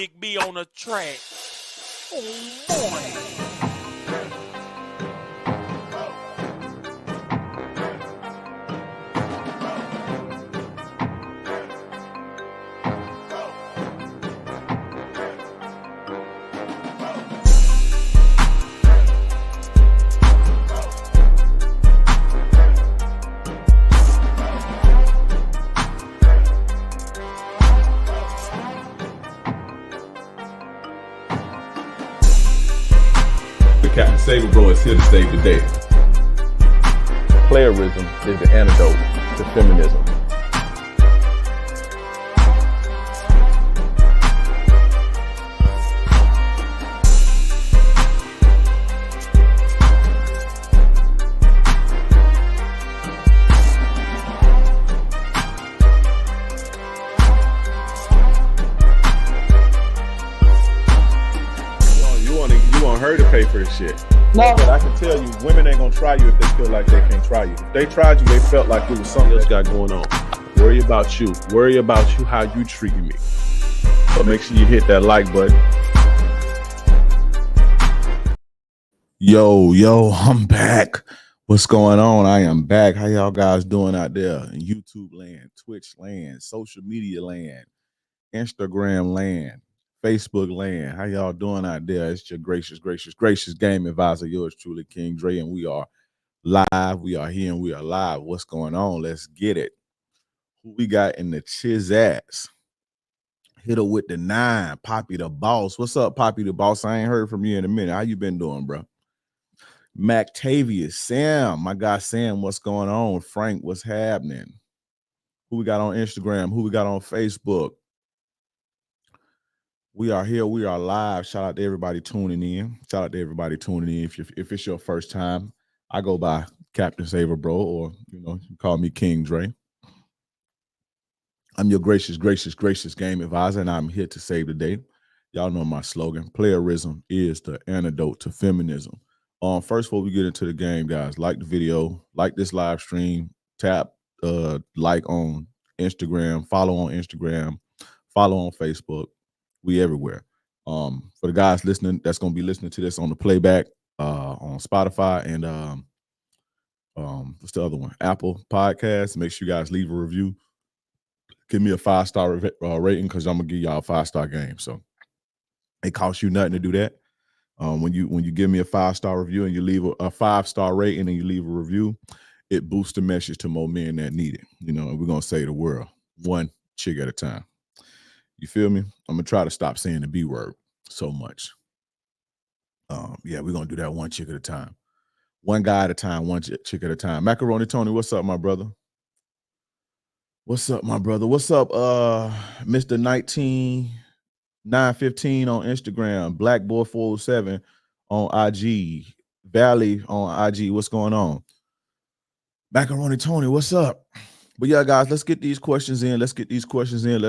Big B on the track. Oh boy. Captain Saber Bro is here to save the day. Playerism is the antidote to feminism. Her to pay for this shit. No, but I can tell you, women ain't gonna try you if they feel like they can't try you. If they tried you, they felt like it was something else got going on. Worry about you. Worry about you, how you treat me. But make sure you hit that like button. Yo, I'm back. What's going on? I am back. How y'all guys doing out there in YouTube land, Twitch land, social media land, Instagram land, Facebook land? How y'all doing out there? It's your gracious game advisor, yours truly, King Dre, and we are live. We are here and we are live. What's going on? Let's get it. Who we got in the Chizass? Hit her with the 9, Poppy the Boss. What's up, Poppy the Boss? I ain't heard from you in a minute. How you been doing, bro? Mactavius, Sam, my guy Sam, what's going on? Frank, what's happening? Who we got on Instagram? Who we got on Facebook? We are here. We are live. Shout out to everybody tuning in. Shout out to everybody tuning in. If it's your first time, I go by Captain Saber Bro, or you call me King Dre. I'm your gracious game advisor, and I'm here to save the day. Y'all know my slogan: playerism is the antidote to feminism. First, before we get into the game, guys, like the video, like this live stream, tap like on Instagram, follow on Instagram, follow on Facebook. We everywhere. For the guys listening, that's gonna be listening to this on the playback on Spotify and what's the other one? Apple Podcasts. Make sure you guys leave a review. Give me a 5-star rating, because I'm gonna give y'all a 5-star game. So it costs you nothing to do that. When you give me a 5-star review and you leave a 5-star rating and you leave a review, it boosts the message to more men that need it. We're gonna save the world one chick at a time. You feel me? I'm gonna try to stop saying the B word so much. Yeah, we're gonna do that one chick at a time. One guy at a time, one chick at a time. Macaroni Tony, what's up, my brother? What's up, my brother? What's up, Mr. 19915 on Instagram, Blackboy 407 on IG, Valley on IG. What's going on? Macaroni Tony, what's up? But yeah, guys, let's get these questions in. Let's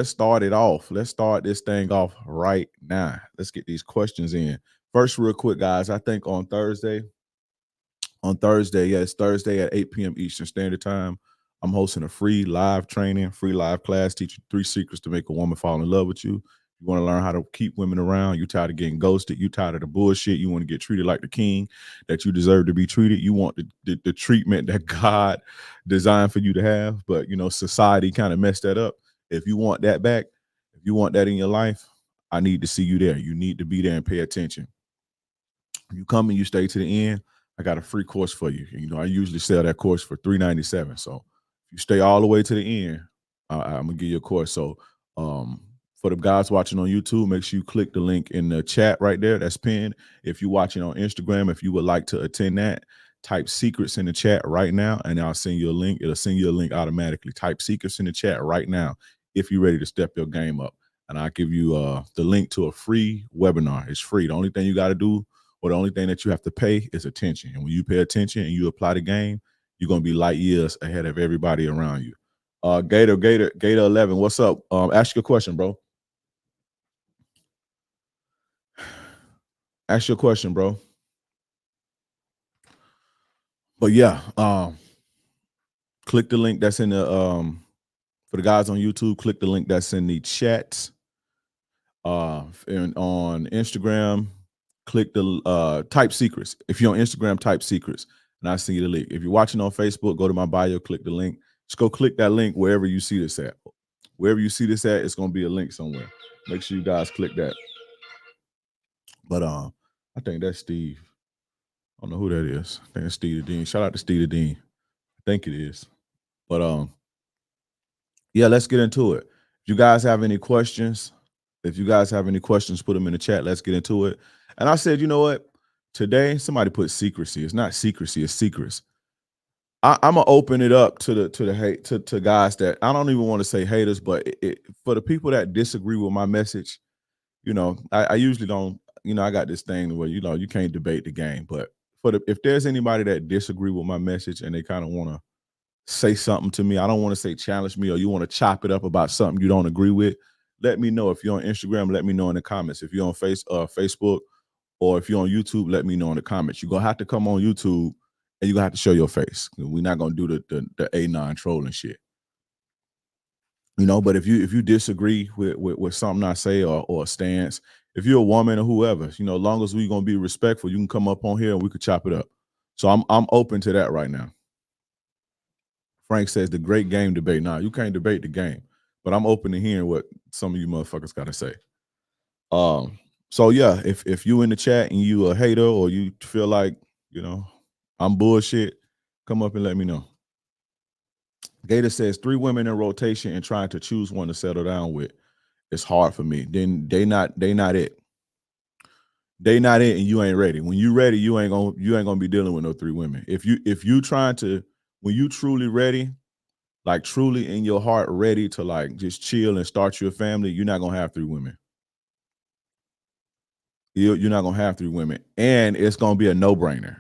start it off. Let's start this thing off right now. Let's get these questions in. First, real quick, guys, I think on Thursday, it's Thursday at 8 p.m. Eastern Standard Time, I'm hosting a free live class, teaching 3 secrets to make a woman fall in love with you. You want to learn how to keep women around. You tired of getting ghosted. You tired of the bullshit. You want to get treated like the king that you deserve to be treated. You want the treatment that God designed for you to have, but society kind of messed that up. If you want that back, if you want that in your life, I need to see you there. You need to be there and pay attention. You come and you stay to the end, I got a free course for you. I usually sell that course for $397. So if you stay all the way to the end, I'm gonna give you a course. So for the guys watching on YouTube, make sure you click the link in the chat right there. That's pinned. If you're watching on Instagram, if you would like to attend that, type secrets in the chat right now, and I'll send you a link. It'll send you a link automatically. Type secrets in the chat right now if you're ready to step your game up. And I'll give you the link to a free webinar. It's free. The only thing you got to do, or the only thing that you have to pay, is attention. And when you pay attention and you apply the game, you're going to be light years ahead of everybody around you. Gator 11, what's up? Ask your question, bro. Ask your question, bro. But yeah, click the link that's in the for the guys on YouTube, click the link that's in the chat. And on Instagram, click the type secrets. If you're on Instagram, type secrets, and I see the link. If you're watching on Facebook, go to my bio, click the link. Just go click that link wherever you see this at. Wherever you see this at, it's gonna be a link somewhere. Make sure you guys click that. But I think that's Steve. I don't know who that is. I think it's Steve the Dean. Shout out to Steve the Dean. I think it is. But yeah, let's get into it. If you guys have any questions, put them in the chat. Let's get into it. And I said, you know what? Today, somebody put secrecy. It's not secrecy, it's secrets. I'm gonna open it up to the hate to guys that I don't even want to say haters, but for the people that disagree with my message, you know, I usually don't. You know, I got this thing where you can't debate the game, but if there's anybody that disagree with my message and they kind of want to say something to me, I don't want to say challenge me, or you want to chop it up about something you don't agree with, let me know. If you're on Instagram, let me know in the comments. If you're on Facebook, or if you're on YouTube, let me know in the comments. You're gonna have to come on YouTube and you're gonna have to show your face. We're not gonna do the A9 trolling shit. You know, but if you disagree with something I say or a stance, if you're a woman or whoever, you know, as long as we're gonna be respectful, you can come up on here and we could chop it up. So I'm open to that right now. Frank says the great game debate. Nah, you can't debate the game, but I'm open to hearing what some of you motherfuckers gotta say. So yeah, if you in the chat and you a hater or you feel like, you know, I'm bullshit, come up and let me know. Gator says 3 women in rotation and trying to choose one to settle down with. It's hard for me. Then they not it. They not it, and you ain't ready. When you ready, you ain't gonna be dealing with no 3 women. If you trying to, when you truly ready, like truly in your heart ready to like just chill and start your family, you're not gonna have 3 women. You're not gonna have 3 women, and it's gonna be a no-brainer.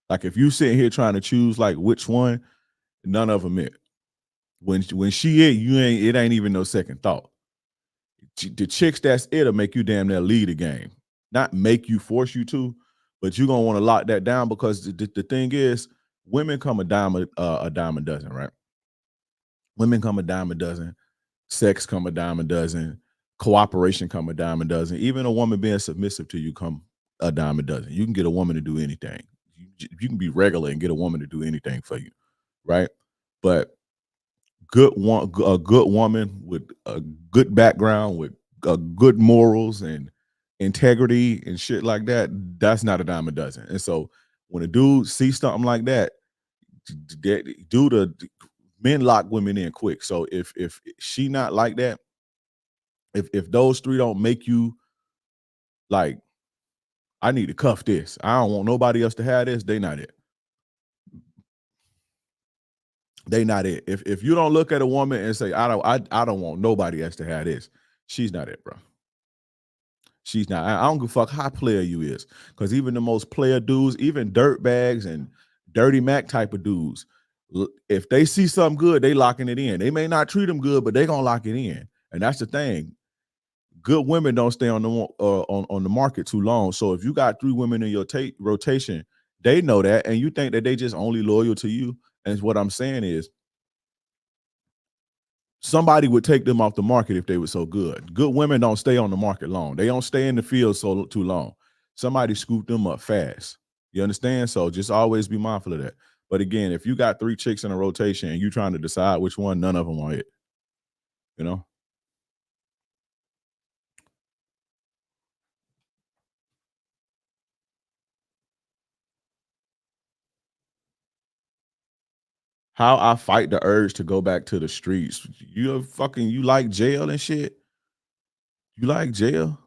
Like if you sitting here trying to choose like which one, none of them it. When she it ain't even no second thought. The chicks that's it'll make you damn near lead the game, not make you, force you to, but you're gonna want to lock that down, because the thing is, women come a dime a dozen, right? Women come a dime a dozen, sex come a dime a dozen, cooperation come a dime a dozen. Even a woman being submissive to you come a dime a dozen. You can get a woman to do anything. You can be regular and get a woman to do anything for you, right? But a good woman with a good background, with good morals and integrity and shit like that, that's not a dime a dozen. And so when a dude sees something like that, men lock women in quick. So if she not like that, if those 3 don't make you like, I need to cuff this, I don't want nobody else to have this, they not it. They not it. If you don't look at a woman and say, I don't want nobody else to have this, she's not it, bro. She's not. I don't give a fuck how player you is, because even the most player dudes, even dirt bags and dirty Mac type of dudes, if they see something good, they locking it in. They may not treat them good, but they gonna lock it in. And that's the thing. Good women don't stay on the market too long. So if you got 3 women in your rotation, they know that, and you think that they just only loyal to you. And what I'm saying is, somebody would take them off the market if they were so good. Good women don't stay on the market long. They don't stay in the field too long. Somebody scooped them up fast. You understand? So just always be mindful of that. But again, if you got 3 chicks in a rotation and you trying to decide which one, none of them are it. You know? How I fight the urge to go back to the streets. You like jail and shit? You like jail?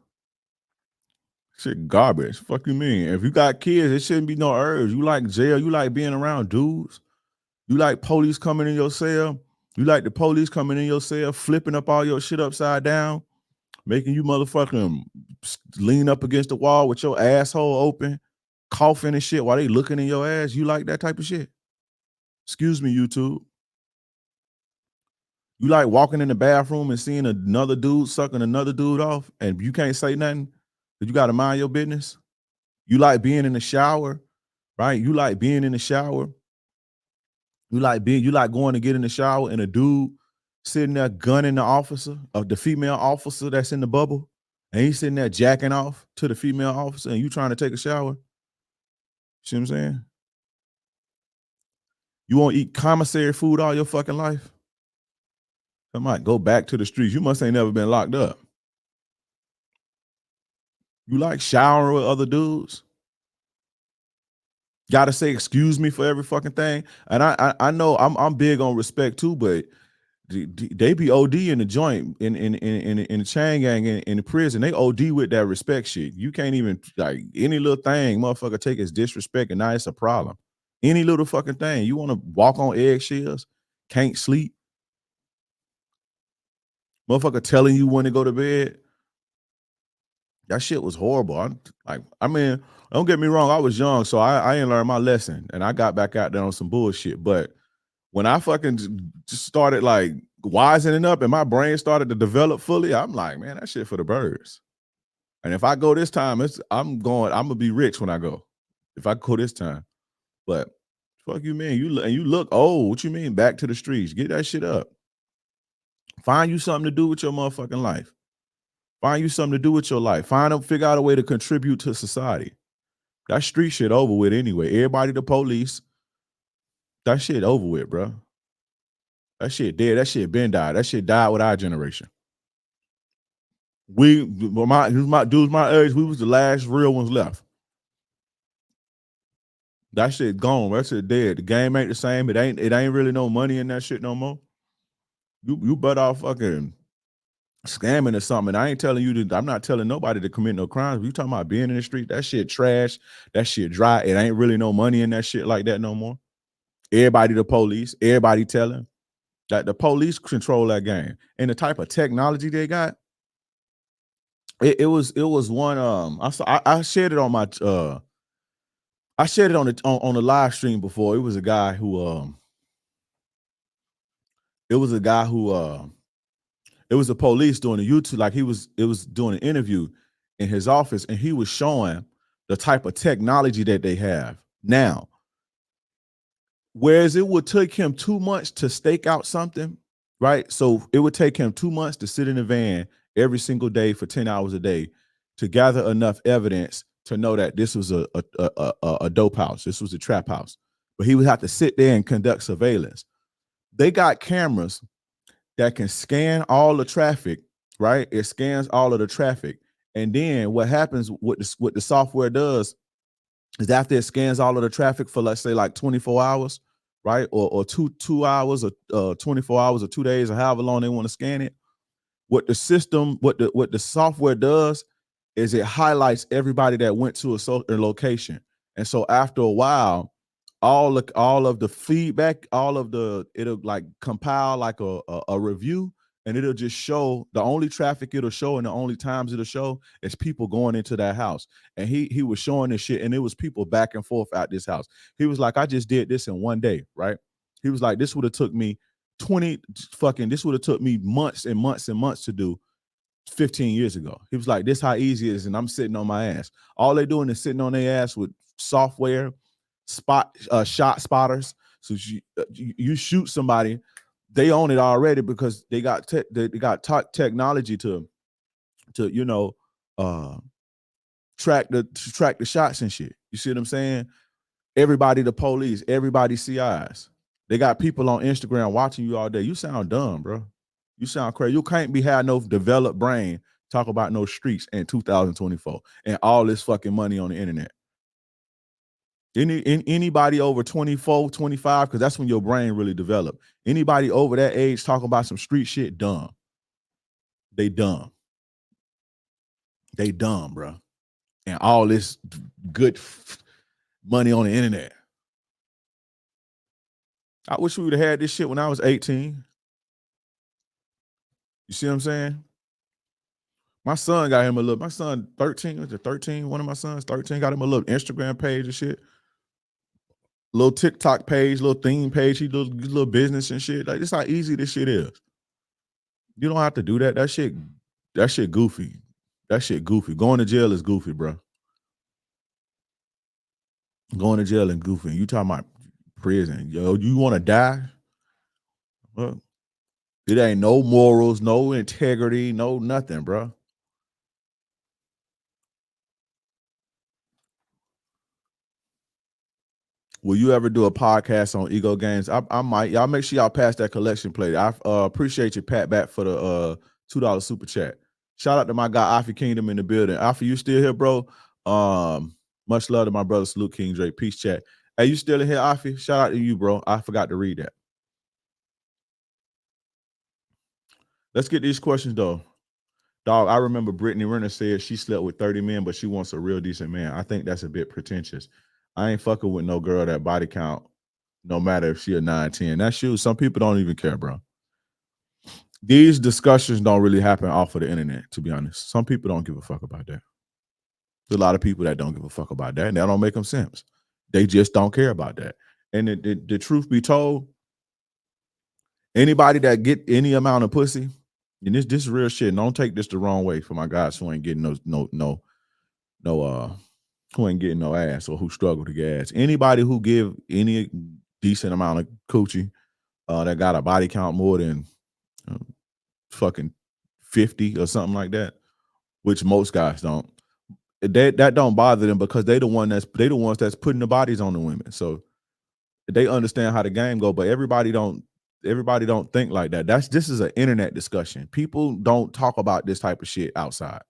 Shit garbage. Fuck you mean? If you got kids, it shouldn't be no urge. You like jail? You like being around dudes? You like police coming in your cell? You like the police coming in your cell, flipping up all your shit upside down, making you motherfucking lean up against the wall with your asshole open, coughing and shit while they looking in your ass? You like that type of shit? Excuse me, YouTube. You like walking in the bathroom and seeing another dude sucking another dude off and you can't say nothing because you got to mind your business? You like being in the shower, right? You like being in the shower. You like going to get in the shower and a dude sitting there gunning the officer, the female officer that's in the bubble, and he's sitting there jacking off to the female officer and you trying to take a shower. See what I'm saying? You won't eat commissary food all your fucking life? I might go back to the streets. You must ain't never been locked up. You like showering with other dudes? Got to say excuse me for every fucking thing. And I know I'm big on respect too, but they be OD in the joint in the chain gang in the prison. They OD with that respect shit. You can't even like any little thing, motherfucker, take as disrespect, and now it's a problem. Any little fucking thing. You want to walk on eggshells, can't sleep. Motherfucker telling you when to go to bed. That shit was horrible. I mean, don't get me wrong, I was young, so I ain't learned my lesson, and I got back out there on some bullshit. But when I fucking just started like wisening up and my brain started to develop fully, I'm like, man, that shit for the birds. And if I go this time, I'm gonna be rich when I go. If I go this time. But fuck you mean? You look old. What you mean back to the streets? Get that shit up. Find you something to do with your motherfucking life. Find you something to do with your life. Figure out a way to contribute to society. That street shit over with anyway. Everybody the police. That shit over with, bro. That shit dead. That shit been died. That shit died with our generation. My dudes my age, we was the last real ones left. That shit gone. That shit dead. The game ain't the same. It ain't really no money in that shit no more. You better off fucking scamming or something. I ain't telling you I'm not telling nobody to commit no crimes. You talking about being in the street, that shit trash, that shit dry. It ain't really no money in that shit like that no more. Everybody the police, everybody telling that the police control that game. And the type of technology they got, it was one I shared it on my I shared it on the live stream before. It was a guy who it was a police doing a YouTube, like it was doing an interview in his office, and he was showing the type of technology that they have now. Whereas it would take him 2 months to stake out something, right? So it would take him 2 months to sit in a van every single day for 10 hours a day to gather enough evidence to know that this was a dope house. This was a trap house. But he would have to sit there and conduct surveillance. They got cameras that can scan all the traffic, right? It scans all of the traffic. And then what happens, what the software does is after it scans all of the traffic for, let's say, like 24 hours, right? Or two hours or 24 hours or 2 days or however long they want to scan it. What the software does is it highlights everybody that went to a certain location. And so after a while, all of the feedback, it'll like compile like a review, and it'll just show the only traffic it'll show and the only times it'll show is people going into that house. And he was showing this shit, and it was people back and forth out this house. He was like, I just did this in 1 day, right? He was like, this would have took me this would have took me months and months and months to do 15 years ago. He was like, this how easy it is, and I'm sitting on my ass. All they doing is sitting on their ass with software, shot spotters. So you shoot somebody, they own it already because they got technology to track the shots and shit. You see what I'm saying? Everybody the police, everybody CIs. They got people on Instagram watching you all day. You sound dumb, bro. You sound crazy. You can't have no developed brain talk about no streets in 2024 and all this fucking money on the internet. Anybody over 24, 25, because that's when your brain really developed. Anybody over that age talking about some street shit, dumb. They dumb. They dumb, bro. And all this good money on the internet. I wish we would have had this shit when I was 18. You see what I'm saying? My son got him my son 13, one of my sons 13, got him a little Instagram page and shit. Little TikTok page, little theme page. He does little business and shit. Like, this how easy this shit is. You don't have to do that. That shit goofy. That shit goofy. Going to jail is goofy, bro. Going to jail and goofy. You talking about prison. Yo, you want to die? Well, it ain't no morals, no integrity, no nothing, bro. Will you ever do a podcast on ego games? I might. Y'all make sure y'all pass that collection plate. I appreciate you, Pat, back for the $2 super chat. Shout out to my guy Alfie Kingdom in the building. Alfie, you still here, bro? Much love to my brother Salute King Dre. Peace chat. Hey, you still in here, Alfie? Shout out to you, bro. I forgot to read that. Let's get these questions though. Dog, I remember Brittany Renner said she slept with 30 men, but she wants a real decent man. I think that's a bit pretentious. I ain't fucking with no girl that body count, no matter if she a 9, 10. That's you. Some people don't even care, bro. These discussions don't really happen off of the internet, to be honest. Some people don't give a fuck about that. There's a lot of people that don't give a fuck about that, and that don't make them sense. They just don't care about that. And the truth be told, anybody that get any amount of pussy, and this is real shit. And don't take this the wrong way for my guys who ain't getting who ain't getting no ass or who struggle to get ass. Anybody who give any decent amount of coochie that got a body count more than fucking 50 or something like that, which most guys don't. That don't bother them because they the ones that's putting the bodies on the women. So they understand how the game go, but everybody don't think like that. This is an internet discussion. People don't talk about this type of shit outside.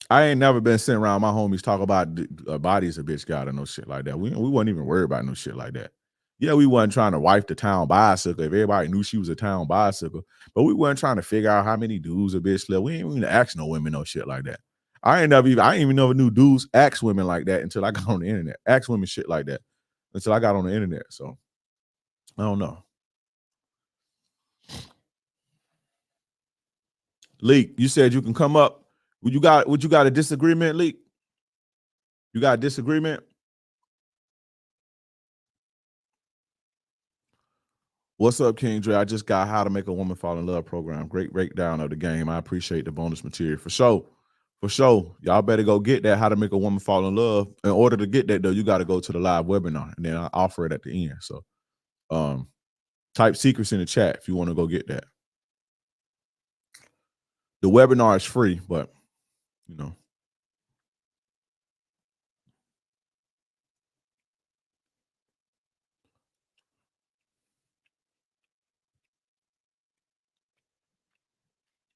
I ain't never been sitting around my homies talk about bodies a bitch got or no shit like that. We wasn't even worried about no shit like that. Yeah, we wasn't trying to wife the town bicycle if everybody knew she was a town bicycle, but we wasn't trying to figure out how many dudes a bitch slept. We ain't even ask no women no shit like that. I ain't even never knew dudes ask women like that until I got on the internet. Ask women shit like that until I got on the internet. So I don't know. Leak, you said you can come up. Would you got a disagreement, Leak? You got a disagreement? What's up, King Dre? I just got How to Make a Woman Fall in Love program. Great breakdown of the game. I appreciate the bonus material. For sure. Y'all better go get that How to Make a Woman Fall in Love. In order to get that, though, you got to go to the live webinar, and then I offer it at the end. So type secrets in the chat if you want to go get that. The webinar is free, but you know.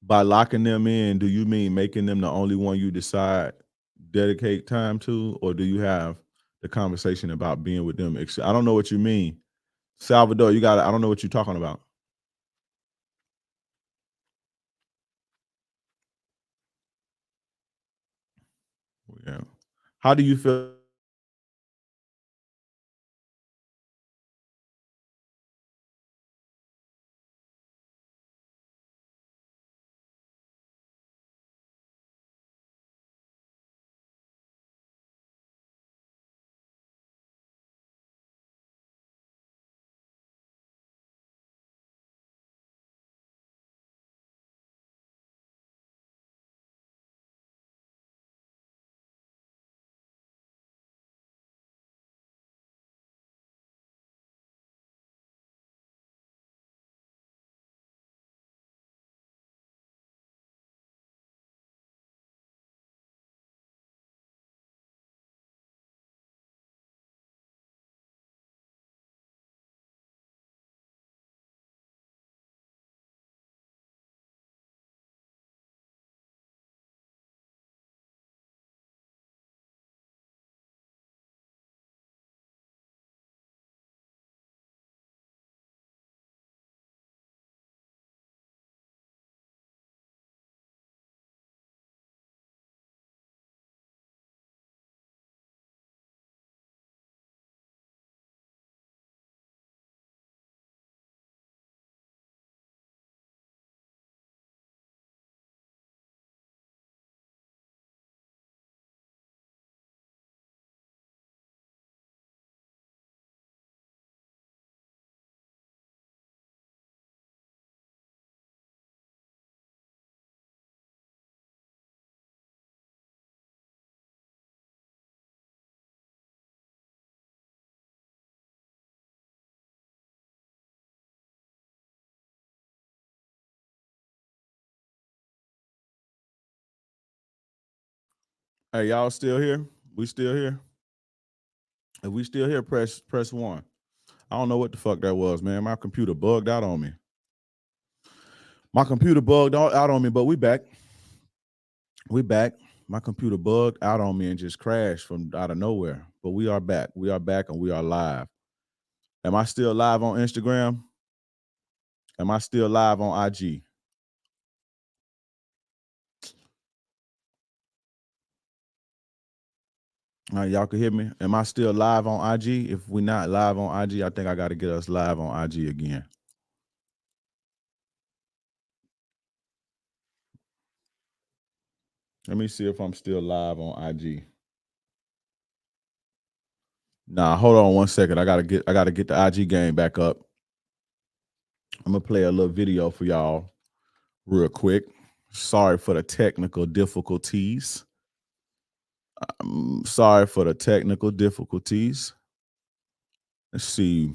By locking them in, do you mean making them the only one you decide dedicate time to, or do you have the conversation about being with them? I don't know what you mean. Salvador, I don't know what you're talking about. Yeah. How do you feel? Hey, y'all still here? We still here? If we still here, press 1. I don't know what the fuck that was, man. My computer bugged out on me. My computer bugged out on me, but we back. We back. My computer bugged out on me and just crashed from out of nowhere. But we are back. We are back and we are live. Am I still live on Instagram? Am I still live on IG? All right, y'all can hear me. Am I still live on IG? If we're not live on IG, I think I got to get us live on IG again. Let me see if I'm still live on IG. Nah, hold on 1 second. I gotta get the IG game back up. I'm gonna play a little video for y'all real quick. Sorry for the technical difficulties. Sorry for the technical difficulties. Let's see.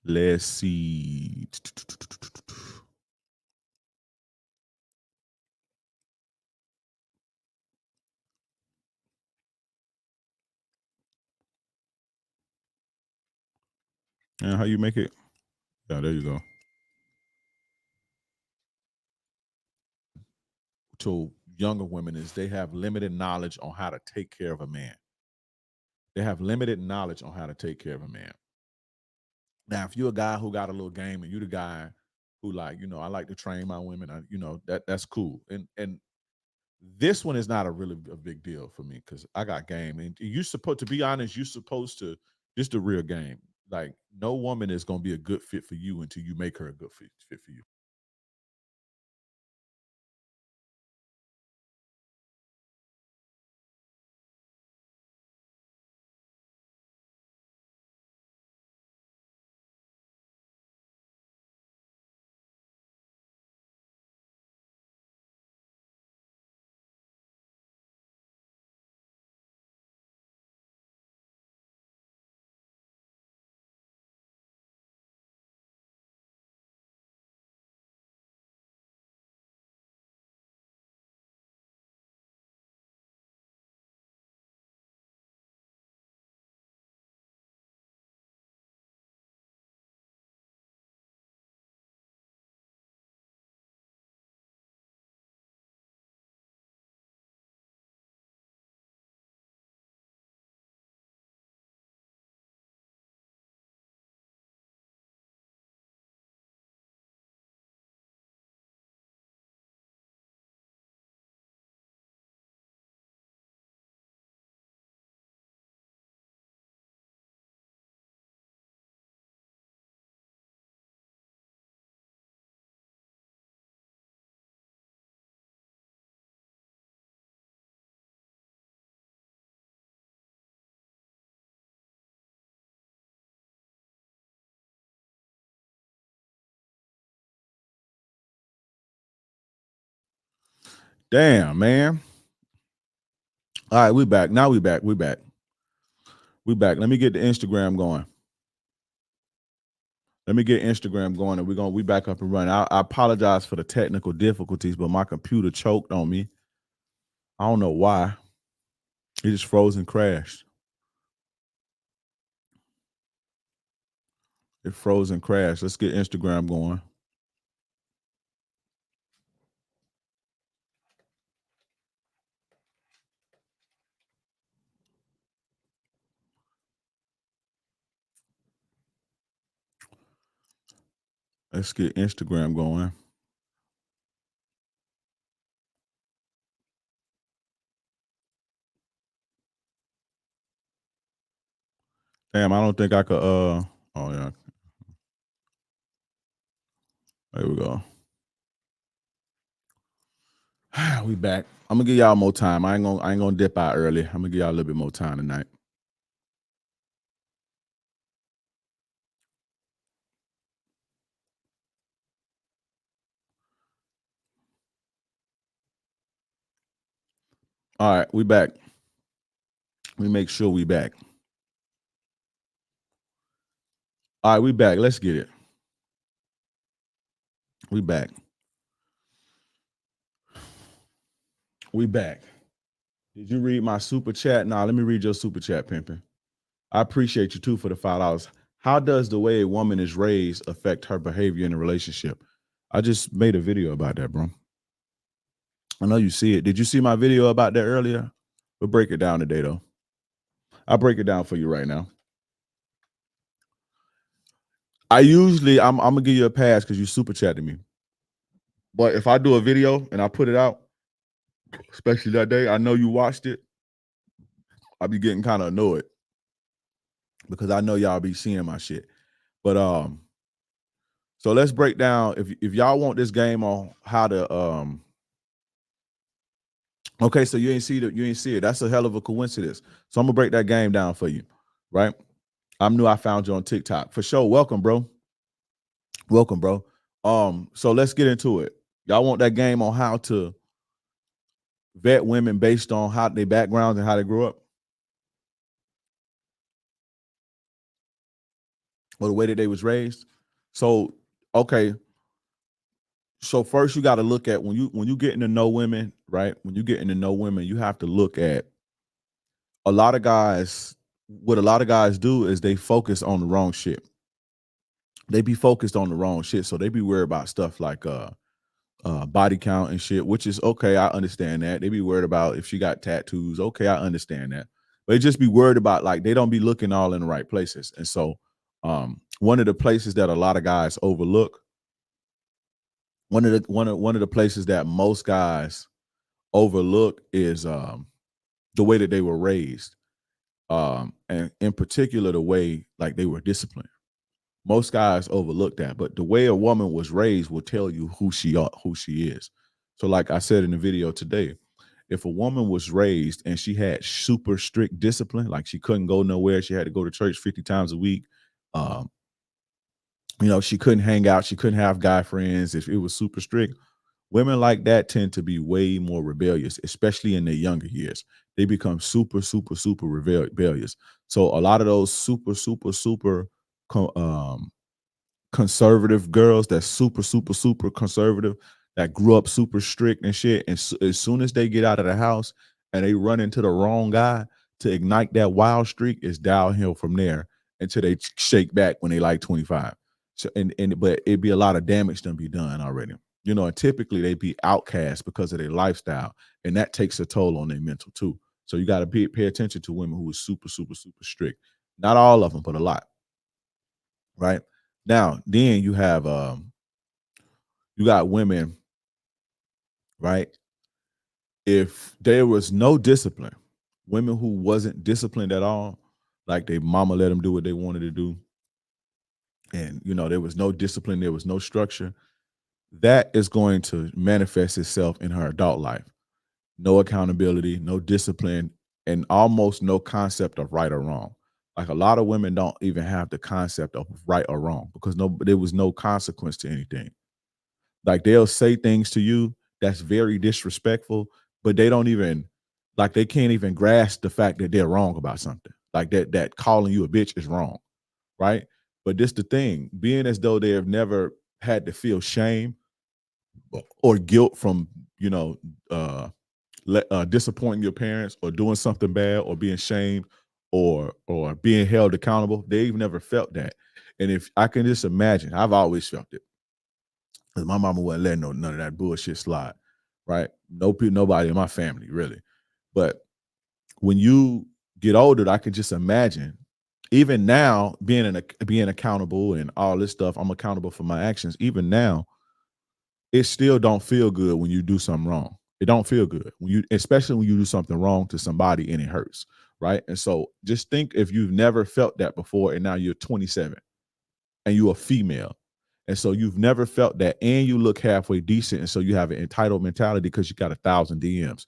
Let's see. And how you make it? Yeah, there you go. To younger women is they have limited knowledge on how to take care of a man. They have limited knowledge on how to take care of a man. Now, if you're a guy who got a little game and you're the guy who like, I like to train my women, that's cool. And this one is not a big deal for me because I got game. And to be honest, you're supposed to, just the real game. Like, no woman is going to be a good fit for you until you make her a good fit for you. Damn, man. All right, we back. Now we back. We back. Let me get the Instagram going. Let me get Instagram going, and we back up and running. I apologize for the technical difficulties, but my computer choked on me. I don't know why. It just froze and crashed. It froze and crashed. Let's get Instagram going. Let's get Instagram going. Damn, I don't think I could oh yeah. There we go. We back. I'm gonna give y'all more time. I ain't gonna dip out early. I'm gonna give y'all a little bit more time tonight. All right, we back. Let me make sure we back. All right, we back. Let's get it. We back. We back. Did you read my super chat? Nah, let me read your super chat, Pimpin'. I appreciate you too for the $5. How does the way a woman is raised affect her behavior in a relationship? I just made a video about that, bro. I know you see it. Did you see my video about that earlier? We'll break it down today, though. I'll break it down for you right now. I'm gonna give you a pass because you super chatted me. But if I do a video and I put it out, especially that day, I know you watched it, I'll be getting kind of annoyed because I know y'all be seeing my shit. But so let's break down if y'all want this game on how to okay, so you ain't see it. That's a hell of a coincidence. So I'm gonna break that game down for you, right? I'm new. I found you on TikTok for sure. Welcome, bro. Welcome, bro. So let's get into it. Y'all want that game on how to vet women based on how their backgrounds and how they grew up, or the way that they was raised? So okay. So first you got to look at when you getting to know women, right? When you getting to know women, you have to look at a lot of guys. What a lot of guys do is they focus on the wrong shit. They be focused on the wrong shit. So they be worried about stuff like body count and shit, which is okay. I understand that. They be worried about if she got tattoos. Okay, I understand that. But they just be worried about like they don't be looking all in the right places. And so one of the places that a lot of guys overlook, one of the places that most guys overlook is the way that they were raised, and in particular the way like they were disciplined. Most guys overlook that, but the way a woman was raised will tell you who she is. So like I said in the video today, if a woman was raised and she had super strict discipline, like she couldn't go nowhere, she had to go to church 50 times a week, she couldn't hang out, she couldn't have guy friends, if it was super strict, women like that tend to be way more rebellious, especially in their younger years. They become super, super, super rebellious. So a lot of those super, super, super conservative girls that's super, super, super conservative, that grew up super strict and shit, and as soon as they get out of the house and they run into the wrong guy, to ignite that wild streak is downhill from there until they shake back when they like 25. So but it'd be a lot of damage done be done already. And typically they be outcast because of their lifestyle, and that takes a toll on their mental too. So you got to pay attention to women who are super, super, super strict. Not all of them, but a lot. Right now, then you have you got women, right? If there was no discipline, women who wasn't disciplined at all, like their mama let them do what they wanted to do, and there was no discipline, there was no structure, that is going to manifest itself in her adult life. No accountability, no discipline, and almost no concept of right or wrong. Like a lot of women don't even have the concept of right or wrong because there was no consequence to anything. Like they'll say things to you that's very disrespectful, but they don't even, like they can't even grasp the fact that they're wrong about something. Like that calling you a bitch is wrong, right? But this the thing, being as though they have never had to feel shame or guilt from, disappointing your parents or doing something bad or being shamed or being held accountable. They've never felt that. And if I can just imagine, I've always felt it. Because my mama wouldn't let none of that bullshit slide, right? Nobody in my family, really. But when you get older, I can just imagine, even now, being accountable and all this stuff, I'm accountable for my actions. Even now, it still don't feel good when you do something wrong. It don't feel good especially when you do something wrong to somebody and it hurts, right? And so just think if you've never felt that before and now you're 27 and you're a female, and so you've never felt that and you look halfway decent, and so you have an entitled mentality because you got 1,000 DMs.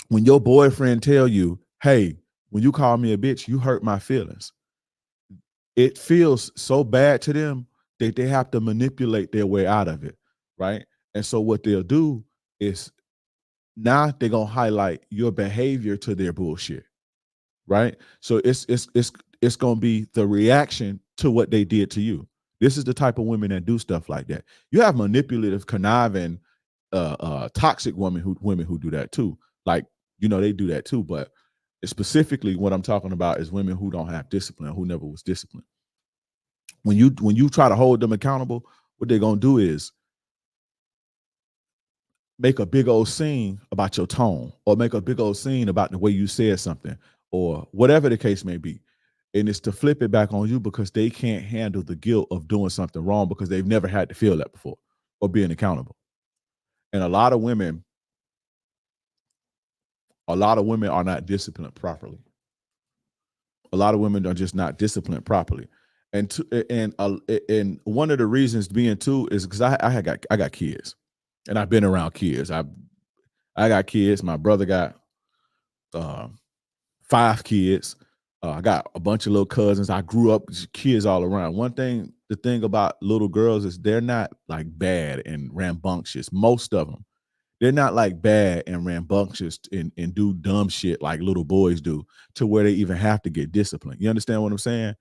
When your boyfriend tell you, hey, when you call me a bitch, you hurt my feelings, it feels so bad to them that they have to manipulate their way out of it, right? And so what they'll do is now they're gonna highlight your behavior to their bullshit, right? So it's gonna be the reaction to what they did to you. This is the type of women that do stuff like that. You have manipulative, conniving, toxic women who do that too. Like, they do that too. But specifically what I'm talking about is women who don't have discipline, who never was disciplined. When you try to hold them accountable, what they're gonna do is make a big old scene about your tone, or make a big old scene about the way you said something, or whatever the case may be. And it's to flip it back on you because they can't handle the guilt of doing something wrong because they've never had to feel that before, or being accountable. And a lot of women are not disciplined properly. A lot of women are just not disciplined properly. And one of the reasons being too is because I got kids, and I've been around kids. I got kids. My brother got 5 kids. I got a bunch of little cousins. I grew up with kids all around. The thing about little girls is they're not like bad and rambunctious. Most of them, they're not like bad and rambunctious and do dumb shit like little boys do, to where they even have to get disciplined. You understand what I'm saying?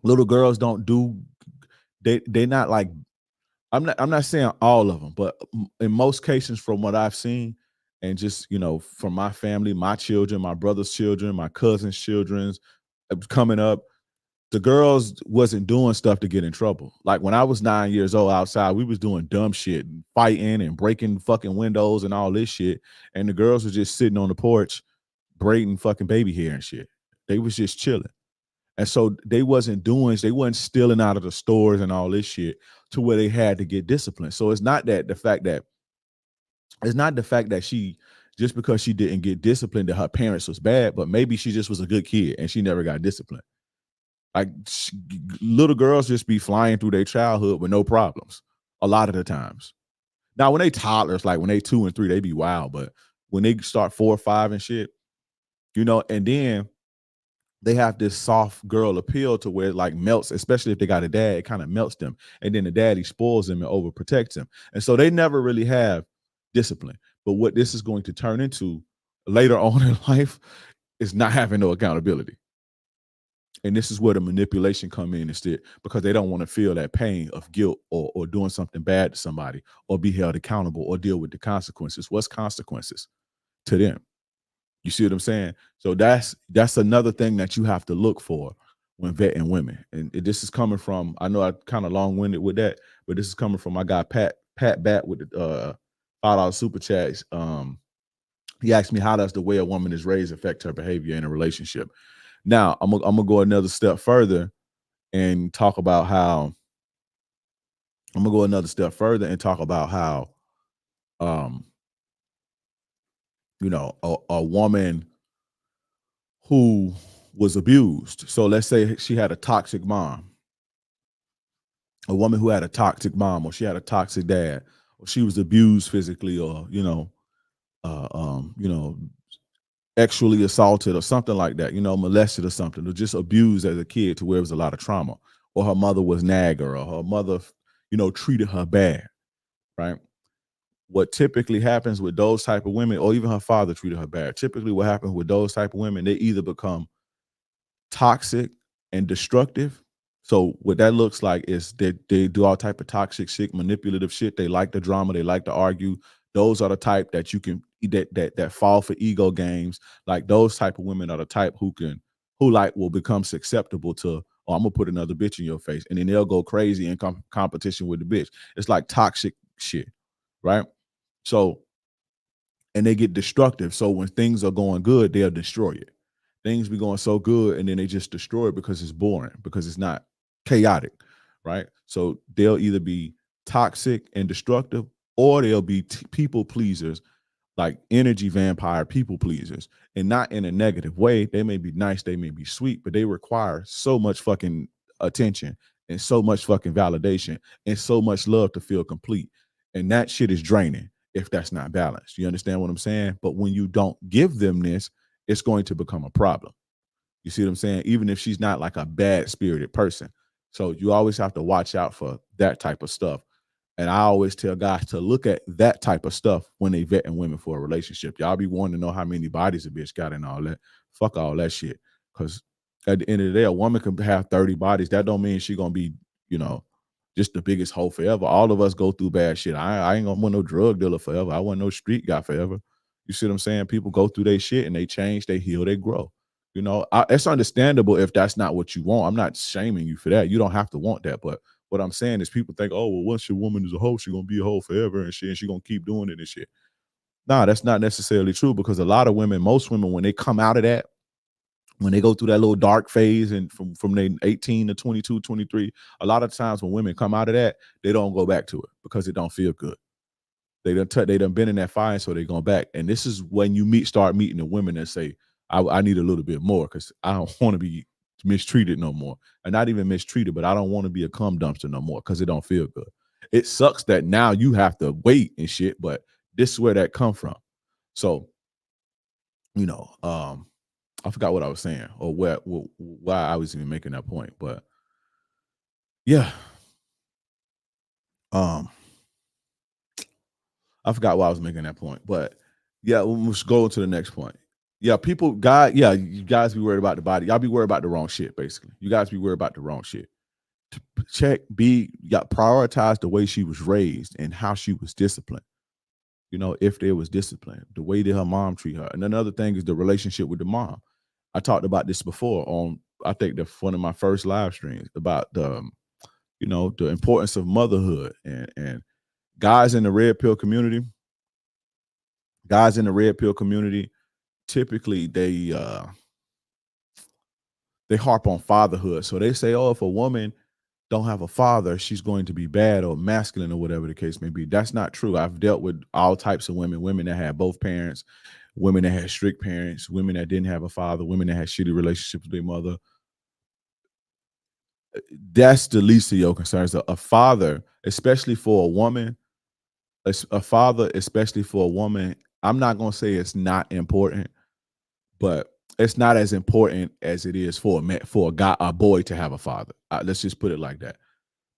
Little girls don't do, they're not like, I'm not saying all of them, but in most cases from what I've seen, and just, from my family, my children, my brother's children, my cousin's children's coming up, the girls wasn't doing stuff to get in trouble. Like when I was 9 years old outside, we was doing dumb shit, and fighting and breaking fucking windows and all this shit. And the girls were just sitting on the porch braiding fucking baby hair and shit. They was just chilling. And so they wasn't stealing out of the stores and all this shit to where they had to get disciplined. So it's not the fact that she, just because she didn't get disciplined, that her parents was bad, but maybe she just was a good kid and she never got disciplined. Like little girls just be flying through their childhood with no problems a lot of the times. Now, when they toddlers, like when they 2 and 3, they be wild. But when they start 4 or 5 and shit, and then they have this soft girl appeal to where it like melts, especially if they got a dad, it kind of melts them. And then the daddy spoils them and overprotects them. And so they never really have discipline. But what this is going to turn into later on in life is not having no accountability. And this is where the manipulation come in instead, because they don't want to feel that pain of guilt or doing something bad to somebody, or be held accountable, or deal with the consequences. What's consequences to them? You see what I'm saying? So that's another thing that you have to look for when vetting women. And this is coming from, I know I kind of long-winded with that, but this is coming from my guy Pat Bat with the $5 super chats. He asked me, how does the way a woman is raised affect her behavior in a relationship? Now, I'm gonna go another step further and talk about how a woman who was abused. So let's say she had a toxic mom. A woman who had a toxic mom, or she had a toxic dad, or she was abused physically, or sexually assaulted or something like that, molested or something, or just abused as a kid to where it was a lot of trauma, or her mother was nagger, or her mother, treated her bad, right? What typically happens with those type of women, or even her father treated her bad, typically what happens with those type of women, they either become toxic and destructive. So what that looks like is that they do all type of toxic shit, manipulative shit. They like the drama. They like to argue. Those are the type that you can that fall for ego games. Like those type of women are the type who will become susceptible to, oh, I'm gonna put another bitch in your face, and then they'll go crazy in competition with the bitch. It's like toxic shit, right? So, and they get destructive. So when things are going good, they'll destroy it. Things be going so good, and then they just destroy it because it's boring, because it's not chaotic, right? So they'll either be toxic and destructive, or they'll be people pleasers, like energy vampire people pleasers, and not in a negative way. They may be nice, they may be sweet, but they require so much fucking attention and so much fucking validation and so much love to feel complete. And that shit is draining if that's not balanced. You understand what I'm saying? But when you don't give them this, it's going to become a problem. You see what I'm saying? Even if she's not like a bad spirited person. So you always have to watch out for that type of stuff. And I always tell guys to look at that type of stuff when they vetting women for a relationship. Y'all be wanting to know how many bodies a bitch got and all that. Fuck all that shit. Because at the end of the day, a woman can have 30 bodies. That don't mean she gonna be, just the biggest hoe forever. All of us go through bad shit. I ain't gonna want no drug dealer forever. I want no street guy forever. You see what I'm saying? People go through their shit and they change, they heal, they grow. You know, it's understandable if that's not what you want. I'm not shaming you for that. You don't have to want that. But what I'm saying is people think, oh, well, once your woman is a hoe, she's going to be a hoe forever and shit, and she's going to keep doing it and shit. Nah, that's not necessarily true, because a lot of women, most women, when they come out of that, when they go through that little dark phase and from they 18 to 22, 23, a lot of times when women come out of that, they don't go back to it because it don't feel good. They done been in that fire, so they're going back. And this is when you start meeting the women that say, I need a little bit more because I don't want to be mistreated no more. And not even mistreated, but I don't want to be a cum dumpster no more because it don't feel good. It sucks that now you have to wait and shit, but this is where that come from. So, you know, I forgot what I was saying or why I was even making that point, but yeah. I forgot why I was making that point, but yeah, we'll go to the next point. Yeah, you guys be worried about the body. Y'all be worried about the wrong shit, basically. You guys be worried about the wrong shit. Prioritize the way she was raised and how she was disciplined. You know, if there was discipline, the way that her mom treat her. And another thing is the relationship with the mom. I talked about this before on, I think, one of my first live streams about the importance of motherhood and guys in the red pill community. Typically they harp on fatherhood. So they say, oh, if a woman don't have a father, she's going to be bad or masculine or whatever the case may be. That's not true. I've dealt with all types of women that had both parents, women that had strict parents, women that didn't have a father, women that had shitty relationships with their mother. That's the least of your concerns. A father, especially for a woman, I'm not going to say it's not important, but it's not as important as it is for a boy to have a father. Let's just put it like that.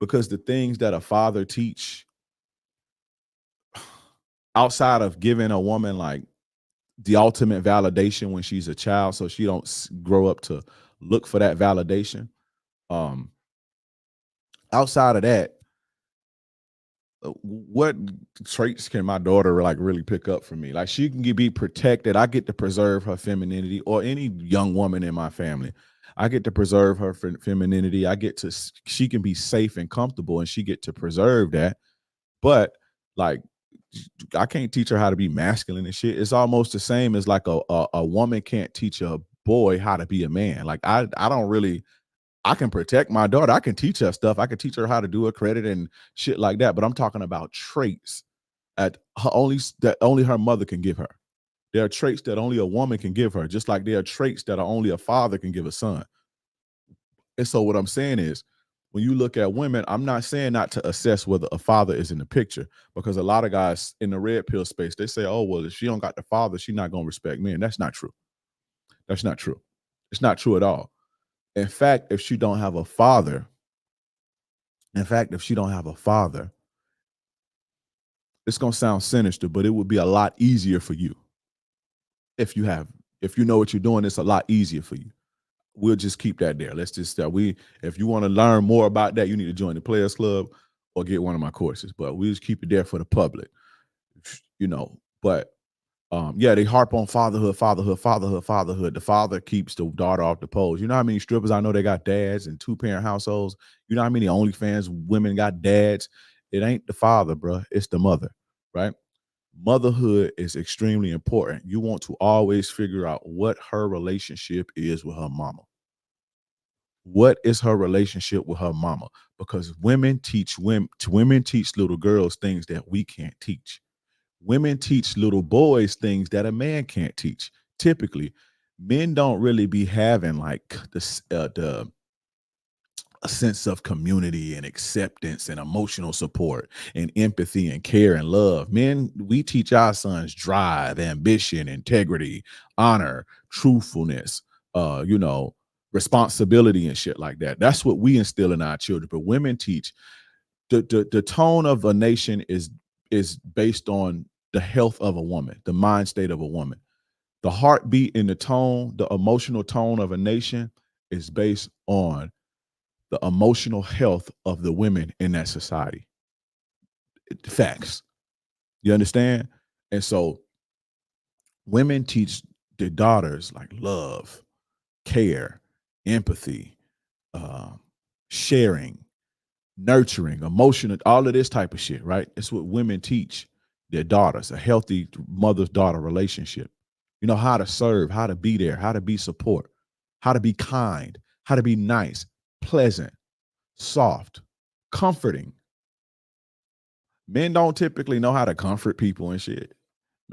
Because the things that a father teach, outside of giving a woman like the ultimate validation when she's a child, so she don't grow up to look for that validation. Outside of that, what traits can my daughter like really pick up from me? Like, she can be protected. I get to preserve her femininity, or any young woman in my family. I get to preserve her femininity. She can be safe and comfortable, and she get to preserve that. But like, I can't teach her how to be masculine and shit. It's almost the same as like a woman can't teach a boy how to be a man. Like, I can protect my daughter. I can teach her stuff. I can teach her how to do a credit and shit like that. But I'm talking about traits that only her mother can give her. There are traits that only a woman can give her, just like there are traits that only a father can give a son. And so what I'm saying is, when you look at women, I'm not saying not to assess whether a father is in the picture, because a lot of guys in the red pill space, they say, oh, well, if she don't got the father, she's not going to respect men. That's not true. That's not true. It's not true at all. In fact, if she don't have a father, it's going to sound sinister, but it would be a lot easier for you. If you know what you're doing, it's a lot easier for you. We'll just keep that there. Let's just if you want to learn more about that, you need to join the Players Club or get one of my courses. But we'll just keep it there for the public, you know. But they harp on fatherhood. The father keeps the daughter off the poles. You know how many strippers I know they got dads in 2-parent households? You know how many OnlyFans women got dads? It ain't the father, bro. It's the mother, right? Motherhood is extremely important. You want to always figure out what her relationship is with her mama. What is her relationship with her mama? Because women teach little girls things that we can't teach. Women teach little boys things that a man can't teach. Typically, men don't really be having like a sense of community and acceptance and emotional support and empathy and care and love. Men, we teach our sons drive, ambition, integrity, honor, truthfulness, responsibility and shit like that. That's what we instill in our children. But women teach the tone of a nation is based on the health of a woman, the mind state of a woman. The heartbeat and the emotional tone of a nation is based on the emotional health of the women in that society. Facts. You understand? And so Women teach their daughters like love, care, empathy, sharing, nurturing, emotional, all of this type of shit, right? It's what women teach their daughters, a healthy mother-daughter relationship. You know, how to serve, how to be there, how to be support, how to be kind, how to be nice, pleasant, soft, comforting. Men don't typically know how to comfort people and shit.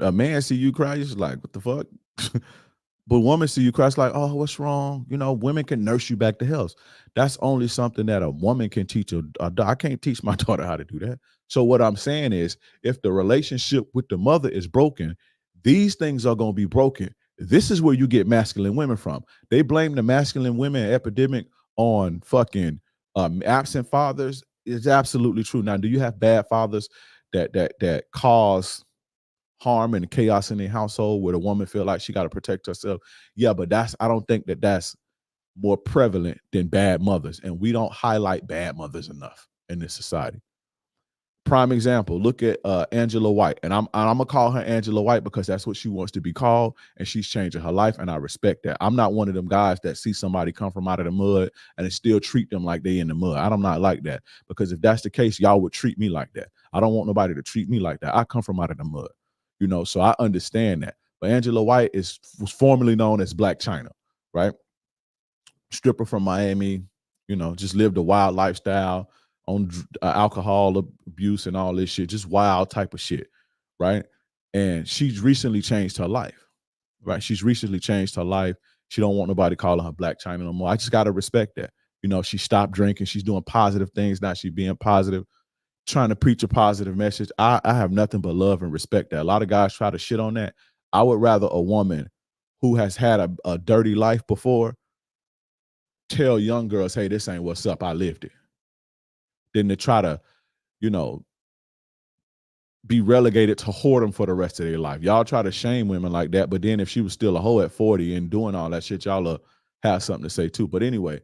A man see you cry, you're just like, what the fuck? But women see you cry, it's like, oh, what's wrong? You know, women can nurse you back to health. That's only something that a woman can teach. I can't teach my daughter how to do that. So what I'm saying is, if the relationship with the mother is broken, these things are going to be broken. This is where you get masculine women from. They blame the masculine women epidemic on fucking absent fathers. It's absolutely true. Now, do you have bad fathers that cause harm and chaos in their household where the woman feel like she got to protect herself? Yeah, but I don't think that's more prevalent than bad mothers. And we don't highlight bad mothers enough in this society. Prime example, look at Angela White. And I'm gonna call her Angela White because that's what she wants to be called, and she's changing her life, and I respect that. I'm not one of them guys that see somebody come from out of the mud and still treat them like they in the mud. I'm not like that, because if that's the case, y'all would treat me like that. I don't want nobody to treat me like that. I come from out of the mud, you know, so I understand that. But Angela White was formerly known as Blac Chyna, right? Stripper from Miami, you know, just lived a wild lifestyle on alcohol abuse and all this shit, just wild type of shit, right? And she's recently changed her life, right? She's recently changed her life. She don't want nobody calling her Blac Chyna no more. I just got to respect that. You know, she stopped drinking. She's doing positive things. Now she's being positive, trying to preach a positive message. I have nothing but love and respect that. A lot of guys try to shit on that. I would rather a woman who has had a dirty life before tell young girls, hey, this ain't what's up, I lived it, than to try to, you know, be relegated to whoredom for the rest of their life. Y'all try to shame women like that, but then if she was still a hoe at 40 and doing all that shit, y'all have something to say too. But anyway,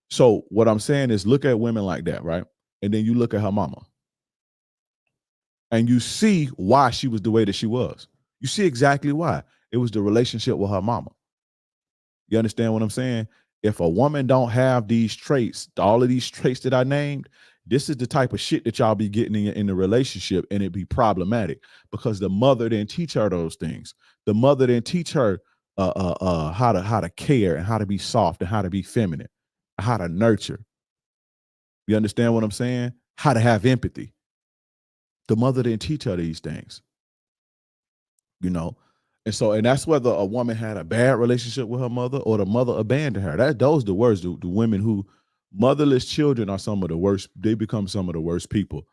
so what I'm saying is, look at women like that, right? And then you look at her mama, and you see why she was the way that she was. You see exactly why. It was the relationship with her mama. You understand what I'm saying? If a woman don't have these traits, all of these traits that I named, this is the type of shit that y'all be getting in the relationship, and it be problematic because the mother didn't teach her those things. The mother didn't teach her how to care and how to be soft and how to be feminine, how to nurture. You understand what I'm saying? How to have empathy. The mother didn't teach her these things, you know? And that's whether a woman had a bad relationship with her mother or the mother abandoned her. Those are the worst. The women who, motherless children are some of the worst. They become some of the worst people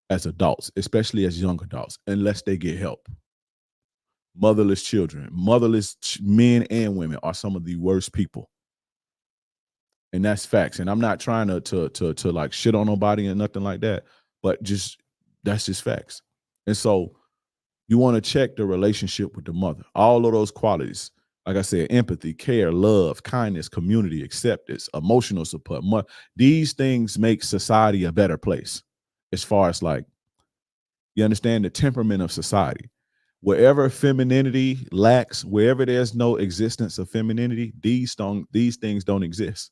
as adults, especially as young adults, unless they get help. Motherless children, motherless men and women are some of the worst people. And that's facts. And I'm not trying to like shit on nobody and nothing like that, but that's just facts. And so you want to check the relationship with the mother. All of those qualities, like I said, empathy, care, love, kindness, community, acceptance, emotional support. These things make society a better place as far as, like, you understand the temperament of society. Wherever femininity lacks, wherever there's no existence of femininity, these things don't exist.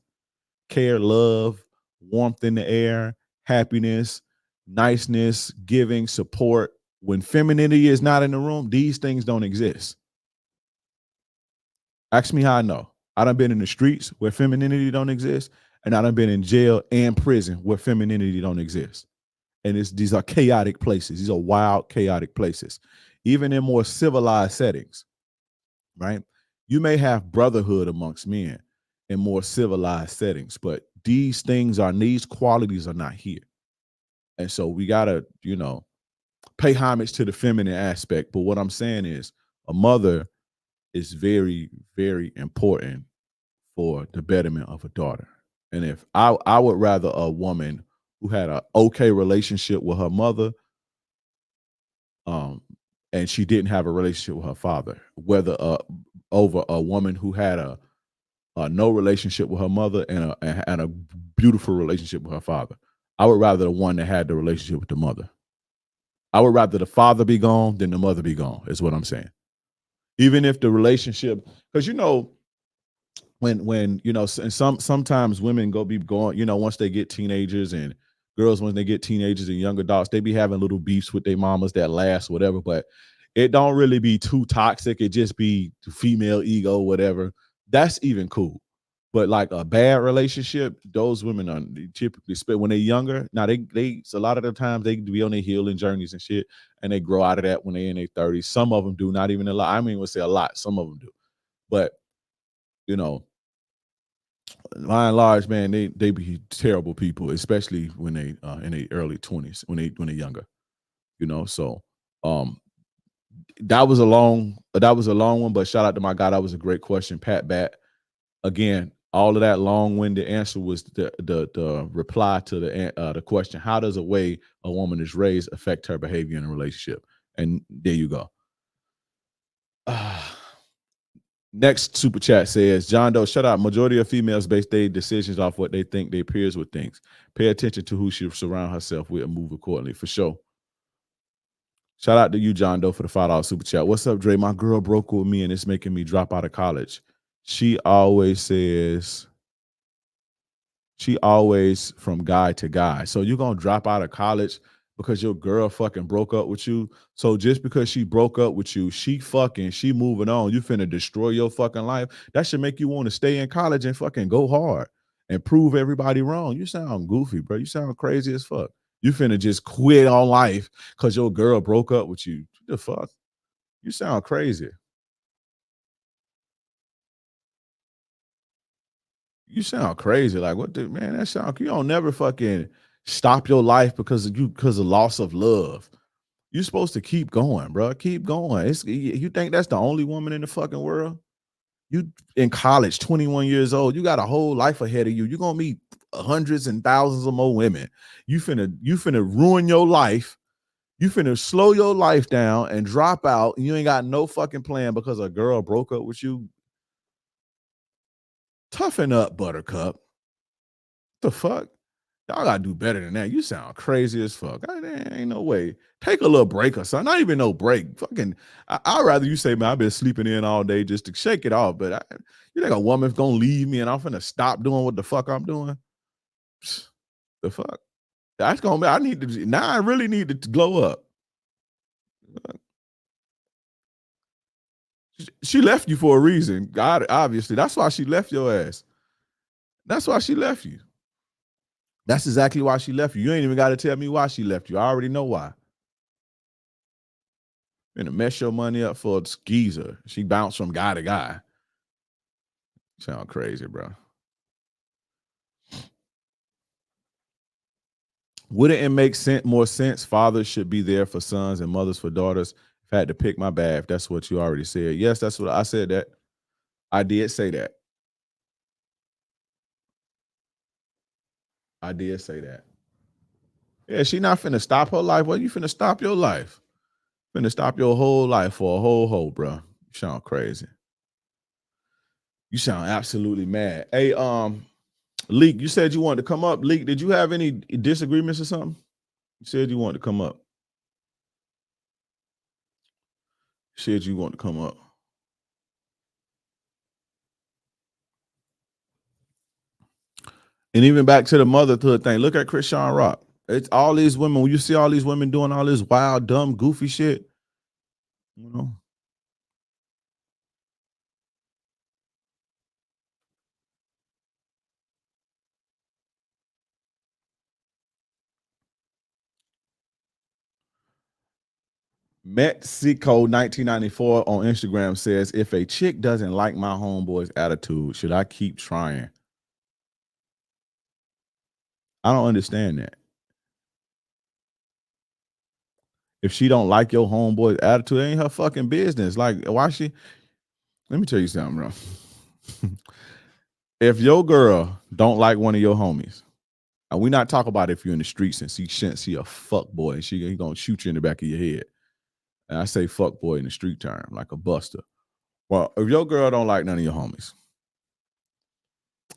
Care, love, warmth in the air, happiness, niceness, giving, support. When femininity is not in the room, these things don't exist. Ask me how I know. I done been in the streets where femininity don't exist, and I done been in jail and prison where femininity don't exist. And these are chaotic places. These are wild, chaotic places. Even in more civilized settings, right? You may have brotherhood amongst men in more civilized settings, but these qualities are not here. And so we gotta, you know, pay homage to the feminine aspect. But what I'm saying is, a mother is very, very important for the betterment of a daughter. And if I would rather a woman who had an okay relationship with her mother, and she didn't have a relationship with her father, whether over a woman who had a no relationship with her mother and a beautiful relationship with her father. I would rather the one that had the relationship with the mother. I would rather the father be gone than the mother be gone, is what I'm saying. Even if the relationship, because when and sometimes women be going, once they get teenagers, and girls when they get teenagers and young adults, they be having little beefs with their mamas that last, whatever, but it don't really be too toxic. It just be female ego, whatever. That's even cool. But like a bad relationship, those women are typically split when they're younger. Now they a lot of the times they be on their healing journeys and shit, and they grow out of that when they're in their 30s. Some of them do, not even a lot. I mean, we'll say a lot. Some of them do, but by and large, man, they be terrible people, especially when they in their early 20s, when they're younger. So that was a long one, but shout out to my guy. That was a great question, Pat Bat. Again, all of that long-winded answer was the reply to the question: how does the way a woman is raised affect her behavior in a relationship? And there you go. Next super chat says, John Doe, shut up. Majority of females base their decisions off what they think their peers would think. Pay attention to who she surround herself with and move accordingly, for sure. Shout out to you, John Doe, for the $5 super chat. What's up, Dre? My girl broke with me and it's making me drop out of college. She always from guy to guy. So you're going to drop out of college because your girl fucking broke up with you. So just because she broke up with you, she moving on. You finna destroy your fucking life. That should make you want to stay in college and fucking go hard and prove everybody wrong. You sound goofy, bro. You sound crazy as fuck. You finna just quit on life because your girl broke up with you. What the fuck? You sound crazy. You sound crazy. Like, what the man? That sound. You don't never fucking stop your life because of loss of love. You're supposed to keep going, bro. Keep going. You think that's the only woman in the fucking world? You in college, 21 years old. You got a whole life ahead of you. You're gonna meet hundreds and thousands of more women. You finna ruin your life. You finna slow your life down and drop out. And you ain't got no fucking plan because a girl broke up with you. Toughen up, Buttercup. The fuck? Y'all gotta do better than that. You sound crazy as fuck. Ain't no way. Take a little break or something. Not even no break. Fucking, I'd rather you say, man, I've been sleeping in all day just to shake it off. But you think a woman's gonna leave me and I'm finna stop doing what the fuck I'm doing? The fuck? That's gonna be, I really need to glow up. She left you for a reason. God, obviously. That's why she left your ass. That's why she left you. That's exactly why she left you. You ain't even got to tell me why she left you. I already know why. You're gonna mess your money up for a skeezer. She bounced from guy to guy. Sound crazy, bro. Wouldn't it make more sense? Fathers should be there for sons and mothers for daughters. If I had to pick my bad, if that's what you already said. Yes, that's what I said. That I did say that. I did say that. Yeah, she not finna stop her life. Well, you finna stop your life. Finna stop your whole life for a whole, bro. You sound crazy. You sound absolutely mad. Hey, Leak, you said you wanted to come up. Leak, did you have any disagreements or something? You said you wanted to come up. You said you wanted to come up. And even back to the motherhood thing, look at Krishan Rock. It's all these women. When you see all these women doing all this wild, dumb, goofy shit, you know. Mexico 1994 on Instagram says, if a chick doesn't like my homeboy's attitude, should I keep trying? I don't understand that. If she don't like your homeboy's attitude, it ain't her fucking business. Like, why she? Let me tell you something, bro. If your girl don't like one of your homies, and we not talk about if you're in the streets and see a fuck boy and she gonna shoot you in the back of your head. And I say fuck boy in the street term, like a buster. Well, if your girl don't like none of your homies,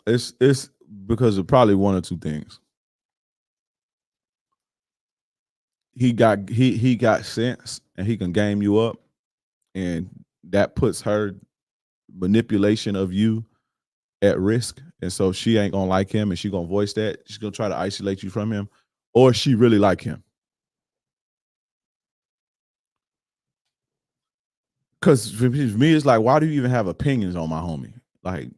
it's because of probably one or two things. He got sense and he can game you up, and that puts her manipulation of you at risk, and so she ain't gonna like him, and she gonna voice that. She's gonna try to isolate you from him, or she really like him. Because for me, it's like, why do you even have opinions on my homie? Like,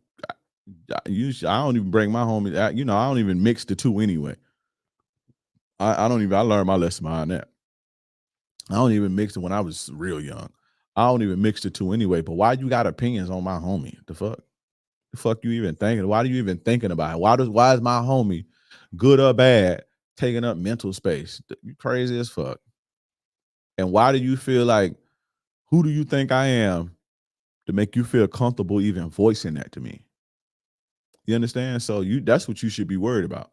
I don't even bring my homie. I don't even mix the two anyway. I learned my lesson behind that. I don't even mix it when I was real young. I don't even mix the two anyway. But why you got opinions on my homie? The fuck you even thinking? Why are you even thinking about it? Why is my homie, good or bad, taking up mental space? You crazy as fuck. And why do you feel like, who do you think I am to make you feel comfortable even voicing that to me? You understand? So that's what you should be worried about.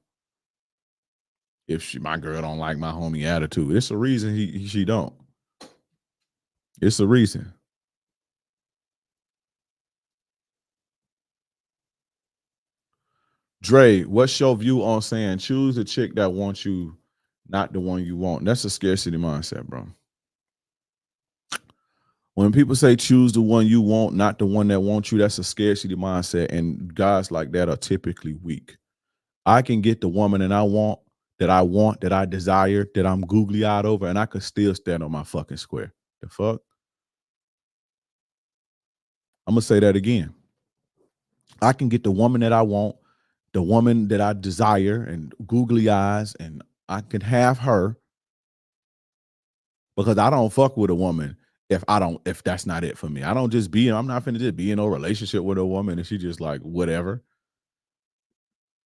If my girl don't like my homie attitude, it's a reason she don't. It's a reason. Dre, what's your view on saying choose a chick that wants you, not the one you want? That's a scarcity mindset, bro. When people say choose the one you want, not the one that wants you, that's a scarcity mindset. And guys like that are typically weak. I can get the woman that I want, that I desire, that I'm googly-eyed over, and I could still stand on my fucking square. The fuck? I'm going to say that again. I can get the woman that I want, the woman that I desire, and googly eyes, and I can have her, because I don't fuck with a woman if that's not it for me. I'm not finna just be in a relationship with a woman and she just like whatever.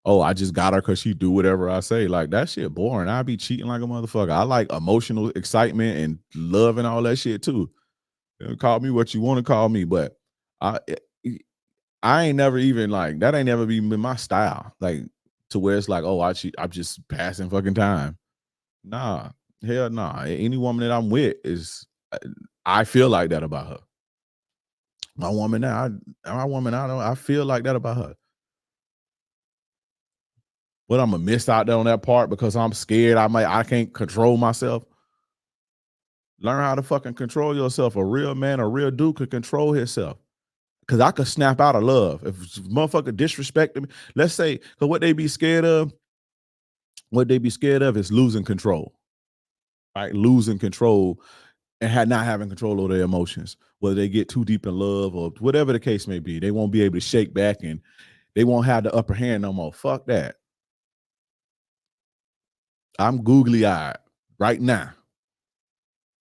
Oh, I just got her because she do whatever I say. Like, that shit boring. I be cheating like a motherfucker. I like emotional excitement and love and all that shit too. Call me what you want to call me, but I ain't never even like, that ain't never been my style. Like, to where it's like, oh, I'm just passing fucking time. Nah, hell nah. Any woman that I'm with I feel like that about her. My woman now, I feel like that about her. But I'm gonna miss out on that part because I'm scared I can't control myself. Learn how to fucking control yourself. A real man, a real dude could control himself. Because I could snap out of love. If motherfucker disrespected me, let's say, because what they be scared of is losing control. Right? Losing control and not having control over their emotions. Whether they get too deep in love or whatever the case may be, they won't be able to shake back and they won't have the upper hand no more. Fuck that. I'm googly-eyed right now.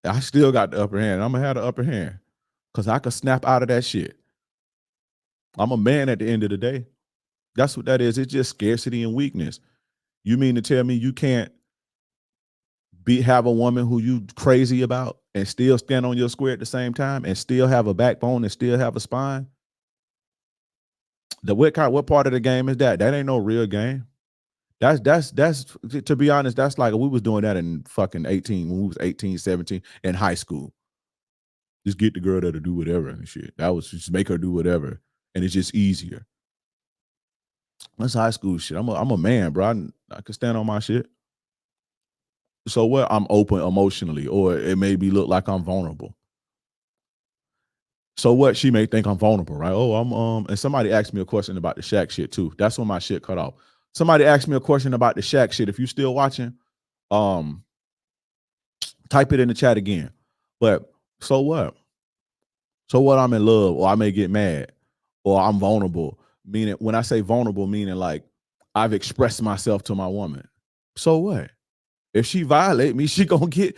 I still got the upper hand. I'm going to have the upper hand because I could snap out of that shit. I'm a man at the end of the day. That's what that is. It's just scarcity and weakness. You mean to tell me you can't have a woman who you crazy about and still stand on your square at the same time and still have a backbone and still have a spine? What part of the game is that? That ain't no real game. That's to be honest, that's like we was doing that in fucking 18 when we was 18, 17 in high school. Just get the girl that'll do whatever and shit. That was just make her do whatever, and it's just easier. That's high school shit. I'm a man, bro. I can stand on my shit. So what? I'm open emotionally, or it may look like I'm vulnerable. So what? She may think I'm vulnerable, right? Oh, I'm and somebody asked me a question about the Shaq shit too. That's when my shit cut off. Somebody asked me a question about the Shaq shit. If you're still watching, type it in the chat again. But so what? So what? I'm in love, or I may get mad, or I'm vulnerable. Meaning, when I say vulnerable, meaning like I've expressed myself to my woman. So what? If she violate me, she gonna get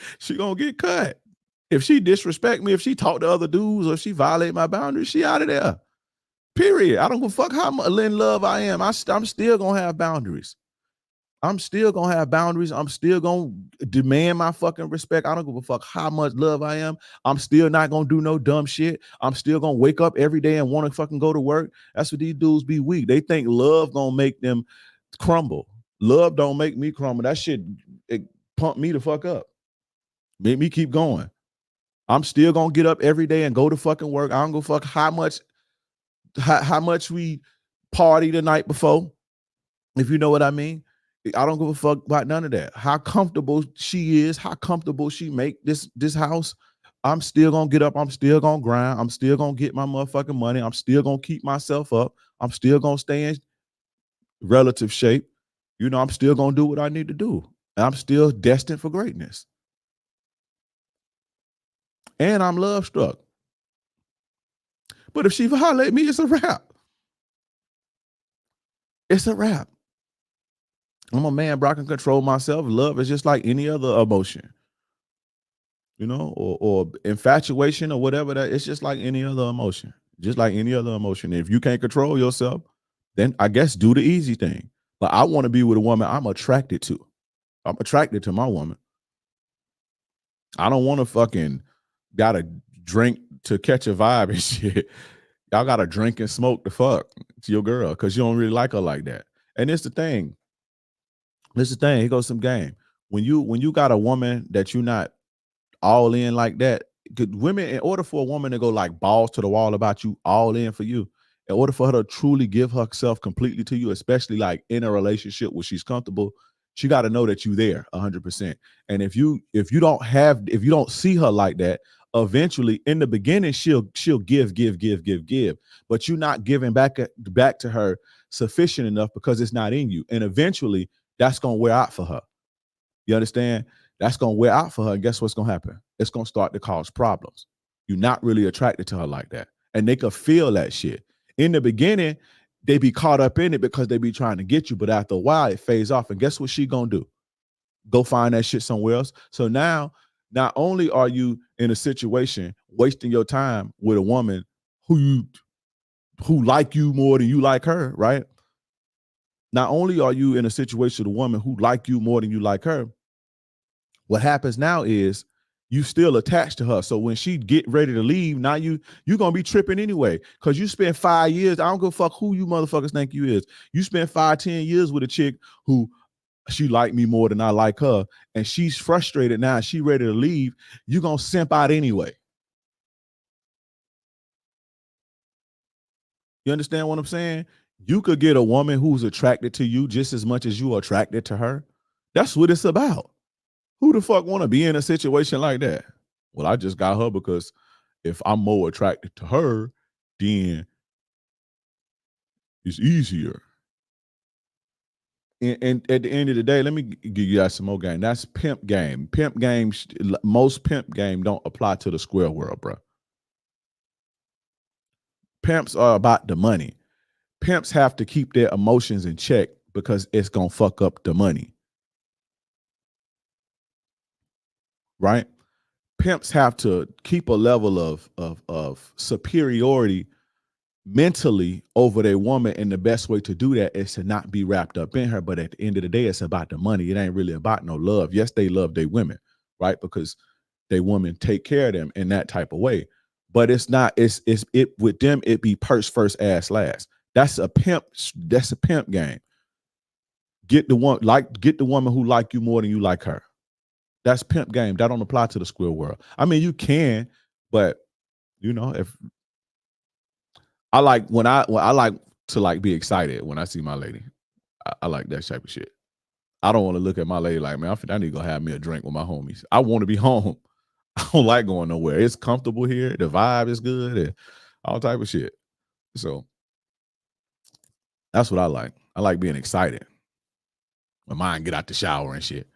cut. If she disrespect me, if she talk to other dudes, or if she violate my boundaries, she out of there. Period. I don't give a fuck how in love I am. I'm still gonna have boundaries. I'm still gonna have boundaries. I'm still gonna demand my fucking respect. I don't give a fuck how much love I am. I'm still not gonna do no dumb shit. I'm still gonna wake up every day and want to fucking go to work. That's what these dudes be weak. They think love gonna make them crumble. Love don't make me crumble. That shit, it pump me the fuck up. Make me keep going. I'm still gonna get up every day and go to fucking work. I don't give a fuck how much we party the night before, if you know what I mean. I don't give a fuck about none of that. How comfortable she is, how comfortable she make this house, I'm still gonna get up. I'm still gonna grind. I'm still gonna get my motherfucking money. I'm still gonna keep myself up. I'm still gonna stay in relative shape. You know, I'm still gonna do what I need to do. And I'm still destined for greatness. And I'm love struck. But if she violate me, it's a wrap. It's a wrap. I'm a man, bro. I can control myself. Love is just like any other emotion, you know, or infatuation or whatever that. It's just like any other emotion. Just like any other emotion. If you can't control yourself, then I guess do the easy thing. But I want to be with a woman I'm attracted to. I'm attracted to my woman. I don't want to fucking gotta drink to catch a vibe and shit. Y'all gotta drink and smoke the fuck to your girl because you don't really like her like that. And it's the thing. Here goes some game. When you got a woman that you're not all in like that, women, in order for a woman to go like balls to the wall about you, all in for you, in order for her to truly give herself completely to you, especially like in a relationship where she's comfortable, she got to know that you there 100%. And if you don't see her like that, eventually in the beginning she'll give, but you're not giving back to her sufficient enough because it's not in you. And eventually that's going to wear out for her. You understand? That's going to wear out for her. And guess what's going to happen? It's going to start to cause problems. You're not really attracted to her like that. And they could feel that shit. In the beginning, they be caught up in it because they be trying to get you. But after a while, it fades off. And guess what she going to do? Go find that shit somewhere else. So now, not only are you in a situation wasting your time with a woman who like you more than you like her, right? Not only are you in a situation with a woman who like you more than you like her, what happens now is you still attached to her. So when she get ready to leave, now you're going to be tripping anyway because you spent 5 years. I don't give a fuck who you motherfuckers think you is. You spent 5-10 years with a chick who she liked me more than I like her, and she's frustrated now. She ready to leave. You're going to simp out anyway. You understand what I'm saying? You could get a woman who's attracted to you just as much as you are attracted to her. That's what it's about. Who the fuck want to be in a situation like that? Well, I just got her because if I'm more attracted to her, then it's easier. And at the end of the day, let me give you guys some more game. That's pimp game. Pimp game, most pimp game don't apply to the square world, bro. Pimps are about the money. Pimps have to keep their emotions in check because it's going to fuck up the money. Right? Pimps have to keep a level of superiority mentally over their woman, and the best way to do that is to not be wrapped up in her. But at the end of the day, it's about the money. It ain't really about no love. Yes, they love their women, right? Because they women take care of them in that type of way. But it's not, it with them, it be purse first, ass last. That's a pimp game. Get the woman who like you more than you like her. That's pimp game. That don't apply to the square world. I mean, you can, but you know, if I like to like be excited when I see my lady. I like that type of shit. I don't want to look at my lady like, man, I need to go have me a drink with my homies. I want to be home. I don't like going nowhere. It's comfortable here. The vibe is good and all type of shit. So that's what I like. I like being excited. My mind get out the shower and shit.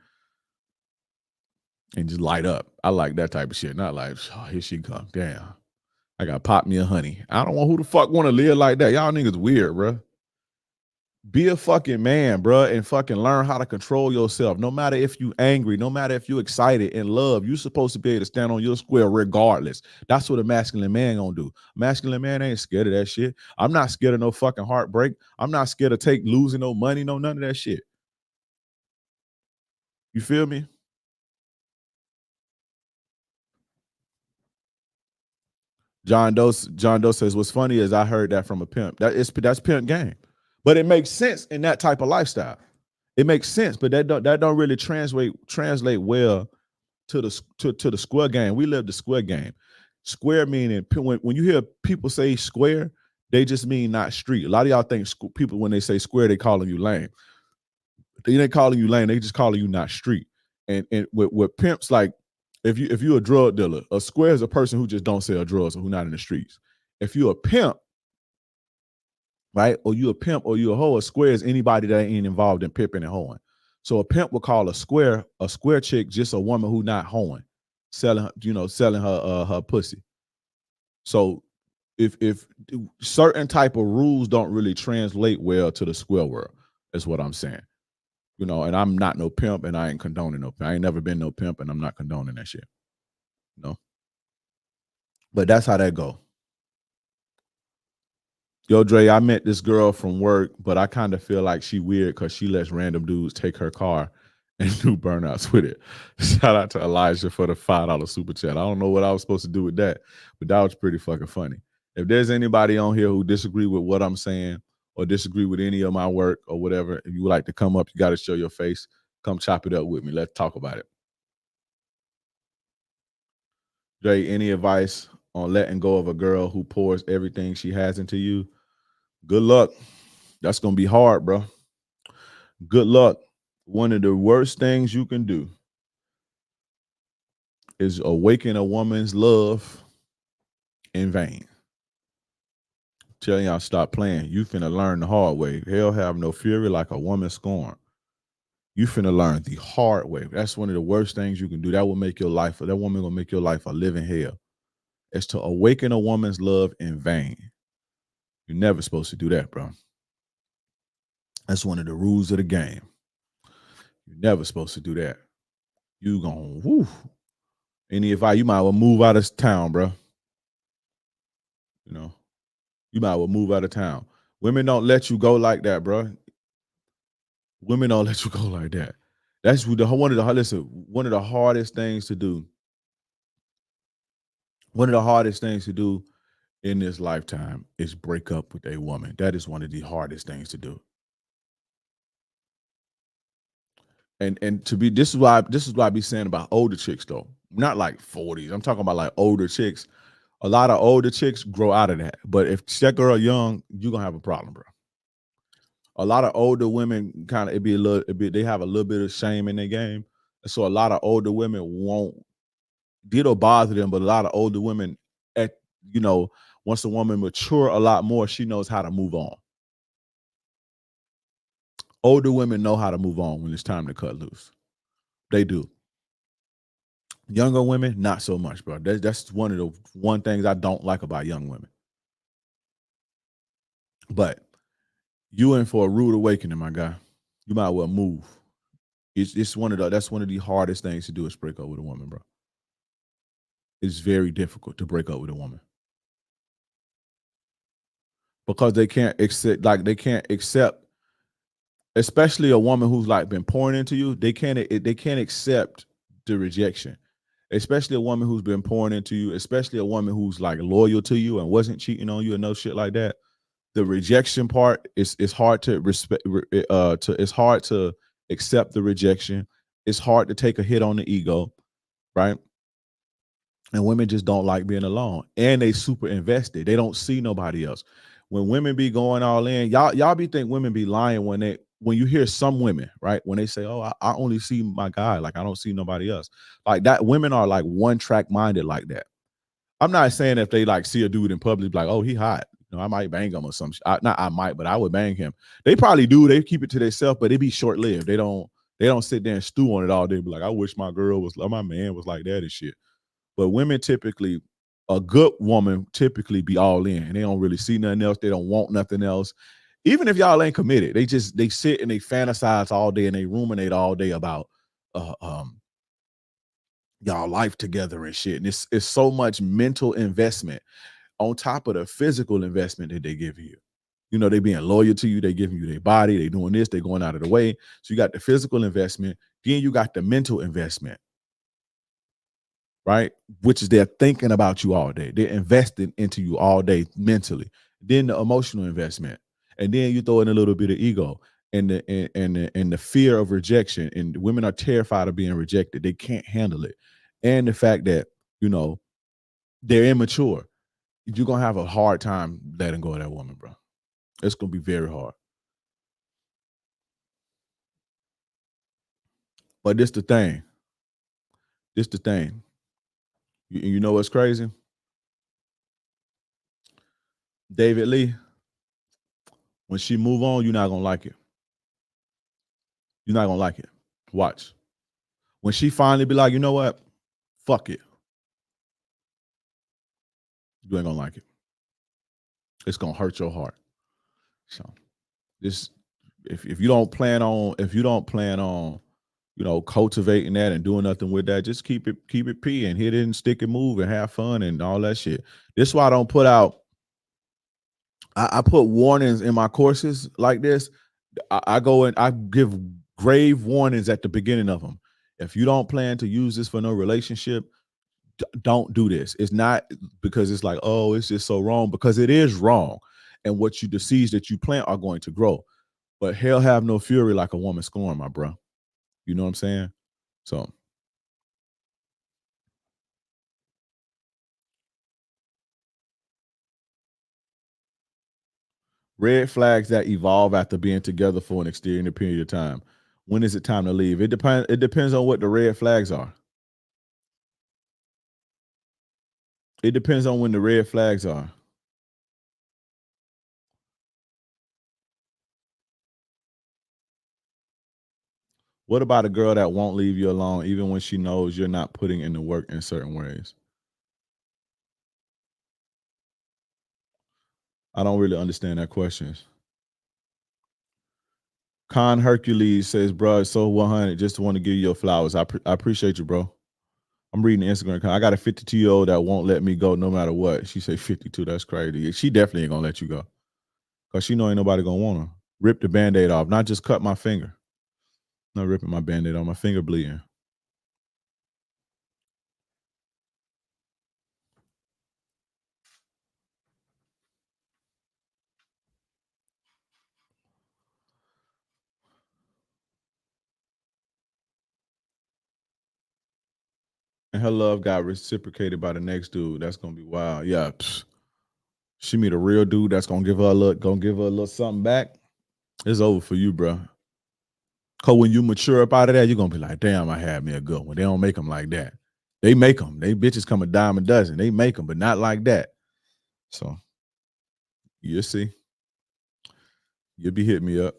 And just light up. I like that type of shit. Not like, oh, here she come. Damn. I got to pop me a honey. I don't want who the fuck want to live like that. Y'all niggas weird, bro. Be a fucking man, bro, and fucking learn how to control yourself. No matter if you angry, no matter if you excited and love, you supposed to be able to stand on your square regardless. That's what a masculine man gonna do. A masculine man ain't scared of that shit. I'm not scared of no fucking heartbreak. I'm not scared of losing no money, no none of that shit. You feel me? John Doe says, what's funny is I heard that from a pimp. That's pimp game. But it makes sense in that type of lifestyle. It makes sense, but that don't really translate well to the square game. We live the square game. Square meaning when you hear people say square, they just mean not street. A lot of y'all think people when they say square, they calling you lame. They ain't calling you lame. They just calling you not street. And with pimps, like if you're a drug dealer, a square is a person who just don't sell drugs or who not in the streets. If you're a pimp, right, or you a pimp or you a hoe, a square is anybody that ain't involved in pimping and hoeing. So a pimp would call a square chick just a woman who not hoeing, selling her pussy. So if certain type of rules don't really translate well to the square world, that's what I'm saying. And I'm not no pimp, and I ain't condoning no pimp. I ain't never been no pimp, and I'm not condoning that shit. But that's how that go. Yo, Dre, I met this girl from work, but I kind of feel like she weird because she lets random dudes take her car and do burnouts with it. Shout out to Elijah for the $5 super chat. I don't know what I was supposed to do with that, but that was pretty fucking funny. If there's anybody on here who disagree with what I'm saying or disagree with any of my work or whatever, if you would like to come up, you got to show your face. Come chop it up with me. Let's talk about it. Dre, any advice on letting go of a girl who pours everything she has into you? Good luck. That's going to be hard, bro. Good luck. One of the worst things you can do is awaken a woman's love in vain. Tell y'all stop playing. You finna learn the hard way. Hell have no fury like a woman scorned. You finna learn the hard way. That's one of the worst things you can do. That will make your life, that woman will make your life a living hell. It's to awaken a woman's love in vain. You're never supposed to do that, bro. That's one of the rules of the game. You're never supposed to do that. You gon' whoo. Any advice, you might well move out of town, bro. You might well move out of town. Women don't let you go like that, bro. Women don't let you go like that. That's one of the hardest things to do. One of the hardest things to do in this lifetime is break up with a woman. That is one of the hardest things to do. And this is why I be saying about older chicks though. Not like 40s. I'm talking about like older chicks. A lot of older chicks grow out of that. But if that girl young, you're gonna have a problem, bro. A lot of older women kind of they have a little bit of shame in their game. So a lot of older women won't it'll bother them, but a lot of older women once a woman mature a lot more, she knows how to move on. Older women know how to move on when it's time to cut loose. They do. Younger women, not so much, bro. That's one of the things I don't like about young women. But you in for a rude awakening, my guy. You might well move. That's one of the hardest things to do is break up with a woman, bro. It's very difficult to break up with a woman. Because they can't accept, especially a woman who's like been pouring into you, they can't accept the rejection. Especially a woman who's been pouring into you, especially a woman who's like loyal to you and wasn't cheating on you and no shit like that. The rejection part is hard to respect. It's hard to accept the rejection. It's hard to take a hit on the ego, right? And women just don't like being alone, and they super invested. They don't see nobody else. When women be going all in, y'all be think women be lying when you hear some women, right? When they say, "Oh, I only see my guy, like I don't see nobody else." Like that, women are like one track minded like that. I'm not saying if they like see a dude in public, like, "Oh, he hot," I might bang him or something. I might, but I would bang him. They probably do. They keep it to themselves, but it be short lived. They don't sit there and stew on it all day. Be like, "I wish my man was like that and shit." But women typically, a good woman typically be all in, and they don't really see nothing else. They don't want nothing else. Even if y'all ain't committed, they sit and they fantasize all day and they ruminate all day about y'all life together and shit. And it's so much mental investment on top of the physical investment that they give you. They being loyal to you, they giving you their body, they doing this, they going out of the way. So you got the physical investment, then you got the mental investment, right? Which is they're thinking about you all day. They're investing into you all day mentally. Then the emotional investment. And then you throw in a little bit of ego and the fear of rejection. And women are terrified of being rejected. They can't handle it. And the fact that, they're immature. You're going to have a hard time letting go of that woman, bro. It's going to be very hard. But this the thing. You know what's crazy? David Lee, when she move on, you're not gonna like it. You're not gonna like it. Watch. When she finally be like, you know what? Fuck it. You ain't gonna like it. It's gonna hurt your heart. So this if you don't plan on cultivating that and doing nothing with that, just keep it P and hit it and stick and move and have fun and all that shit. This is why I don't put out I put warnings in my courses like this. I go and I give grave warnings at the beginning of them. If you don't plan to use this for no relationship, don't do this. It's not because it's like, oh, it's just so wrong, because it is wrong. And what the seeds that you plant are going to grow. But hell have no fury like a woman scorn, my bro. You know what I'm saying? So red flags that evolve after being together for an extended period of time. When is it time to leave? It depends on what the red flags are. It depends on when the red flags are. What about a girl that won't leave you alone even when she knows you're not putting in the work in certain ways? I don't really understand that question. Con Hercules says, bro, it's so 100. Just want to give you your flowers. I appreciate you, bro. I'm reading the Instagram. I got a 52-year-old that won't let me go no matter what. She say 52. That's crazy. She definitely ain't gonna let you go because she know ain't nobody gonna want her. Rip the Band-Aid off, not just cut my finger. Not ripping my Band-Aid off, my finger bleeding. And her love got reciprocated by the next dude. That's gonna be wild. Yeah. Psh. She meet a real dude that's gonna give her a little something back. It's over for you, bro. Cause when you mature up out of that, you're gonna be like, damn, I had me a good one. They don't make them like that. They make them. They bitches come a dime a dozen. They make them, but not like that. So you'll see. You'll be hitting me up.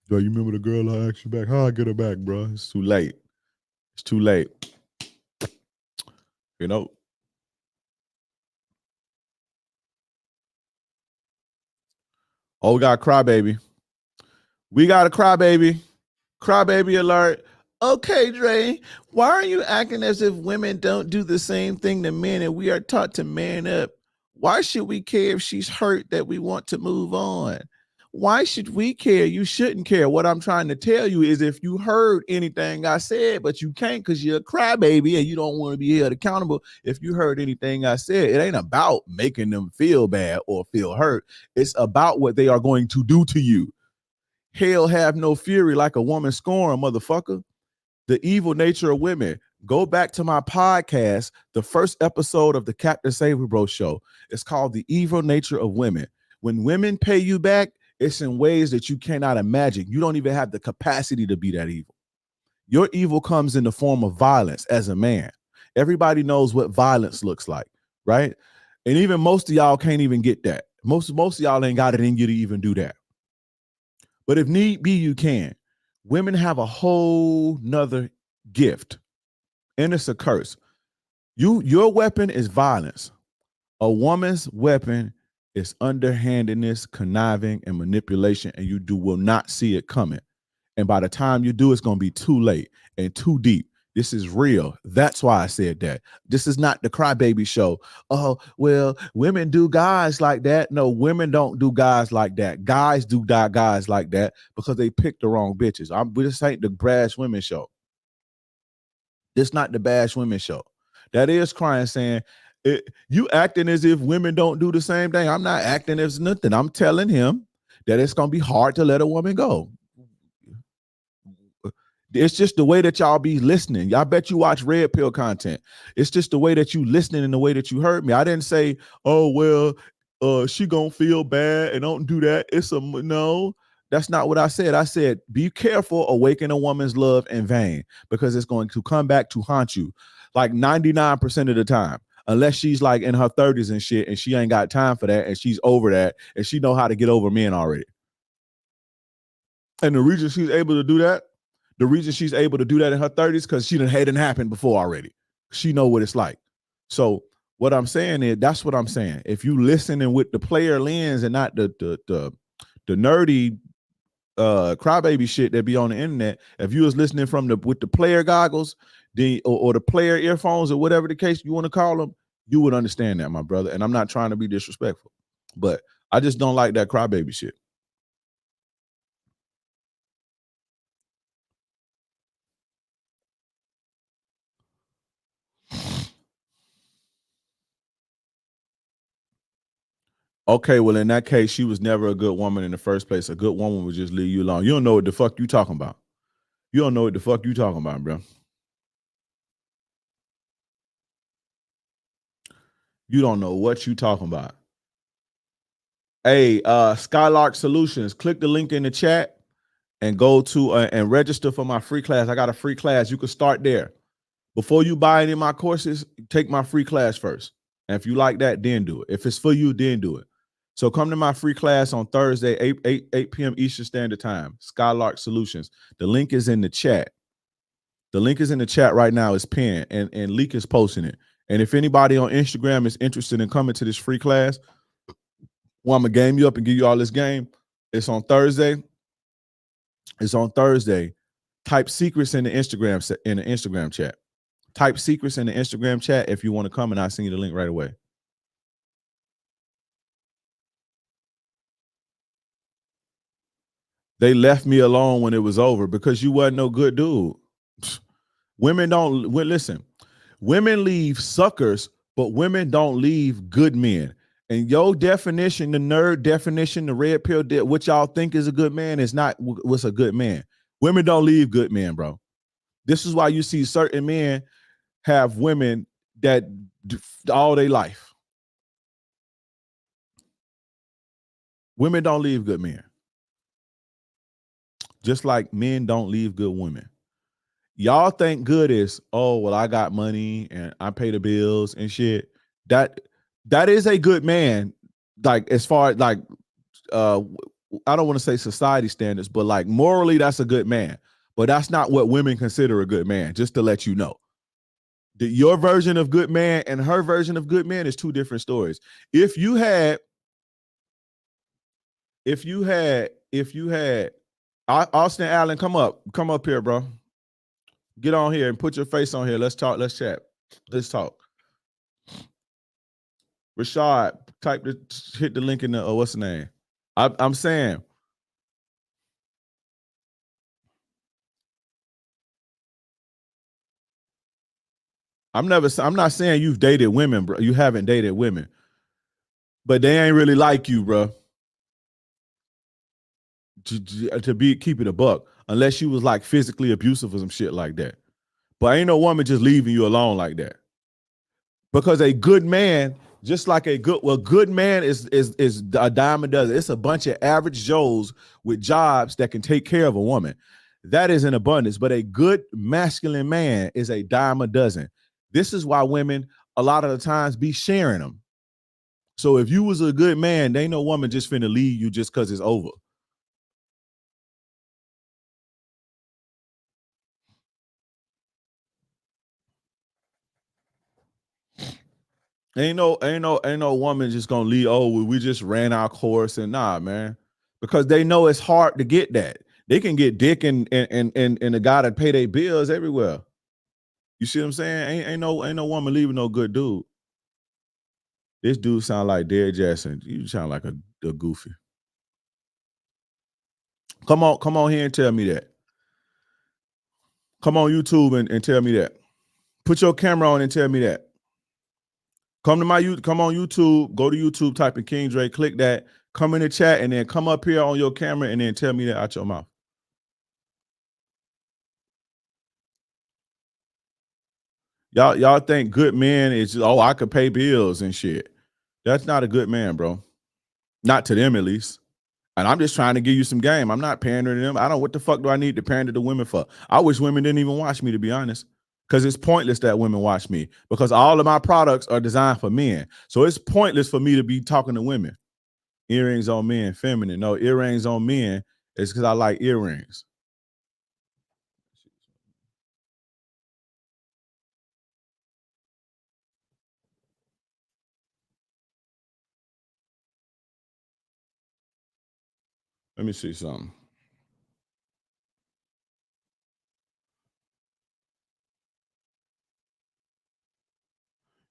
Do you remember the girl I asked you back? How I get her back, bro? It's too late. It's too late. You know. Oh, we got a crybaby. We got a crybaby. Crybaby alert. Okay, Dre, why are you acting as if women don't do the same thing to men and we are taught to man up? Why should we care if she's hurt that we want to move on? Why should we care? You shouldn't care. What I'm trying to tell you is if you heard anything I said, but you can't because you're a crybaby and you don't want to be held accountable. If you heard anything I said, it ain't about making them feel bad or feel hurt. It's about what they are going to do to you. Hell have no fury like a woman scorn, motherfucker. The evil nature of women. Go back to my podcast, the first episode of the Captain Savory Bro show. It's called The Evil Nature of Women. When women pay you back, it's in ways that you cannot imagine. You don't even have the capacity to be that evil. Your evil comes in the form of violence as a man. Everybody knows what violence looks like, right? And even most of y'all can't even get that. Most of y'all ain't got it in you to even do that. But if need be, you can. Women have a whole nother gift, and it's a curse. Your weapon is violence. A woman's weapon is underhandedness, conniving, and manipulation, and you will not see it coming. And by the time you do, it's going to be too late and too deep. This is real. That's why I said that. This is not the crybaby show. Oh, well, women do guys like that. No, women don't do guys like that. Guys do guys like that because they picked the wrong bitches. This ain't the Bash Women show. This not the Bash Women show. That is crying saying, you acting as if women don't do the same thing. I'm not acting as nothing. I'm telling him that it's going to be hard to let a woman go. It's just the way that y'all be listening. Y'all bet you watch Red Pill content. It's just the way that you listening and the way that you heard me. I didn't say, oh, well, she gonna feel bad and don't do that. No, that's not what I said. I said, be careful awakening a woman's love in vain because it's going to come back to haunt you. like 99% of the time, unless she's like in her 30s and shit, and she ain't got time for that, and she's over that, and she know how to get over men already. And the reason she's able to do that, in her 30s, because she done had it happen before already. She know what it's like. So what I'm saying is, that's what I'm saying. If you listening with the player lens and not the nerdy crybaby shit that be on the internet, if you was listening with the player goggles, or the player earphones, or whatever the case you want to call them, you would understand that, my brother. And I'm not trying to be disrespectful, but I just don't like that crybaby shit. Okay, well, in that case, she was never a good woman in the first place. A good woman would just leave you alone. You don't know what the fuck you talking about. You don't know what the fuck you talking about, bro. You don't know what you talking about. Hey, Skylark Solutions, click the link in the chat and go to and register for my free class. I got a free class. You can start there. Before you buy any of my courses, take my free class first. And if you like that, then do it. If it's for you, then do it. So come to my free class on Thursday, 8 p.m. Eastern Standard Time, Skylark Solutions. The link is in the chat. The link is in the chat right now. It's pinned, and Leak is posting it. And if anybody on Instagram is interested in coming to this free class, well, I'm going to game you up and give you all this game. It's on Thursday. Type secrets in the Instagram chat. Type secrets in the Instagram chat if you want to come, and I'll send you the link right away. They left me alone when it was over because you wasn't no good dude. Women don't listen. Women leave suckers, but women don't leave good men. And your definition, the nerd definition, the red pill, what y'all think is a good man is not what's a good man. Women don't leave good men, bro. This is why you see certain men have women that all their life. Women don't leave good men. Just like men don't leave good women. Y'all think good is, oh, well, I got money and I pay the bills and shit. That is a good man. Like, as far as like, I don't want to say society standards, but like morally, that's a good man. But that's not what women consider a good man, just to let you know. Your version of good man and her version of good man is two different stories. If you had Austin Allen, come up here, bro. Get on here and put your face on here. Let's talk. Let's chat. Let's talk. Rashad, hit the link in the, what's the name? I'm saying, I'm not saying you've dated women, bro. You haven't dated women, but they ain't really like you, bro. To keep it a buck, unless you was like physically abusive or some shit like that. But ain't no woman just leaving you alone like that. Because a good man, just like good man is a dime a dozen. It's a bunch of average Joes with jobs that can take care of a woman. That is in abundance. But a good masculine man is a dime a dozen. This is why women a lot of the times be sharing them. So if you was a good man, there ain't no woman just finna leave you just because it's over. Ain't no woman just gonna leave. Oh, we just ran our course, and nah, man, because they know it's hard to get that. They can get dick and a guy that pay their bills everywhere. You see what I'm saying? Ain't no woman leaving no good dude. This dude sound like Derrick Jackson. You sound like a goofy. Come on here and tell me that. Come on YouTube and tell me that. Put your camera on and tell me that. Come on YouTube, go to YouTube, type in King Dre, click that, come in the chat, and then come up here on your camera and then tell me that out your mouth. Y'all think good men is, oh, I could pay bills and shit. That's not a good man, bro. Not to them, at least. And I'm just trying to give you some game. I'm not pandering to them. What the fuck do I need to pander to women for? I wish women didn't even watch me, to be honest. Because it's pointless that women watch me, because all of my products are designed for men. So it's pointless for me to be talking to women. Earrings on men, feminine. No, earrings on men is because I like earrings. Let me see something.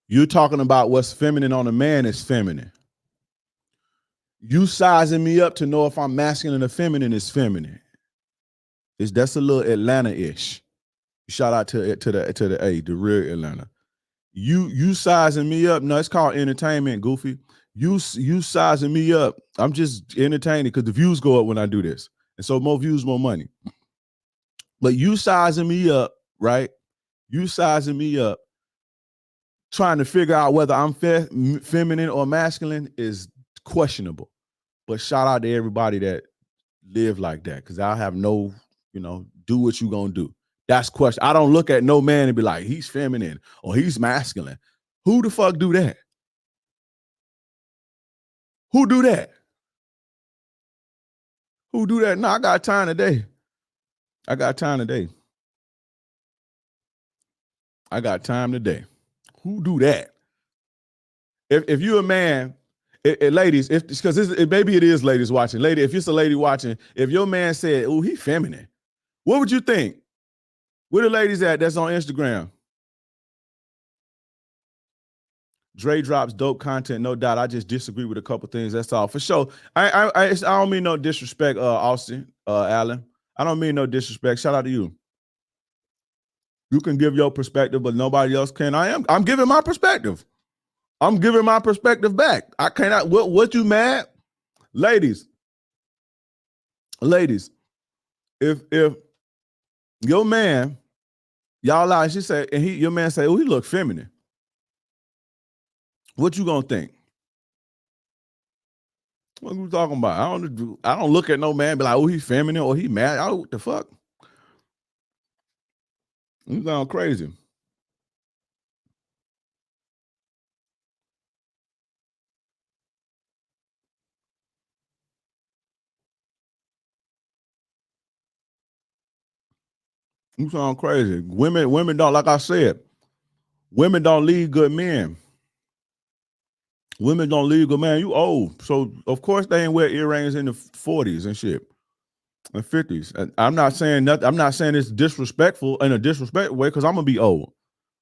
You talking about what's feminine on a man is feminine. You sizing me up to know if I'm masculine or feminine is feminine. That's a little Atlanta-ish. Shout out to the real Atlanta. You sizing me up. No, it's called entertainment, Goofy. You sizing me up. I'm just entertaining because the views go up when I do this. And so more views, more money. But you sizing me up, right? You sizing me up, trying to figure out whether I'm feminine or masculine is questionable. But shout out to everybody that live like that, because I have no, do what you gonna do. That's question. I don't look at no man and be like, he's feminine or he's masculine. Who the fuck do that? Who do that? Who do that? No, I got time today. I got time today. I got time today. Who do that? If you're a man, ladies, because maybe it is ladies watching. Lady, if it's a lady watching, if your man said, "Oh, he feminine," what would you think? Where the ladies at? That's on Instagram. Dre drops dope content, no doubt. I just disagree with a couple things. That's all for sure. I don't mean no disrespect, Austin, Allen. I don't mean no disrespect. Shout out to you. You can give your perspective, but nobody else can. I'm giving my perspective. I'm giving my perspective back. I cannot. What you mad, ladies? If your man, y'all lie, she said, and your man say, "Oh, he look feminine." What you gonna think? What are you talking about? I don't look at no man and be like, "Oh, he feminine" or "he mad." What the fuck? You sound crazy. You sound crazy. Women don't, like I said, women don't lead good men. Women don't lead good men. You old. So of course they ain't wear earrings in the 40s and shit. And 50s. And I'm not saying nothing. I'm not saying it's disrespectful in a disrespectful way, because I'm gonna be old.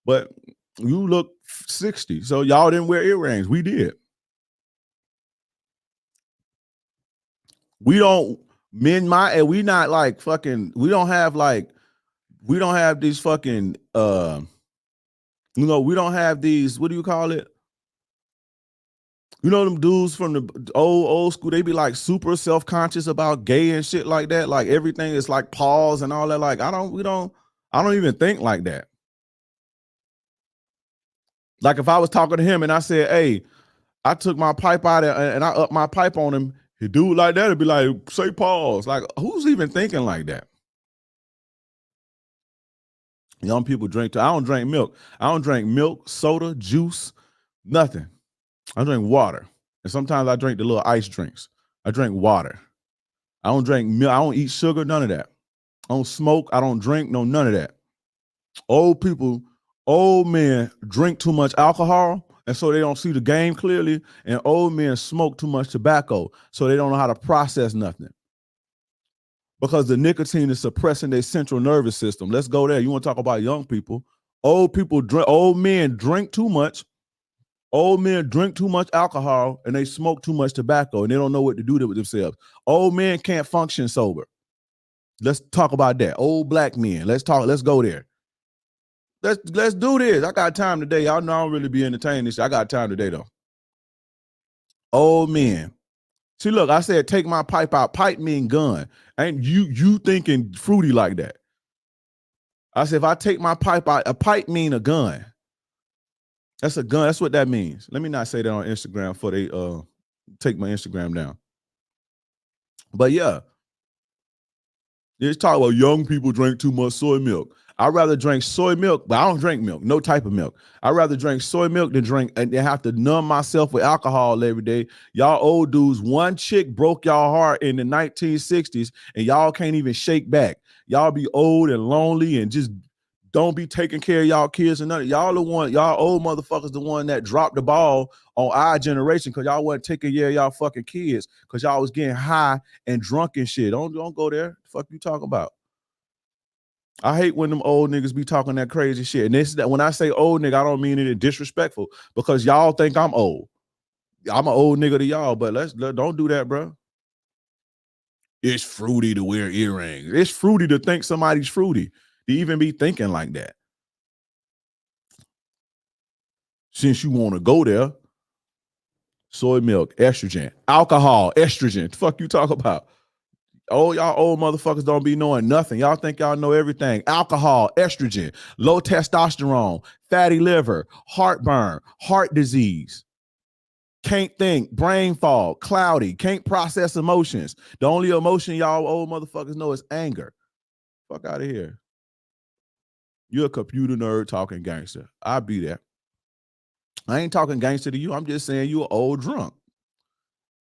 But you look 60. So y'all didn't wear earrings. We did. We don't, we not like fucking, we don't have these fucking we don't have these, what do you call it? Them dudes from the old school, they be like super self-conscious about gay and shit like that. Like everything is like pause and all that. Like I don't even think like that. Like if I was talking to him and I said, "Hey, I took my pipe out and I upped my pipe on him," a dude like that would be like, "Say pause." Like who's even thinking like that? Young people drink too. I don't drink milk. I don't drink milk, soda, juice, nothing. I drink water. And sometimes I drink the little ice drinks. I drink water. I don't drink milk. I don't eat sugar, none of that. I don't smoke. I don't drink, none of that. Old men drink too much alcohol, and so they don't see the game clearly. And old men smoke too much tobacco, so they don't know how to process nothing. Because the nicotine is suppressing their central nervous system. Let's go there. You want to talk about young people? Old men drink too much. Old men drink too much alcohol and they smoke too much tobacco and they don't know what to do with themselves. Old men can't function sober. Let's talk about that. Old black men. Let's go there. Let's do this. I got time today. Y'all know I don't really be entertaining this. I got time today though. Old men. See, look, I said take my pipe out. Pipe mean gun. Ain't you thinking fruity like that? I said if I take my pipe out, a pipe mean a gun. That's a gun. That's what that means. Let me not say that on Instagram before they take my Instagram down. But yeah, just talk about young people drink too much soy milk. I'd rather drink soy milk, but I don't drink milk, no type of milk. I'd rather drink soy milk than drink and then have to numb myself with alcohol every day. Y'all old dudes, one chick broke y'all heart in the 1960s and y'all can't even shake back. Y'all be old and lonely and just don't be taking care of y'all kids and nothing. Y'all the one, y'all old motherfuckers, the one that dropped the ball on our generation because y'all wasn't taking care of y'all fucking kids because y'all was getting high and drunk and shit. Don't go there. The fuck you talking about? I hate when them old niggas be talking that crazy shit. And this that when I say old nigga, I don't mean it disrespectful because y'all think I'm old. I'm an old nigga to y'all, but don't do that, bro. It's fruity to wear earrings. It's fruity to think somebody's fruity. To even be thinking like that. Since you want to go there, soy milk, estrogen, alcohol, estrogen. The fuck you talk about? Oh, y'all old motherfuckers don't be knowing nothing. Y'all think y'all know everything. Alcohol, estrogen, low testosterone, fatty liver, heartburn, heart disease. Can't think, brain fog, cloudy, can't process emotions. The only emotion y'all old motherfuckers know is anger. Fuck out of here. You're a computer nerd talking gangster. I'll be there. I ain't talking gangster to you. I'm just saying you an old drunk.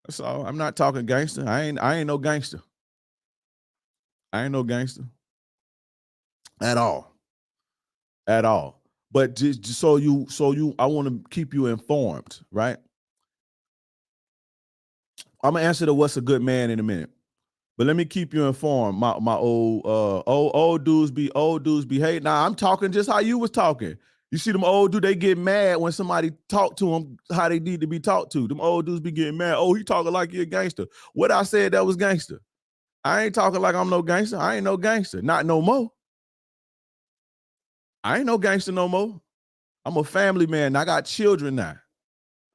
That's all. I'm not talking gangster. I ain't no gangster. I ain't no gangster. At all. At all. But just so you, I want to keep you informed, right? I'm gonna answer the what's a good man in a minute. But let me keep you informed. My old dudes be hating. Now I'm talking just how you was talking. You see them old dudes, they get mad when somebody talk to them how they need to be talked to. Them old dudes be getting mad. Oh, he talking like he a gangster. What I said that was gangster. I ain't talking like I'm no gangster. I ain't no gangster. Not no more. I ain't no gangster no more. I'm a family man. I got children now.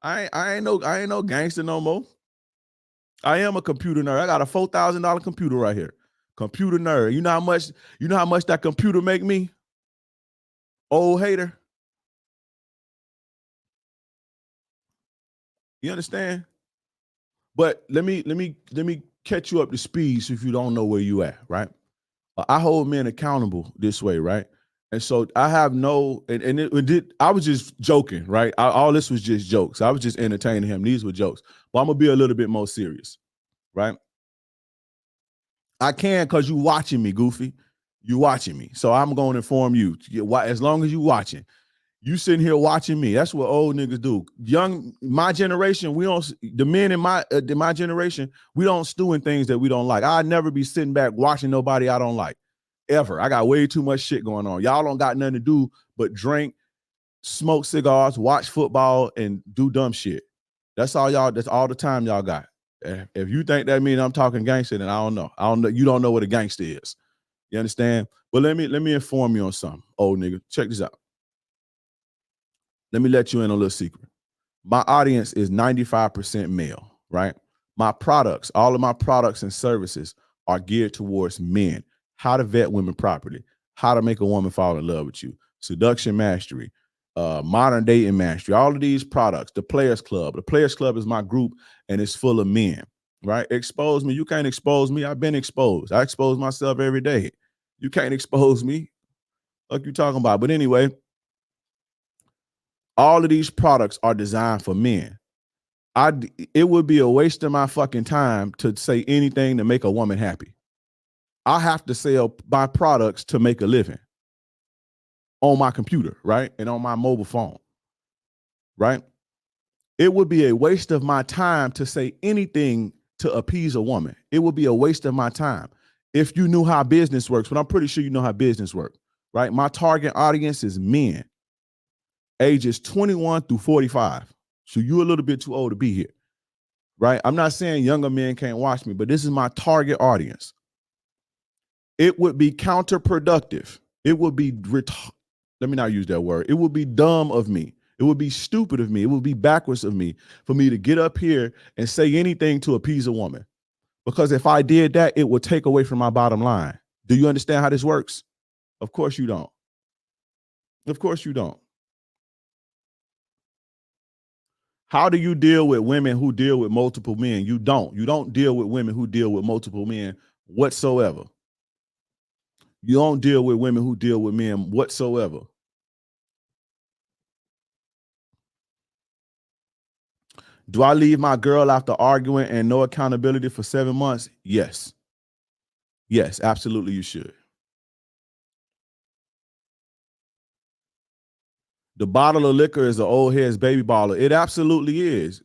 I ain't no gangster no more. I am a computer nerd. I got a $4,000 computer right here. Computer nerd. You know how much that computer make me? Old hater. You understand? But let me catch you up to speed so if you don't know where you at, right? I hold men accountable this way, right? And so I have no, I was just joking, right? All this was just jokes. I was just entertaining him. These were jokes. But I'm gonna be a little bit more serious, right? I can because you watching me, Goofy. You watching me. So I'm going to inform you. As long as you watching. You sitting here watching me. That's what old niggas do. My generation, the men in my generation, we don't stew in things that we don't like. I'd never be sitting back watching nobody I don't like. Ever. I got way too much shit going on. Y'all don't got nothing to do but drink, smoke cigars, watch football, and do dumb shit. That's all y'all, that's all the time y'all got. If you think that means I'm talking gangster, then I don't know. You don't know what a gangster is. You understand? But let me inform you on something, old nigga. Check this out. Let me let you in a little secret. My audience is 95% male, right? My products, all of my products and services are geared towards men. How to vet women properly, how to make a woman fall in love with you, seduction mastery, modern dating mastery, all of these products, the Players Club. The Players Club is my group and it's full of men, right? Expose me. You can't expose me. I've been exposed. I expose myself every day. You can't expose me. What you talking about? But anyway, all of these products are designed for men. It would be a waste of my fucking time to say anything to make a woman happy. I have to sell my products to make a living on my computer, right? And on my mobile phone, right? It would be a waste of my time to say anything to appease a woman. It would be a waste of my time if you knew how business works, but I'm pretty sure you know how business works, right? My target audience is men, ages 21 through 45. So you're a little bit too old to be here, right? I'm not saying younger men can't watch me, but this is my target audience. It would be counterproductive. It would be, let me not use that word. It would be dumb of me. It would be stupid of me. It would be backwards of me for me to get up here and say anything to appease a woman. Because if I did that, it would take away from my bottom line. Do you understand how this works? Of course you don't. Of course you don't. How do you deal with women who deal with multiple men? You don't. You don't deal with women who deal with multiple men whatsoever. You don't deal with women who deal with men whatsoever. Do I leave my girl after arguing and no accountability for 7 months? Yes. Yes, absolutely you should. The bottle of liquor is an old head's baby bottle. It absolutely is.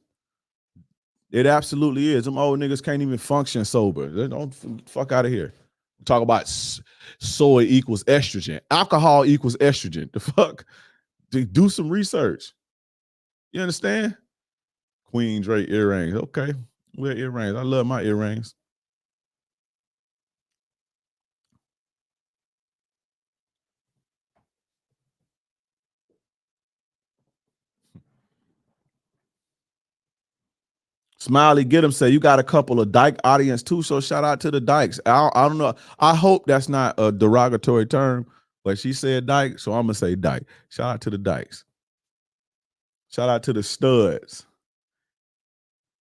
It absolutely is. Them old niggas can't even function sober. They don't fuck out of here. Talk about soy equals estrogen. Alcohol equals estrogen. The fuck? Do some research. You understand? Queen Drake earrings. Okay. Wear earrings. I love my earrings. Smiley get him say you got a couple of dyke audience too, so shout out to the dykes. I don't know. I hope that's not a derogatory term, but she said dyke, so I'm gonna say dyke. Shout out to the dykes. Shout out to the studs.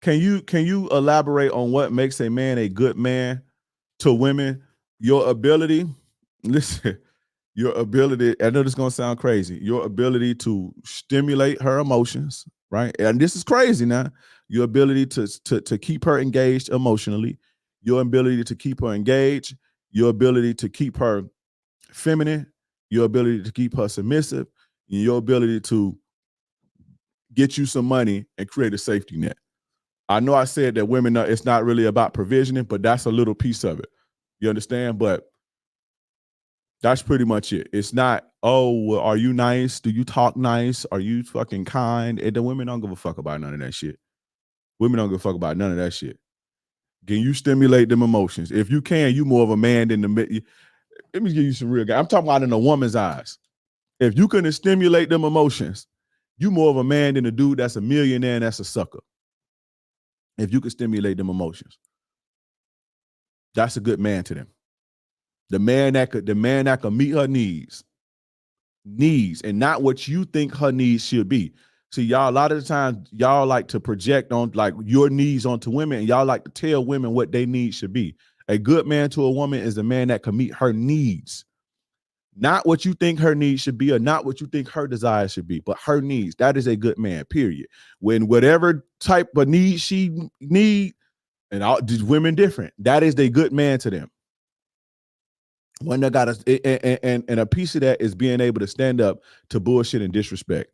Can you elaborate on what makes a man a good man to women? Your ability, listen, your ability, I know this is gonna sound crazy, your ability to stimulate her emotions, right? And this is crazy now. Your ability to keep her engaged emotionally, your ability to keep her engaged, your ability to keep her feminine, your ability to keep her submissive, and your ability to get you some money and create a safety net. I know I said that women, it's not really about provisioning, but that's a little piece of it. You understand? But that's pretty much it. It's not, oh, well, are you nice? Do you talk nice? Are you fucking kind? And the women don't give a fuck about none of that shit. Women don't give a fuck about none of that shit. Can you stimulate them emotions? If you can, you more of a man than the. Let me give you some real guy. I'm talking about in a woman's eyes. If you couldn't stimulate them emotions, you more of a man than a dude that's a millionaire and that's a sucker. If you could stimulate them emotions, that's a good man to them. The man that could meet her needs, and not what you think her needs should be. See, y'all, a lot of the time, y'all like to project on like your needs onto women, and y'all like to tell women what they needs should be. A good man to a woman is a man that can meet her needs. Not what you think her needs should be or not what you think her desires should be, but her needs. That is a good man, period. When whatever type of need she need, and all these women different, that is a good man to them. One that got us, and a piece of that is being able to stand up to bullshit and disrespect.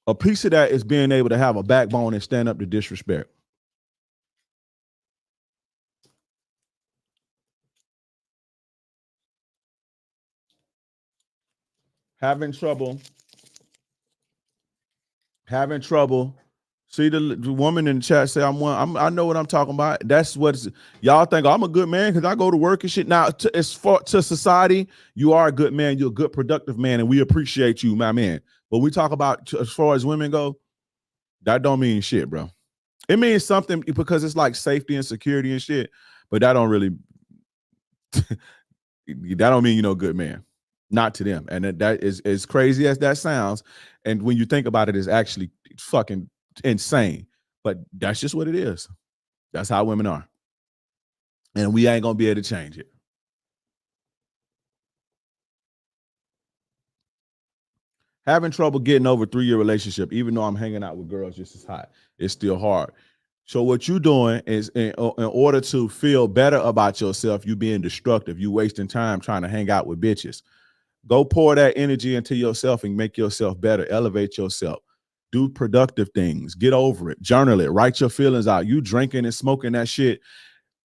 A piece of that is being able to have a backbone and stand up to disrespect. Having trouble. See the woman in the chat say I know what I'm talking about. That's what y'all think. I'm a good man because I go to work and shit. Now, to society, you are a good man. You're a good, productive man, and we appreciate you, my man. But we talk about as far as women go, that don't mean shit, bro. It means something because it's like safety and security and shit. But that don't really. That don't mean you're no good man. Not to them. And that is as crazy as that sounds. And when you think about it, it's actually fucking insane. But that's just what it is. That's how women are. And we ain't going to be able to change it. Having trouble getting over a 3-year relationship, even though I'm hanging out with girls just as hot, it's still hard. So what you're doing is in order to feel better about yourself, you being destructive, you wasting time trying to hang out with bitches. Go pour that energy into yourself and make yourself better. Elevate yourself. Do productive things. Get over it. Journal it. Write your feelings out. You drinking and smoking that shit.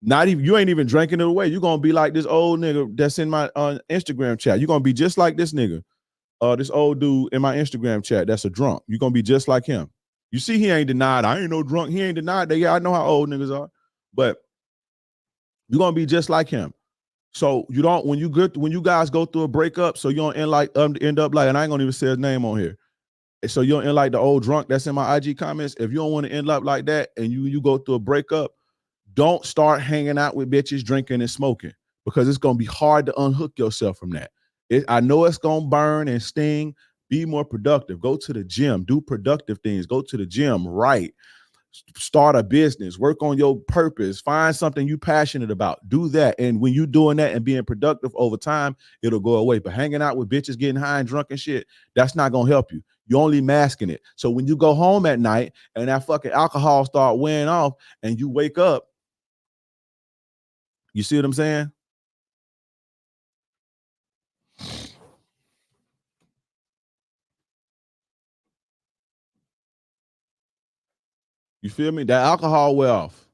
You ain't even drinking it away. You're going to be like this old nigga that's in my Instagram chat. You're going to be just like this nigga. This old dude in my Instagram chat that's a drunk. You're going to be just like him. You see, he ain't denied. I ain't no drunk. He ain't denied that. Yeah, I know how old niggas are. But you're going to be just like him. So you don't, when you guys go through a breakup, so you don't end up like, and I ain't gonna even say his name on here. So you don't end like the old drunk that's in my IG comments. If you don't want to end up like that and you go through a breakup, don't start hanging out with bitches, drinking and smoking, because it's gonna be hard to unhook yourself from that. I know it's gonna burn and sting. Be more productive. Go to the gym. Do productive things. Go to the gym. Write. Start a business, work on your purpose, find something you passionate about, do that. And when you're doing that and being productive over time, it'll go away. But hanging out with bitches, getting high and drunk and shit, that's not going to help you. You're only masking it. So when you go home at night and that fucking alcohol start wearing off and you wake up, you see what I'm saying? You feel me? That alcohol wear off.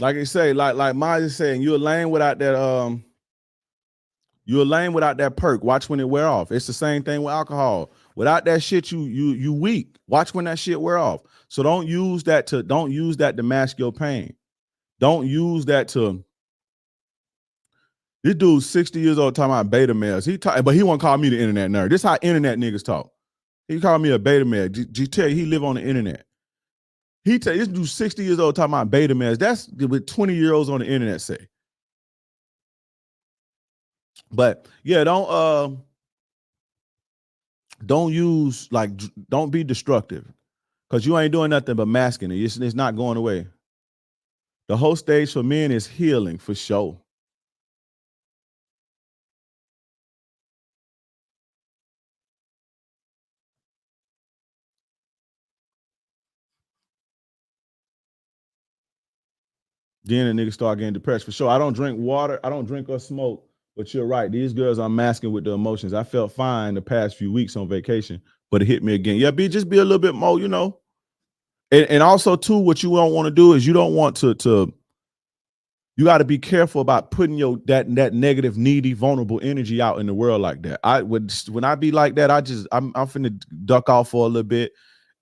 Like I say, like Miles is saying, you're lame without that you're lame without that perk. Watch when it wear off. It's the same thing with alcohol. Without that shit, you weak. Watch when that shit wear off. So don't use that to mask your pain. Don't use that to. This dude's 60 years old talking about beta males. But he won't call me the internet nerd. This is how internet niggas talk. He called me a beta male. Tell you he live on the internet. This dude 60 years old talking about beta males. That's what 20-year-olds on the internet say. But yeah, don't use don't be destructive, because you ain't doing nothing but masking it. It's not going away. The whole stage for men is healing for sure. Then a nigga start getting depressed for sure. I don't drink water. I don't drink or smoke. But you're right. These girls are masking with the emotions. I felt fine the past few weeks on vacation, but it hit me again. Yeah, just be a little bit more, you know. And also too, what you don't want to do is you don't want to you got to be careful about putting that negative, needy, vulnerable energy out in the world like that. When I be like that, I'm finna duck off for a little bit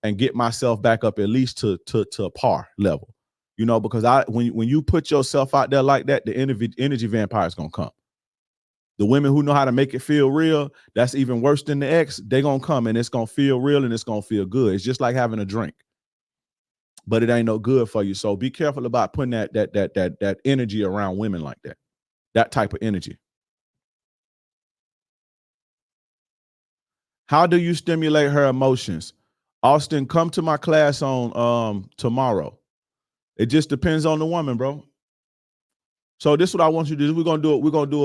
and get myself back up at least to a par level. You know, because when you put yourself out there like that, the energy vampire is gonna come. The women who know how to make it feel real, that's even worse than the ex. They're gonna come and it's gonna feel real and it's gonna feel good. It's just like having a drink, but it ain't no good for you. So be careful about putting that energy around women like that. That type of energy. How do you stimulate her emotions? Austin, come to my class on tomorrow. It just depends on the woman, bro. So this is what I want you to do. We're gonna do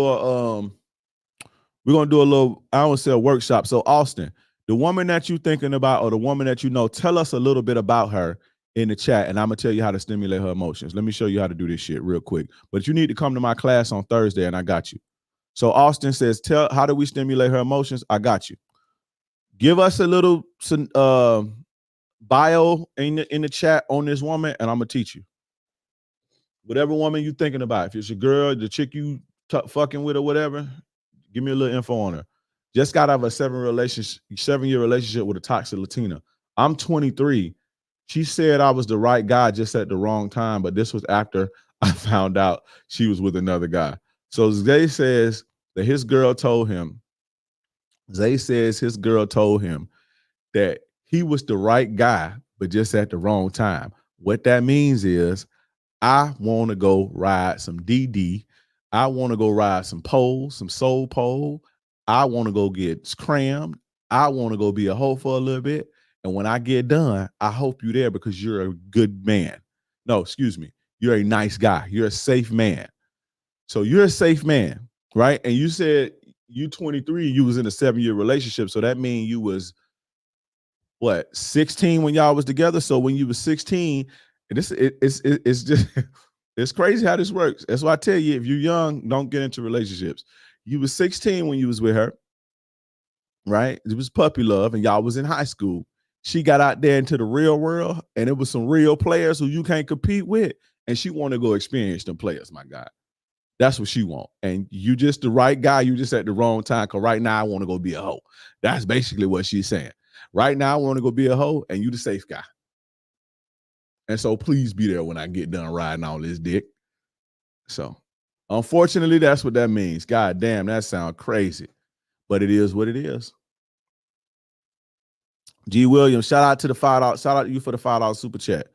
a little, I don't say a workshop. So Austin, the woman that you thinking about or the woman that you know, tell us a little bit about her in the chat, and I'm gonna tell you how to stimulate her emotions. Let me show you how to do this shit real quick. But you need to come to my class on Thursday, and I got you. So Austin says, how do we stimulate her emotions? I got you. Give us a little bio in the chat on this woman, and I'm gonna teach you. Whatever woman you thinking about, if it's your girl, the chick you fucking with or whatever, give me a little info on her. Just got out of a 7-year relationship with a toxic Latina. I'm 23. She said I was the right guy just at the wrong time, but this was after I found out she was with another guy. So Zay says that his girl told him, that he was the right guy, but just at the wrong time. What that means is, I want to go ride some DD. I want to go ride some pole, some soul pole. I want to go get crammed. I want to go be a hoe for a little bit. And when I get done, I hope you're there because you're a good man. No, excuse me. You're a nice guy. You're a safe man. So you're a safe man, right? And you said you 23, you was in a 7-year relationship. So that means you was, what, 16 when y'all was together? So when you was 16, it's just it's crazy how this works. That's why I tell you, if you're young, don't get into relationships. You was 16 when you was with her, right? It was puppy love, and y'all was in high school. She got out there into the real world, and it was some real players who you can't compete with, and she want to go experience them players, my God. That's what she want. And you just the right guy, you just at the wrong time, because right now I want to go be a hoe. That's basically what she's saying. Right now I want to go be a hoe, and you the safe guy. And so please be there when I get done riding all this dick. So, unfortunately, that's what that means. God damn, that sounds crazy, but it is what it is. G. Williams, shout out to the $5. Shout out to you for the $5 super chat.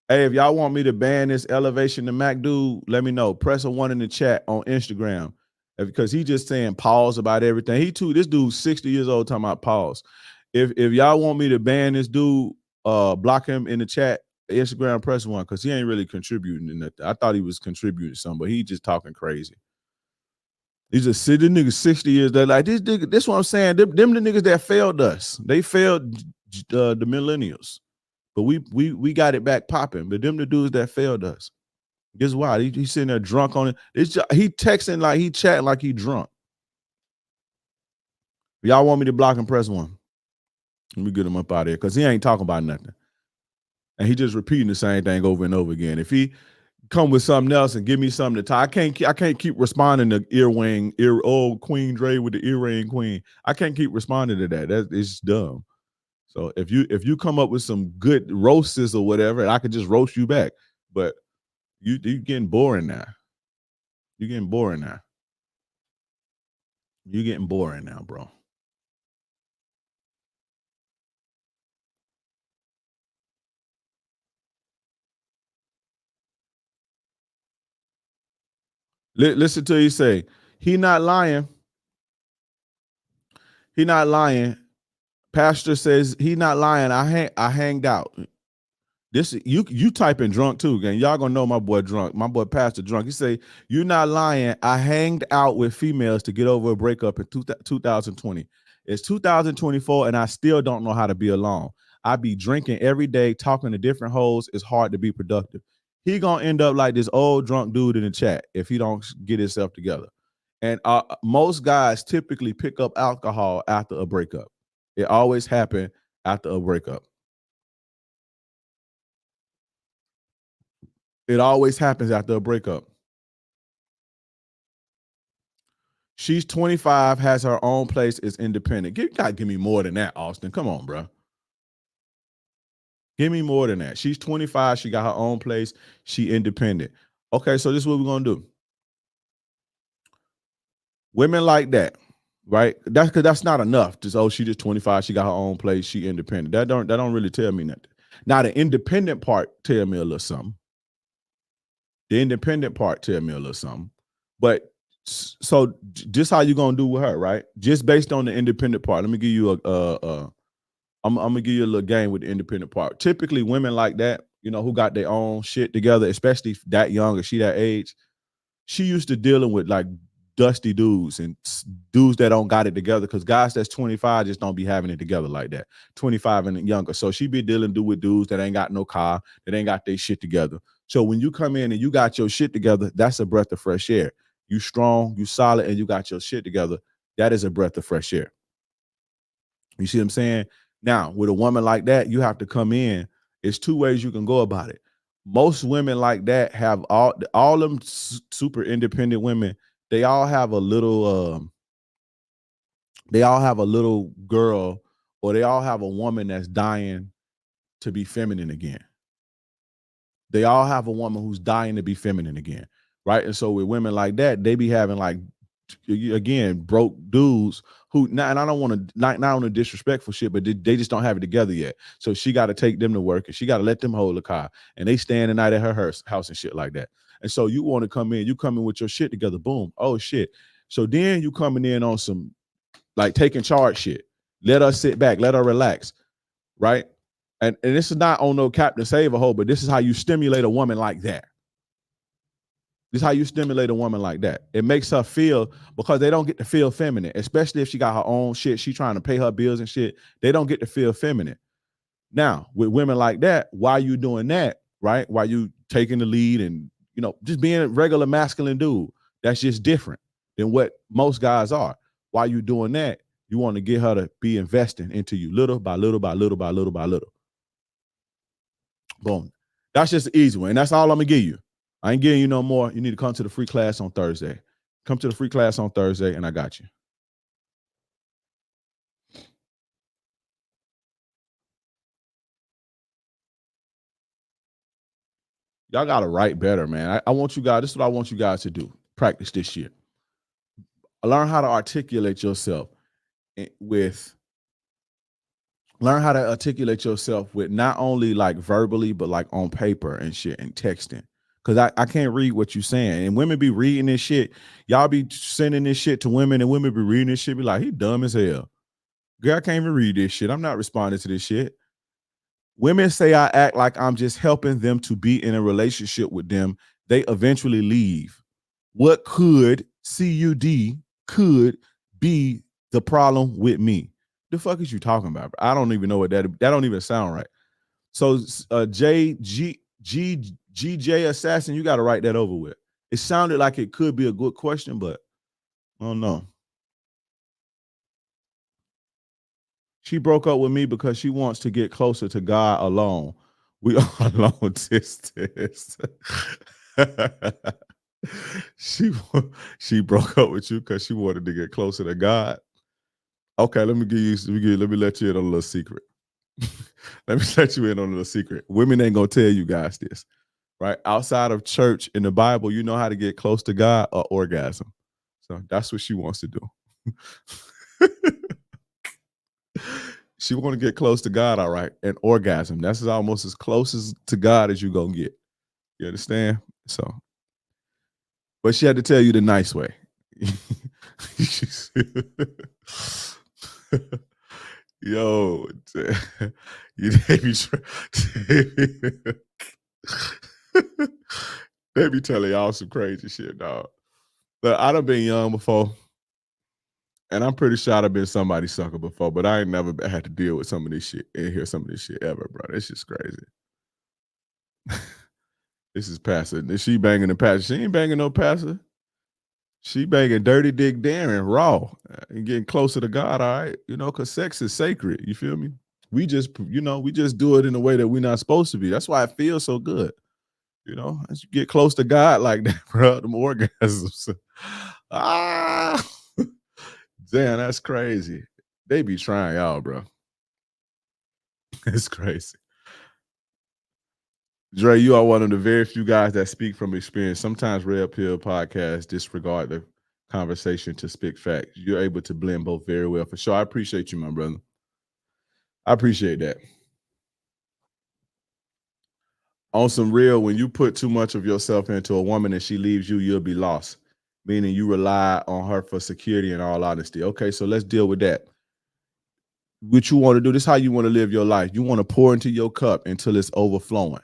Hey, if y'all want me to ban this Elevation to Mac dude, let me know. Press a 1 in the chat on Instagram because he just saying pause about everything. This dude's 60 years old talking about pause. If y'all want me to ban this dude, block him in the chat. Instagram, press 1 because he ain't really contributing to nothing. I thought he was contributing something, but he just talking crazy. He's just sitting niggas 60 years. They're like, this what I'm saying. Them the niggas that failed us. They failed the millennials. But we got it back popping. But them the dudes that failed us. Guess why? He's sitting there drunk on it. He texting like he chatting like he drunk. Y'all want me to block him, press 1. Let me get him up out of here because he ain't talking about nothing. And he just repeating the same thing over and over again. If he come with something else and give me something to tie, I can't keep responding to Queen Dre with the earring queen. I can't keep responding to that. It's dumb. So if you come up with some good roasts or whatever, I could just roast you back. But you getting boring now. You're getting boring now. You're getting boring now, bro. Listen to you say, he not lying. He not lying. Pastor says he not lying. I hanged out. This you type in drunk too, gang. Y'all gonna know my boy drunk. My boy Pastor drunk. He say, "You not lying. I hanged out with females to get over a breakup in 2020. It's 2024, and I still don't know how to be alone. I be drinking every day, talking to different hoes. It's hard to be productive. He gonna end up like this old drunk dude in the chat if he don't get himself together. And most guys typically pick up alcohol after a breakup. It always happens after a breakup. It always happens after a breakup. She's 25, has her own place, is independent. You gotta give me more than that, Austin. Come on, bro. Give me more than that. She's 25. She got her own place. She independent. Okay, so this is what we're gonna do. Women like that, right? That's not enough. Just she just 25. She got her own place. She independent. That don't really tell me nothing. Now the independent part tell me a little something. The independent part tell me a little something. But so just how you gonna do with her, right? Just based on the independent part. Let me give you I'm gonna give you a little game with the independent part. Typically, women like that, who got their own shit together, especially that young or she that age, she used to dealing with like dusty dudes and dudes that don't got it together because guys that's 25 just don't be having it together like that. 25 and younger. So she be dealing with dudes that ain't got no car, that ain't got their shit together. So when you come in and you got your shit together, that's a breath of fresh air. You strong, you solid, and you got your shit together. That is a breath of fresh air. You see what I'm saying? Now, with a woman like that, you have to come in. It's two ways you can go about it. Most women like that have all them super independent women. They all have a little girl, or they all have a woman that's dying to be feminine again. They all have a woman who's dying to be feminine again, right? And so with women like that, they be having like, again, broke dudes who, and I don't want to not on a disrespectful shit, but they just don't have it together yet. So she got to take them to work and she got to let them hold the car, and they stand the night at her house and shit like that. And so you want to come in, you come in with your shit together, boom, oh shit. So then you coming in on some like taking charge shit. Let her sit back, let her relax, right? And this is not on no Captain Save a Hoe, but this is how you stimulate a woman like that. This is how you stimulate a woman like that. It makes her feel, because they don't get to feel feminine, especially if she got her own shit. She trying to pay her bills and shit. They don't get to feel feminine. Now, with women like that, why you doing that, right? Why you taking the lead and, just being a regular masculine dude, that's just different than what most guys are. Why you doing that? You want to get her to be investing into you little by little by little by little by little. Boom. That's just the easy one. And that's all I'm going to give you. I ain't giving you no more. You need to come to the free class on Thursday. Come to the free class on Thursday, and I got you. Y'all gotta write better, man. I want you guys, this is what I want you guys to do. Practice this shit. Learn how to articulate yourself with not only like verbally, but like on paper and shit and texting. Cause I can't read what you saying. And women be reading this shit. Y'all be sending this shit to women and women be reading this shit, be like, he dumb as hell. Girl, I can't even read this shit. I'm not responding to this shit. Women say I act like I'm just helping them to be in a relationship with them. They eventually leave. What could CUD could be the problem with me? The fuck is you talking about? I don't even know what that don't even sound right. So GJ Assassin, you got to write that over with. It sounded like it could be a good question, but I don't know. She broke up with me because she wants to get closer to God alone. We are alone, tis. She broke up with you because she wanted to get closer to God. Okay, let me let you in on a little secret. Let me let you in on a little secret. Women ain't gonna tell you guys this, right? Outside of church in the Bible, you know how to get close to God or orgasm. So that's what she wants to do. She want to get close to God, all right, and orgasm. That's almost as close as to God as you gonna get. You understand? So, but she had to tell you the nice way. Yo, they be telling y'all some crazy shit, dog. But I done been young before. And I'm pretty sure I'd have been somebody's sucker before, but I ain't never had to deal with some of this shit and hear some of this shit ever, bro. This shit's crazy. This is Pastor. She banging the pastor. She ain't banging no pastor. She banging Dirty Dick Darren raw and getting closer to God, all right? You know, because sex is sacred. You feel me? We just do it in a way that we're not supposed to be. That's why it feels so good. You know, as you get close to God like that, bro, them orgasms. Damn, that's crazy. They be trying y'all, bro. It's crazy. Dre, you are one of the very few guys that speak from experience. Sometimes Red Pill podcasts disregard the conversation to speak facts. You're able to blend both very well. For sure. I appreciate you, my brother. I appreciate that. On some real, when you put too much of yourself into a woman and she leaves you, you'll be lost. Meaning you rely on her for security and all honesty. Okay, so let's deal with that. What you want to do, this is how you want to live your life. You want to pour into your cup until it's overflowing.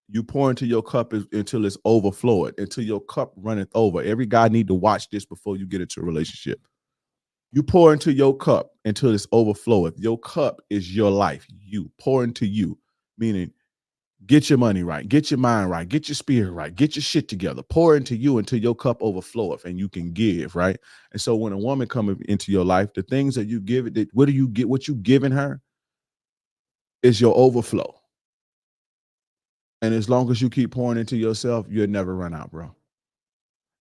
You pour into your cup until it's overflowing, until your cup runneth over. Every guy need to watch this before you get into a relationship. You pour into your cup until it's overflowing. Your cup is your life. You pour into you, meaning get your money right, get your mind right, get your spirit right, get your shit together, pour into you until your cup overfloweth and you can give, right? And so when a woman comes into your life, the things that you give it, what do you get? What you giving her is your overflow. And as long as you keep pouring into yourself, you'll never run out, bro.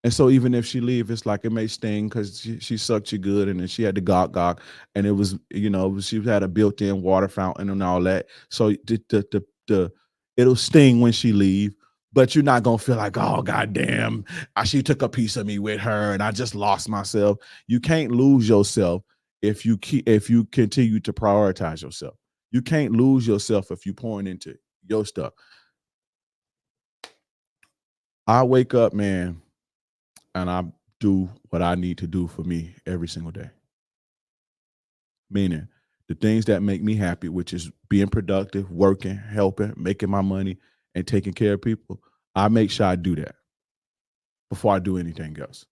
And so even if she leave, it's like it may sting because she sucked you good and then she had the gawk, and it was, you know, she had a built-in water fountain and all that. So it'll sting when she leave, but you're not gonna feel like, oh goddamn, she took a piece of me with her and I just lost myself. You can't lose yourself if you continue to prioritize yourself. You can't lose yourself if you're pouring into your stuff. I wake up, man, and I do what I need to do for me every single day. Meaning the things that make me happy, which is being productive, working, helping, making my money, and taking care of people. I make sure I do that before I do anything else.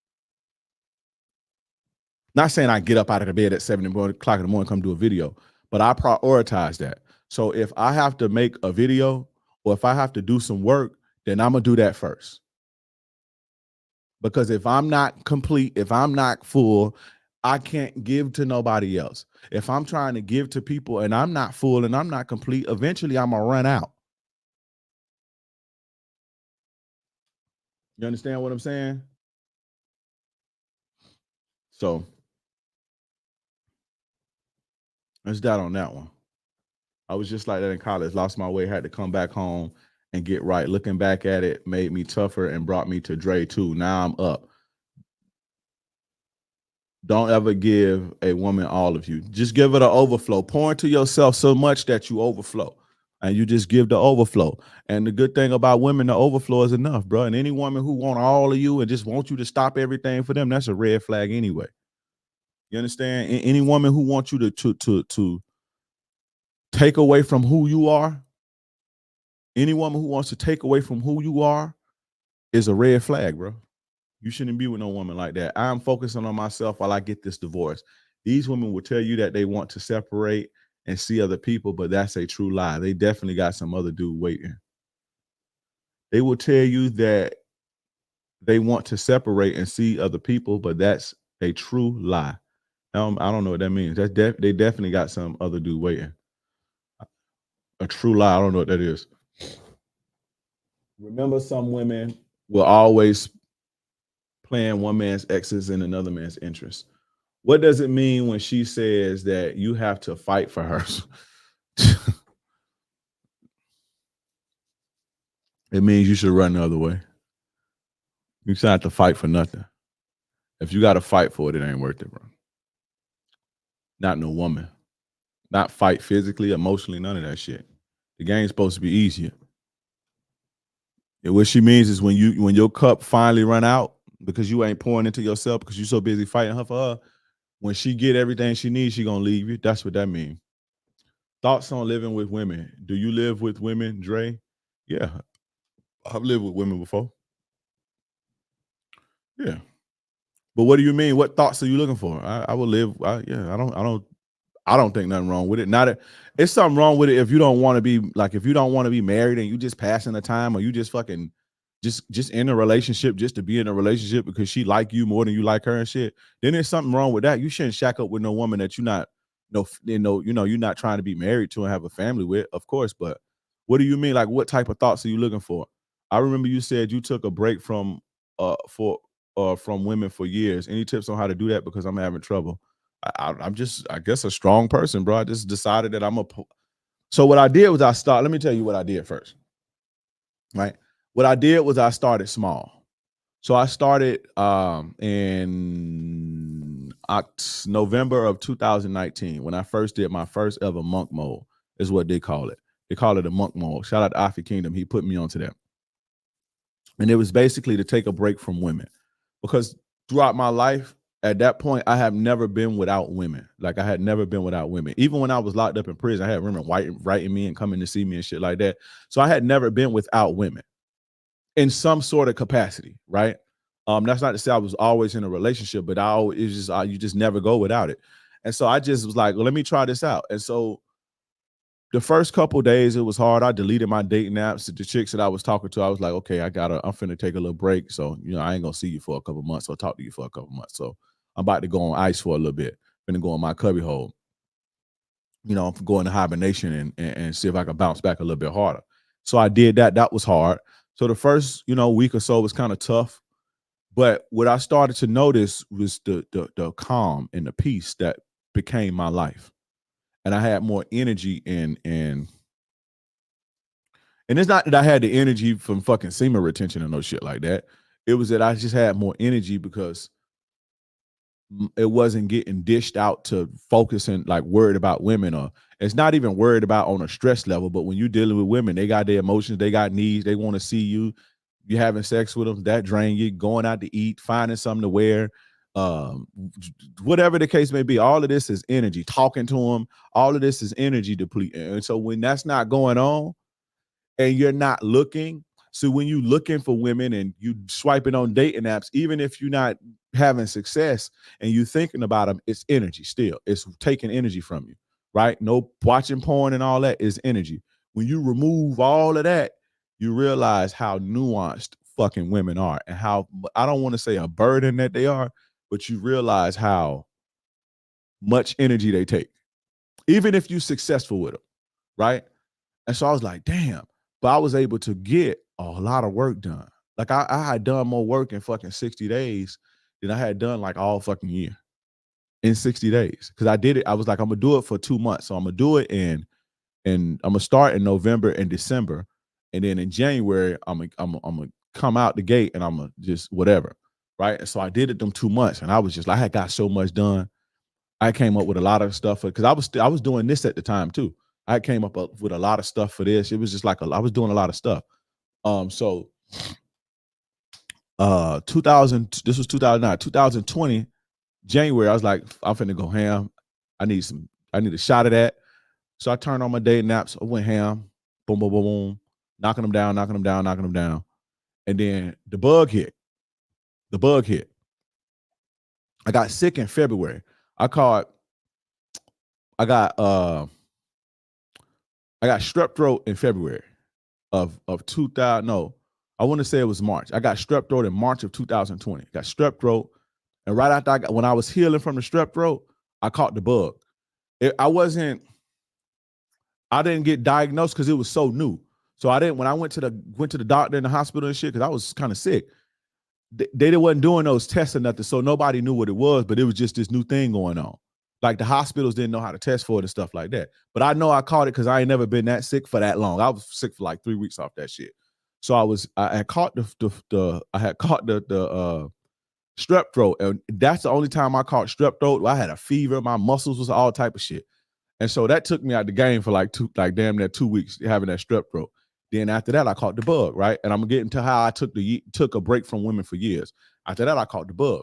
Not saying I get up out of the bed at 7 o'clock in the morning, come do a video, but I prioritize that. So if I have to make a video or if I have to do some work, then I'm going to do that first. Because if I'm not complete, if I'm not full, I can't give to nobody else. If I'm trying to give to people and I'm not full and I'm not complete, eventually I'm going to run out. You understand what I'm saying? So that's that on that one. I was just like that in college, lost my way, had to come back home and get right. Looking back at it made me tougher and brought me to Dre too. Now I'm up. Don't ever give a woman all of you. Just give her the overflow. Pour into yourself so much that you overflow. And you just give the overflow. And the good thing about women, the overflow is enough, bro. And any woman who want all of you and just want you to stop everything for them, that's a red flag anyway. You understand? Any woman who wants you to take away from who you are, any woman who wants to take away from who you are is a red flag, bro. You shouldn't be with no woman like that. I'm focusing on myself while I get this divorce. These women will tell you that they want to separate and see other people, but that's a true lie. They definitely got some other dude waiting. They will tell you that they want to separate and see other people, but that's a true lie. I don't know what that means. They definitely got some other dude waiting. A true lie. I don't know what that is. Remember, some women will always playing one man's exes in another man's interest. What does it mean when she says that you have to fight for her? It means you should run the other way. You should have to fight for nothing. If you got to fight for it, it ain't worth it, bro. Not no woman. Not fight physically, emotionally, none of that shit. The game's supposed to be easier. And what she means is when your cup finally run out because you ain't pouring into yourself because you're so busy fighting her for her, when she get everything she needs, she gonna leave you. That's what that means. Thoughts on living with women. Do you live with women, Dre? Yeah. I've lived with women before. Yeah. But what do you mean? What thoughts are you looking for? I will live. I don't think nothing wrong with it. It's something wrong with it if you don't want to be like, if you don't want to be married and you just passing the time, or you just fucking just in a relationship just to be in a relationship because she like you more than you like her and shit, then there's something wrong with that. You shouldn't shack up with no woman that you're not trying to be married to and have a family with, of course. But what do you mean? Like, what type of thoughts are you looking for? I remember you said you took a break from women for years. Any tips on how to do that? Because I'm having trouble. I'm just, I guess, a strong person, bro. I just decided that so what I did was let me tell you what I did first, right? What I did was I started small. So I started in November of 2019 when I first did my first ever monk mode, is what they call it. They call it a monk mode. Shout out to Afi Kingdom. He put me onto that. And it was basically to take a break from women, because throughout my life, at that point, I have never been without women. Like, I had never been without women. Even when I was locked up in prison, I had women writing me and coming to see me and shit like that. So I had never been without women in some sort of capacity, right? That's not to say I was always in a relationship, but you just never go without it. And so I just was like, well, let me try this out. And so the first couple of days, it was hard. I deleted my dating apps. The chicks that I was talking to, I was like, okay, I'm finna take a little break. So, I ain't gonna see you for a couple of months or talk to you for a couple of months. So I'm about to go on ice for a little bit. Gonna go in my cubby hole. Go into hibernation and see if I can bounce back a little bit harder. So I did that. That was hard. So the first, week or so was kind of tough. But what I started to notice was the calm and the peace that became my life. And I had more energy and it's not that I had the energy from fucking semen retention and no shit like that. It was that I just had more energy because it wasn't getting dished out to focus and like worried about women, or it's not even worried about on a stress level. But when you're dealing with women, they got their emotions, they got needs, they want to see you. You're having sex with them, that drain you, going out to eat, finding something to wear, whatever the case may be. All of this is energy. Talking to them, all of this is energy depleting. And so when that's not going on and you're not looking, so when you looking for women and you swiping on dating apps, even if you're not having success and you thinking about them, it's energy still. It's taking energy from you, right? No watching porn and all that is energy. When you remove all of that, you realize how nuanced fucking women are and how, I don't want to say a burden that they are, but you realize how much energy they take, even if you're successful with them, right? And so I was like, damn, but I was able to get a lot of work done. Like I had done more work in fucking 60 days than I had done like all fucking year in 60 days. Cause I did it. I was like, I'm gonna do it for 2 months. So I'm gonna do it and I'm gonna start in November and December. And then in January, I'm gonna come out the gate and I'm gonna just whatever. Right. And so I did it them 2 months and I was just like, I had got so much done. I came up with a lot of stuff because I was doing this at the time too. I came up with a lot of stuff for this. It was just like I was doing a lot of stuff. So this was 2009, 2020, January, I was like, I'm finna go ham. I need a shot of that. So I turned on my day naps. I went ham, boom, boom, boom, boom, knocking them down. And then the bug hit. I got sick in February. I got strep throat in February of 2000. No, I want to say it was March. I got strep throat in March of 2020. Got strep throat, and right after when I was healing from the strep throat, I caught the bug. I didn't get diagnosed because it was so new. So I didn't. When I went to the doctor in the hospital and shit, because I was kind of sick. They wasn't doing those tests or nothing, so nobody knew what it was, but it was just this new thing going on. Like the hospitals didn't know how to test for it and stuff like that. But I know I caught it because I ain't never been that sick for that long. I was sick for like 3 weeks off that shit. So I had caught the strep throat, and that's the only time I caught strep throat. I had a fever, my muscles was all type of shit, and so that took me out the game for like damn near 2 weeks having that strep throat. Then after that, I caught the bug, right? And I'm gonna get into how I took a break from women for years. After that, I caught the bug.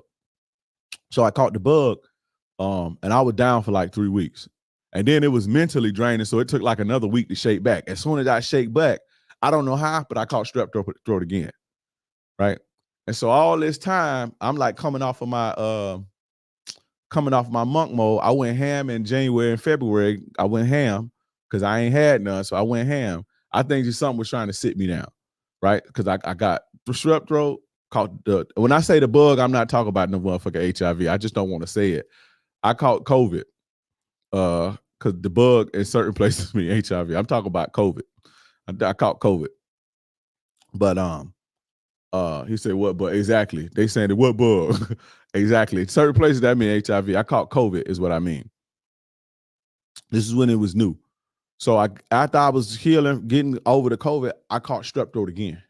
So I caught the bug, and I was down for like 3 weeks. And then it was mentally draining, so it took like another week to shake back. As soon as I shake back, I don't know how, but I caught strep throat again, right? And so all this time, I'm like coming off of my monk mode. I went ham in January and February. I went ham because I ain't had none, so I went ham. I think just something was trying to sit me down, right? Because I got the strep throat. When I say the bug, I'm not talking about no motherfucking HIV. I just don't want to say it. I caught COVID because the bug in certain places mean HIV. I'm talking about COVID. I caught COVID. But he said, what bug? Exactly. They saying that what bug? Exactly. Certain places that mean HIV. I caught COVID is what I mean. This is when it was new. So after I was healing, getting over the COVID, I caught strep throat again.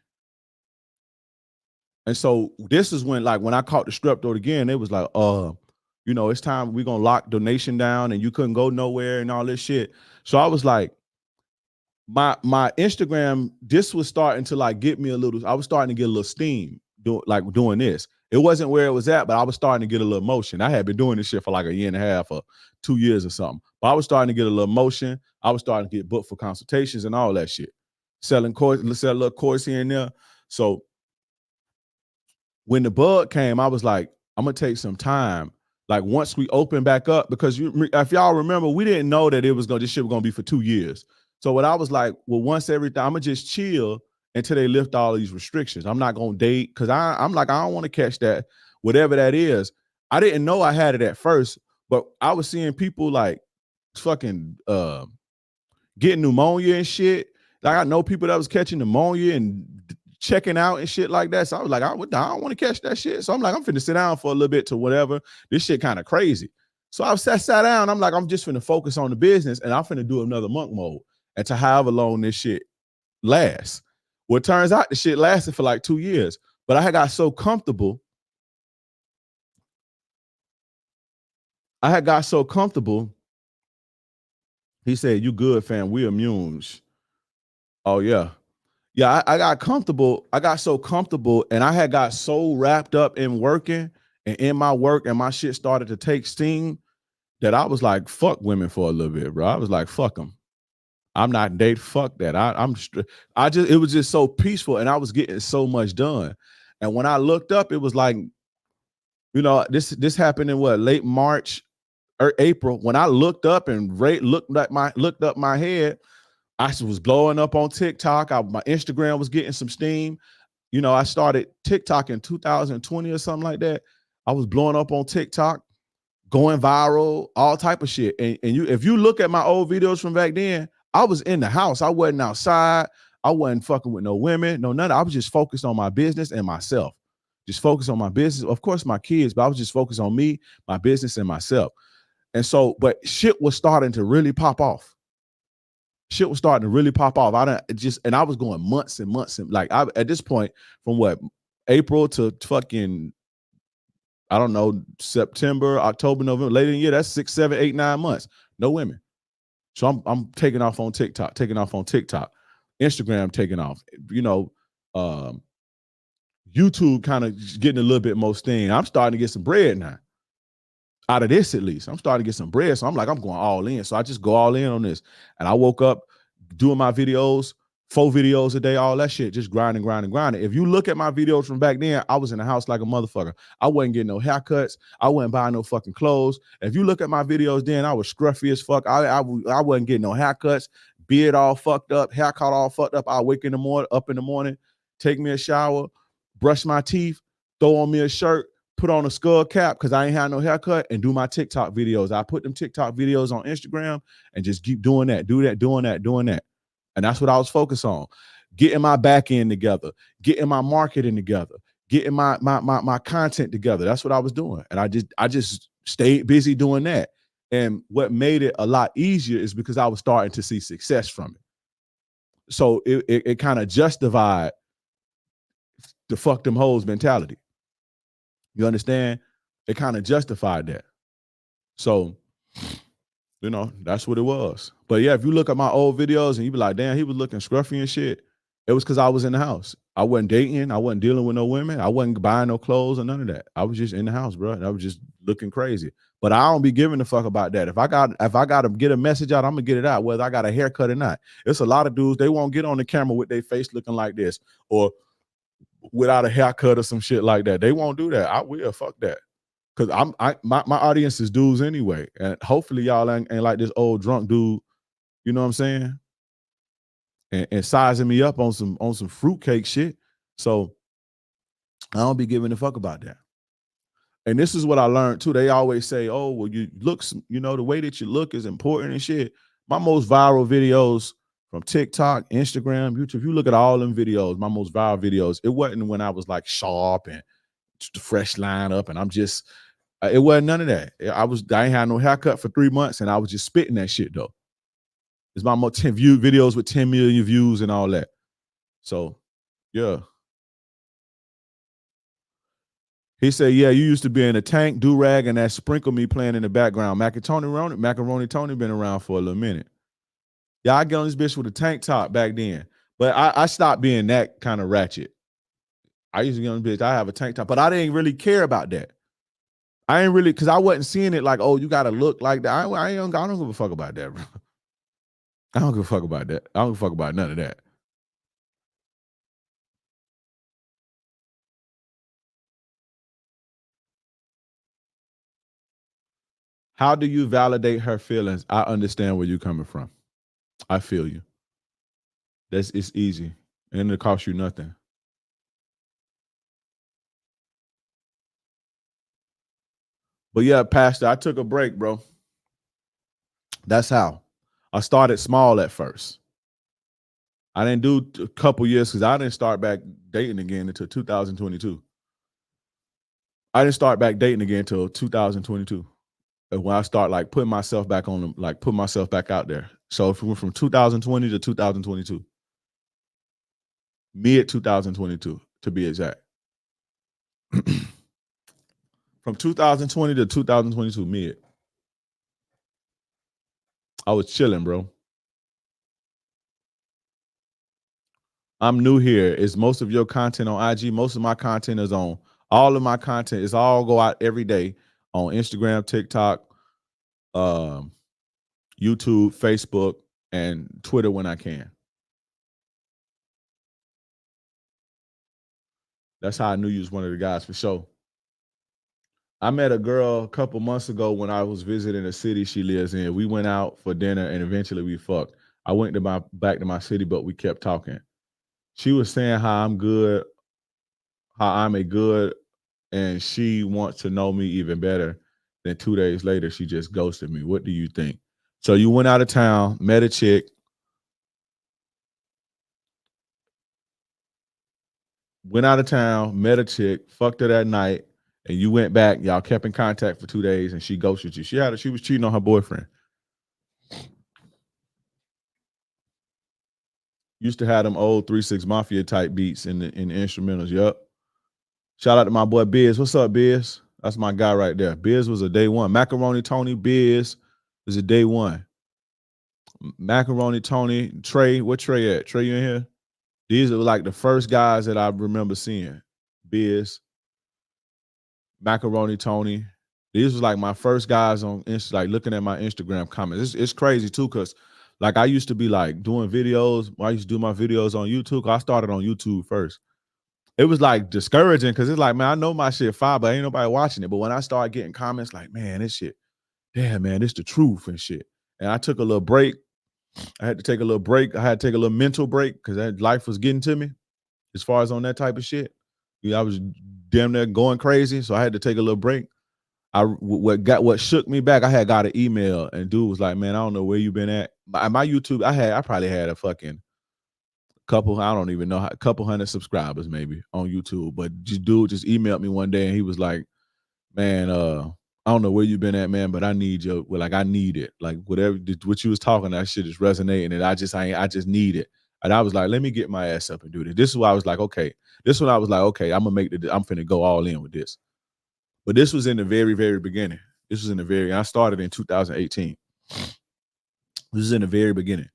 And so this is when I caught the strep throat again, it was like, it's time we're going to lock donation down and you couldn't go nowhere and all this shit. So I was like, my Instagram, this was starting to get me I was starting to get a little steam doing this. It wasn't where it was at, but I was starting to get a little motion. I had been doing this shit for like a year and a half or 2 years or something. But I was starting to get a little motion. I was starting to get booked for consultations and all that shit. Sell a little course here and there. So when the bug came, I was like, I'm going to take some time. Like once we open back up, because if y'all remember, we didn't know that this shit was going to be for 2 years. So what I was like, well, once everything, I'm going to just chill until they lift all these restrictions. I'm not going to date because I'm like, I don't want to catch that, whatever that is. I didn't know I had it at first, but I was seeing people like fucking getting pneumonia and shit. Like I know people that was catching pneumonia and checking out and shit like that. So I was like, I don't want to catch that shit. So I'm like, I'm finna sit down for a little bit to whatever. This shit kind of crazy. So I sat down. I'm like, I'm just finna focus on the business and I'm finna do another monk mode and to however long this shit lasts. Well, it turns out the shit lasted for like 2 years, but I had got so comfortable. He said, you good, fam. We immune. Oh, yeah. Yeah, I got comfortable. I got so comfortable and I had got so wrapped up in working and in my work and my shit started to take steam that I was like, fuck women for a little bit, bro. I was like, fuck them. I'm not dating. Fuck that. It was just so peaceful and I was getting so much done. And when I looked up, it was like, this happened in late March or April. When I looked up and looked up my head, I was blowing up on TikTok. My Instagram was getting some steam. I started TikTok in 2020 or something like that. I was blowing up on TikTok, going viral, all type of shit. And if you look at my old videos from back then, I was in the house. I wasn't outside. I wasn't fucking with no women, no nothing. I was just focused on my business and myself. Just focused on my business. Of course, my kids, but I was just focused on me, my business, and myself. And so, but shit was starting to really pop off. Shit was starting to really pop off. I was going months and months, and like at this point, from what, April to fucking, I don't know, September, October, November, later in the year, that's 6, 7, 8, 9 months. No women. So I'm taking off on TikTok, Instagram taking off. You know, YouTube kind of getting a little bit more steam. I'm starting to get some bread now. Out of this, at least. I'm starting to get some bread. So I'm like, I'm going all in. So I just go all in on this. And I woke up doing my videos, 4 videos a day, all that shit, just grinding. If you look at my videos from back then, I was in the house like a motherfucker. I wasn't getting no haircuts. I wasn't buying no fucking clothes. If you look at my videos then, I was scruffy as fuck. I wasn't getting no haircuts, beard all fucked up, haircut all fucked up. I wake up in the morning, take me a shower, brush my teeth, throw on me a shirt, put on a skull cap because I ain't had no haircut, and do my TikTok videos. I put them TikTok videos on Instagram and just keep doing that, doing that. And that's what I was focused on. Getting my back end together, getting my marketing together, getting my content together. That's what I was doing. And I just stayed busy doing that. And what made it a lot easier is because I was starting to see success from it. So it kind of justified the fuck them hoes mentality. You understand? It kind of justified that. So, you know, that's what it was. But yeah, if you look at my old videos and you be like, damn, he was looking scruffy and shit, it was because I was in the house. I wasn't dating. I wasn't dealing with no women. I wasn't buying no clothes or none of that. I was just in the house, bro. And I was just looking crazy. But I don't be giving a fuck about that. If I got to get a message out, I'm gonna get it out, whether I got a haircut or not. It's a lot of dudes, they won't get on the camera with their face looking like this or without a haircut or some shit like that. They won't do that. I will. Fuck that. Cause my audience is dudes anyway. And hopefully y'all ain't like this old drunk dude, you know what I'm saying? And sizing me up on some fruitcake shit. So I don't be giving a fuck about that. And this is what I learned too. They always say, oh, well, you look, you know, the way that you look is important and shit. My most viral videos from TikTok, Instagram, YouTube, if you look at all them videos, my most viral videos, it wasn't when I was like sharp and fresh line up and I'm just, it wasn't none of that. I ain't had no haircut for 3 months and I was just spitting that shit though. It's my most 10 view videos with 10 million views and all that. So, yeah. He said, yeah, you used to be in a tank, do-rag, and that Sprinkle Me playing in the background. Macaroni Tony been around for a little minute. Yeah, I get on this bitch with a tank top back then. But I stopped being that kind of ratchet. I used to get on this bitch, I have a tank top. But I didn't really care about that. I ain't really, because I wasn't seeing it like, oh, you got to look like that. I don't give a fuck about that, bro. I don't give a fuck about that. I don't give a fuck about none of that. How do you validate her feelings? I understand where you're coming from. I feel you. It's easy. And it costs you nothing. But yeah, Pastor, I took a break, bro. That's how. I started small at first. I didn't do a couple years because I didn't start back dating again until 2022. I didn't start back dating again until 2022. When I start like putting myself back on them, like put myself back out there. So if we went from 2020 to 2022, mid 2022 to be exact. From 2020 to 2022, mid. I was chilling, bro. I'm new here. Is most of your content on IG? Most of my content is on. All of my content is all go out every day on Instagram, TikTok, YouTube, Facebook, and Twitter when I can. That's how I knew you was one of the guys for sure. I met a girl a couple months ago when I was visiting a city she lives in. We went out for dinner and eventually we fucked. I went back to my city, but we kept talking. She was saying how I'm good, how I'm a good, and she wants to know me even better. Then 2 days later, she just ghosted me. What do you think? So you went out of town, met a chick, fucked her that night, and you went back. Y'all kept in contact for 2 days, and she ghosted you. She was cheating on her boyfriend. Used to have them old 3-6 Mafia type beats in the instrumentals. Yup. Shout out to my boy Biz. What's up, Biz? That's my guy right there. Biz was a day one. Macaroni Tony, Biz was a day one. Macaroni Tony, Trey. Where Trey at? Trey, you in here? These are like the first guys that I remember seeing. Biz, Macaroni Tony. These was like my first guys on like looking at my Instagram comments. It's crazy too, because like I used to be like doing videos. I used to do my videos on YouTube. I started on YouTube first. It was like discouraging because it's like, man, I know my shit fire, but ain't nobody watching it. But when I started getting comments like, man, this shit, damn, man, it's the truth and shit. And I took a little break. I had to take a little break. I had to take a little mental break because life was getting to me as far as on that type of shit. I was damn near going crazy, so I had to take a little break. What shook me back, I got an email and dude was like, man, I don't know where you been at. My YouTube, I probably had a fucking couple, I don't even know, a couple hundred subscribers maybe on YouTube. But dude just emailed me one day and he was like, man, I don't know where you been at, man, but I need your, well, like I need it. Like whatever, what you was talking, that shit is resonating and I just need it. And I was like, let me get my ass up and do this. This is why I was like, okay. This one I was like, okay, I'm finna go all in with this. But this was in the very, very beginning. This was in the very, I started in 2018. This is in the very beginning.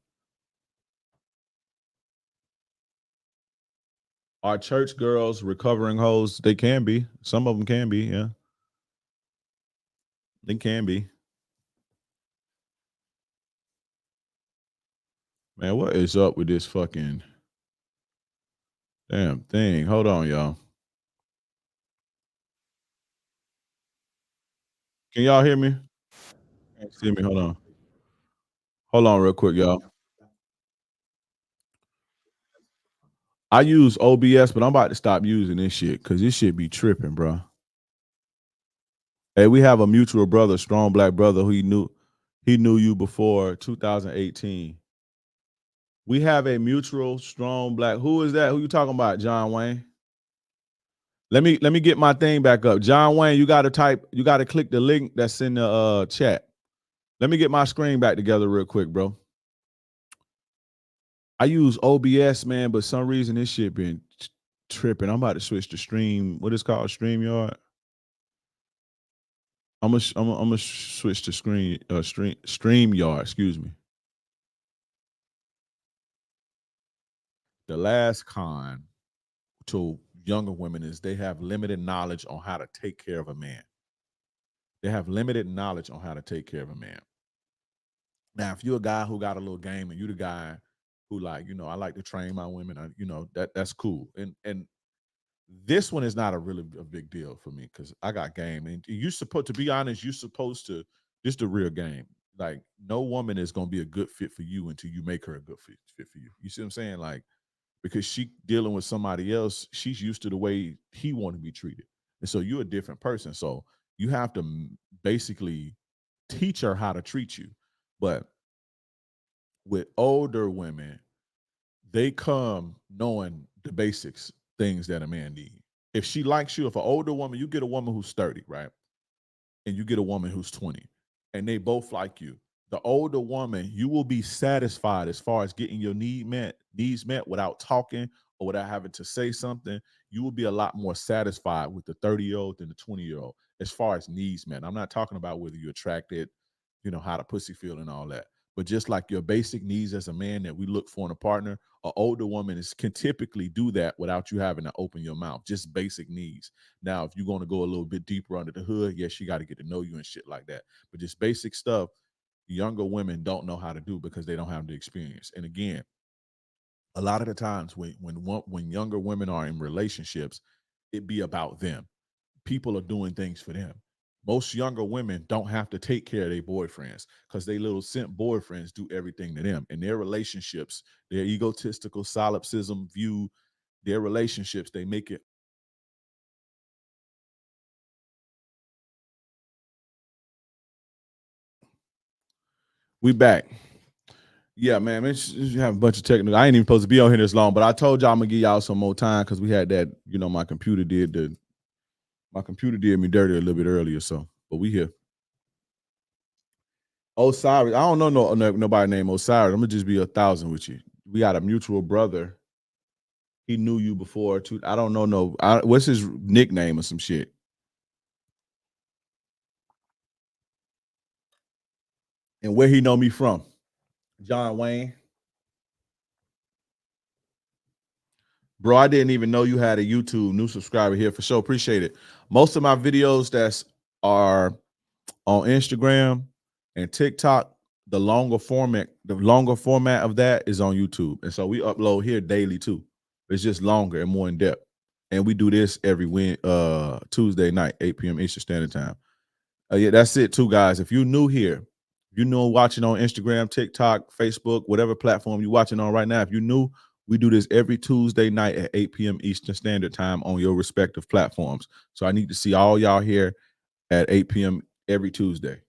Are church girls recovering hoes? They can be. Some of them can be, yeah. They can be. Man, what is up with this fucking damn thing? Hold on, y'all. Can y'all hear me? Can't see me. Hold on. Hold on real quick, y'all. I use OBS, but I'm about to stop using this shit because this shit be tripping, bro. Hey, we have a mutual brother, strong black brother, who he knew you before 2018. We have a mutual strong black. Who is that? Who you talking about, John Wayne? Let me get my thing back up. John Wayne, you gotta click the link that's in the chat. Let me get my screen back together real quick, bro. I use OBS, man, but some reason this shit been tripping. I'm about to switch to Stream. What is called StreamYard? I'm gonna switch to StreamYard. Excuse me. The last con to younger women is they have limited knowledge on how to take care of a man. They have limited knowledge on how to take care of a man. Now, if you're a guy who got a little game and you're the guy who like, you know, I like to train my women, you know, that's cool. And this one is not a big deal for me because I got game. And you supposed to be honest, you're supposed to, this the real game. Like no woman is gonna be a good fit for you until you make her a good fit for you. You see what I'm saying? Like, because she dealing with somebody else, she's used to the way he want to be treated. And so you're a different person. So you have to basically teach her how to treat you. But with older women, they come knowing the basics, things that a man needs. If she likes you, if an older woman, you get a woman who's 30, right? And you get a woman who's 20, and they both like you. The older woman, you will be satisfied as far as getting your needs met without talking or without having to say something. You will be a lot more satisfied with the 30-year-old than the 20-year-old as far as needs met. I'm not talking about whether you're attracted, you know, how the pussy feel and all that. But just like your basic needs as a man that we look for in a partner, an older woman can typically do that without you having to open your mouth, just basic needs. Now, if you're going to go a little bit deeper under the hood, yes, she got to get to know you and shit like that. But just basic stuff, younger women don't know how to do because they don't have the experience. And again, a lot of the times when younger women are in relationships, it be about them. People are doing things for them. Most younger women don't have to take care of their boyfriends because they little simp boyfriends do everything to them. In their relationships, their egotistical solipsism view, their relationships, they make it. We back. Yeah, man, you have a bunch of technical. I ain't even supposed to be on here this long, but I told y'all I'm gonna give y'all some more time because we had that, you know, my computer did me dirty a little bit earlier, so, but we here. Osiris, I don't know nobody named Osiris. I'm gonna just be 1,000 with you. we got a mutual brother. He knew you before too. I don't know. No, what's his nickname or some shit? And where he know me from? John Wayne. Bro, I didn't even know you had a YouTube. New subscriber here for sure. Appreciate it. Most of my videos are on Instagram and TikTok. The longer format of that is on YouTube. And so we upload here daily too. It's just longer and more in depth. And we do this every Tuesday night, 8 p.m. Eastern Standard Time. Yeah, that's it too, guys. If you're new here, you know, watching on Instagram, TikTok, Facebook, whatever platform you're watching on right now, if you're new, we do this every Tuesday night at 8 p.m. Eastern Standard Time on your respective platforms. So I need to see all y'all here at 8 p.m. every Tuesday.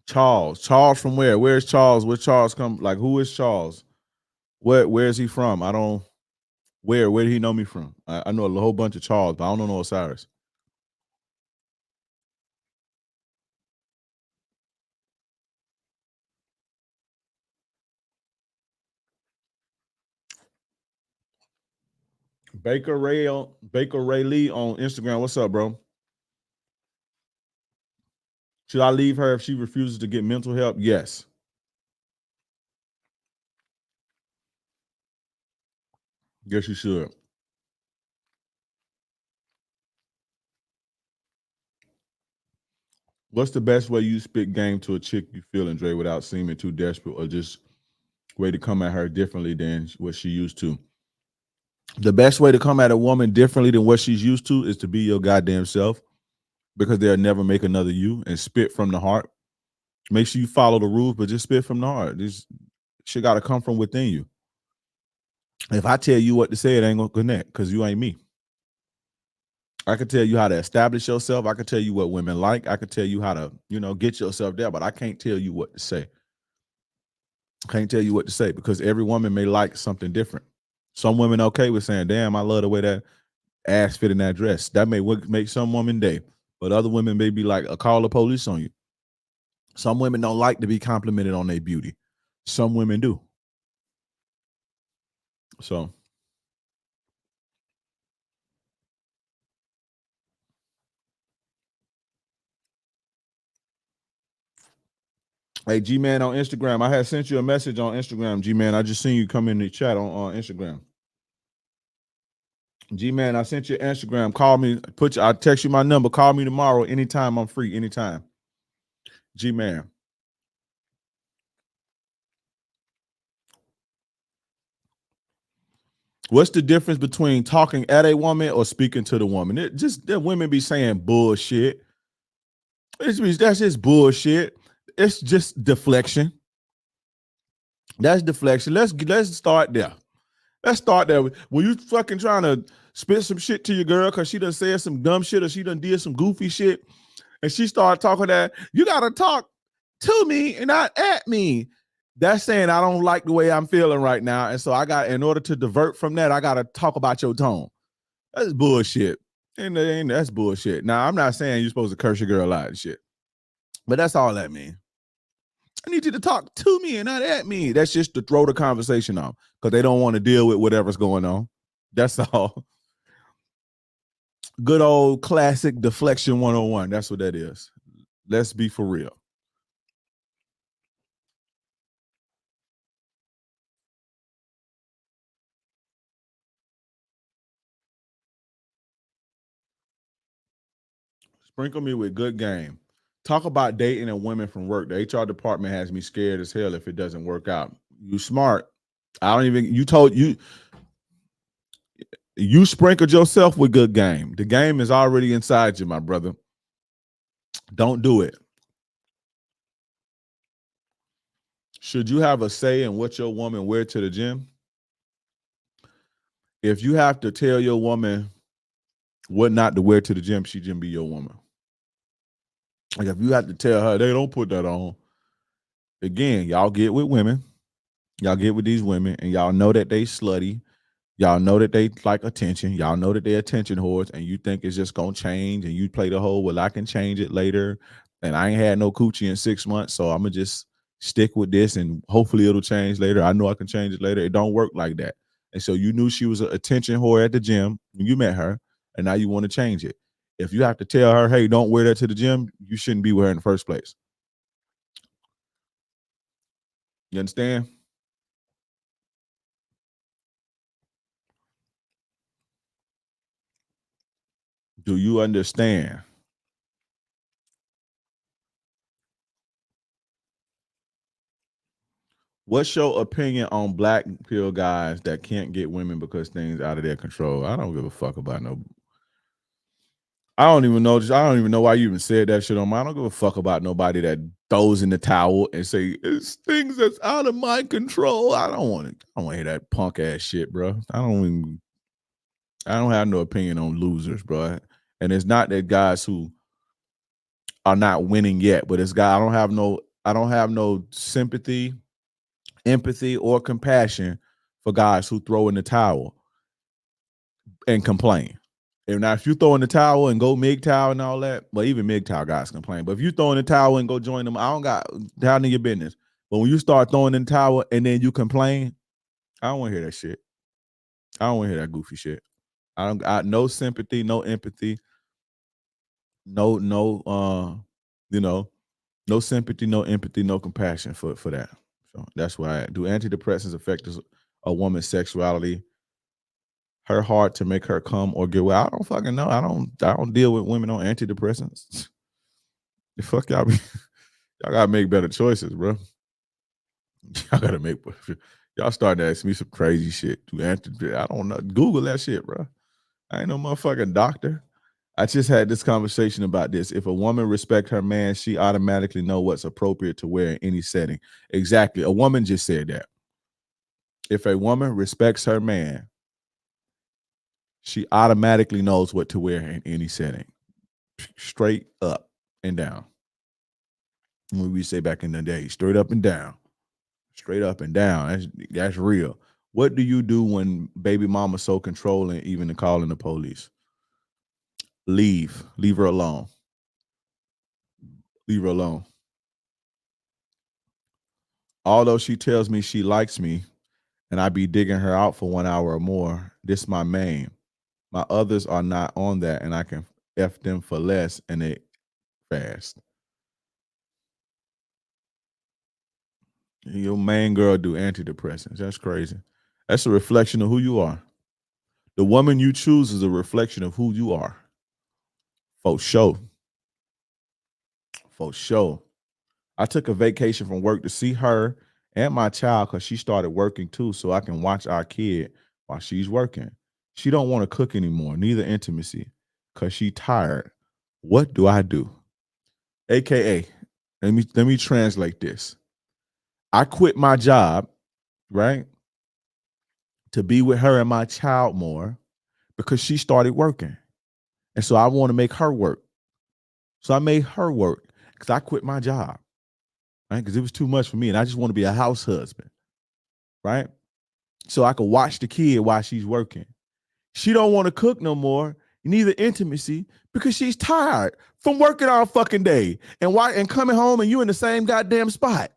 Charles from where? Where's Charles? Where Charles come? Like, who is Charles? Where is he from? I don't. Where did he know me from? I know a whole bunch of Charles, but I don't know Osiris. Baker Ray Lee on Instagram. What's up, bro? Should I leave her if she refuses to get mental help? Yes. Yes, you should. What's the best way you spit game to a chick you feeling, Dre, without seeming too desperate, or just way to come at her differently than what she used to? The best way to come at a woman differently than what she's used to is to be your goddamn self, because they'll never make another you, and spit from the heart. Make sure you follow the rules, but just spit from the heart. This shit got to come from within you. If I tell you what to say, it ain't gonna connect because you ain't me. I could tell you how to establish yourself. I could tell you what women like. I could tell you how to, get yourself there, but I can't tell you what to say. Can't tell you what to say because every woman may like something different. Some women okay with saying, damn, I love the way that ass fit in that dress. That may make some woman day, but other women may be like, call the police on you. Some women don't like to be complimented on their beauty. Some women do. So hey, G-Man on Instagram. I had sent you a message on Instagram, G-Man. I just seen you come in the chat on Instagram. G-Man, I sent you Instagram. Call me. I text you my number. Call me tomorrow. Anytime I'm free. Anytime. G-Man. What's the difference between talking at a woman or speaking to the woman? The women be saying bullshit. That's just bullshit. It's just deflection. That's deflection. Let's start there. Let's start there. When you fucking trying to spit some shit to your girl because she done said some dumb shit or she done did some goofy shit, and she started talking that, you got to talk to me and not at me. That's saying I don't like the way I'm feeling right now. And so in order to divert from that, I got to talk about your tone. That's bullshit. And that's bullshit. Now, I'm not saying you're supposed to curse your girl out and shit, but that's all that means. I need you to talk to me and not at me. That's just to throw the conversation off because they don't want to deal with whatever's going on. That's all. Good old classic deflection 101. That's what that is. Let's be for real. Sprinkle me with good game. Talk about dating and women from work. The HR department has me scared as hell if it doesn't work out. You smart. You sprinkled yourself with good game. The game is already inside you, my brother. Don't do it. Should you have a say in what your woman wear to the gym? If you have to tell your woman what not to wear to the gym, she can be your woman. Like if you have to tell her, they don't put that on. Again, y'all get with women. Y'all get with these women and y'all know that they slutty. Y'all know that they like attention. Y'all know that they're attention whores and you think it's just going to change and you play the whole, well, I can change it later and I ain't had no coochie in 6 months, so I'm going to just stick with this and hopefully it'll change later. I know I can change it later. It don't work like that. And so you knew she was an attention whore at the gym when you met her, and now you want to change it. If you have to tell her, hey, don't wear that to the gym, you shouldn't be with her in the first place. You understand? Do you understand? What's your opinion on black pill guys that can't get women because things out of their control? I don't give a fuck about no. I don't even know. I don't even know why you even said that shit on my. I don't give a fuck about nobody that throws in the towel and say it's things that's out of my control. I don't want to. I don't want to hear that punk ass shit, bro. I don't have no opinion on losers, bro. And it's not that guys who are not winning yet, but it's guys. I don't have no sympathy, empathy, or compassion for guys who throw in the towel and complain. And now, if you throw in the towel and go MGTOW and all that, well, even MGTOW guys complain. But if you throw in the towel and go join them, I don't got down in your business. But when you start throwing in the towel and then you complain, I don't want to hear that shit. I don't want to hear that goofy shit. No sympathy, no empathy, no sympathy, no empathy, no compassion for that. So that's why do antidepressants affect a woman's sexuality? Her heart to make her come or get well? I don't fucking know. I don't deal with women on antidepressants. The fuck y'all be, y'all gotta make better choices, bro. Y'all starting to ask me some crazy shit. I don't know. Google that shit, bro. I ain't no motherfucking doctor. I just had this conversation about this. If a woman respects her man, she automatically know what's appropriate to wear in any setting. Exactly. A woman just said that. If a woman respects her man, she automatically knows what to wear in any setting. Straight up and down. What we say back in the day, straight up and down. Straight up and down. That's real. What do you do when baby mama's so controlling, even to calling the police? Leave her alone. Leave her alone. Although she tells me she likes me and I be digging her out for 1 hour or more, this my main. My others are not on that, and I can F them for less, and they fast. Your main girl do antidepressants. That's crazy. That's a reflection of who you are. The woman you choose is a reflection of who you are. For sure. For sure. I took a vacation from work to see her and my child because she started working too, so I can watch our kid while she's working. She don't want to cook anymore, neither intimacy, because she tired. What do I do? AKA, let me translate this. I quit my job, right, to be with her and my child more because she started working. And so I want to make her work. So I made her work because I quit my job, right, because it was too much for me, and I just want to be a house husband, right, so I could watch the kid while she's working. She don't want to cook no more, neither intimacy, because she's tired from working all fucking day and coming home and you in the same goddamn spot.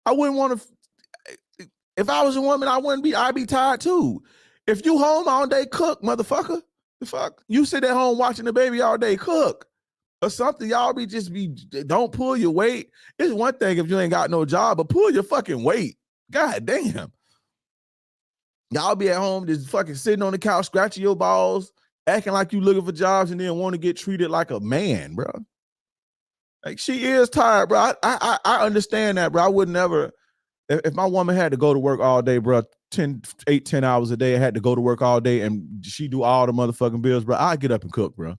I wouldn't want to. If I was a woman, I'd be tired too. If you home all day, cook, motherfucker. The fuck? You sit at home watching the baby all day, cook. Or something, y'all don't pull your weight. It's one thing if you ain't got no job, but pull your fucking weight. God damn. Y'all be at home just fucking sitting on the couch, scratching your balls, acting like you looking for jobs, and then want to get treated like a man, bro. Like, she is tired, bro. I understand that, bro. I would never, if my woman had to go to work all day, bro, 10 hours a day, I had to go to work all day, and she do all the motherfucking bills, bro, I'd get up and cook, bro.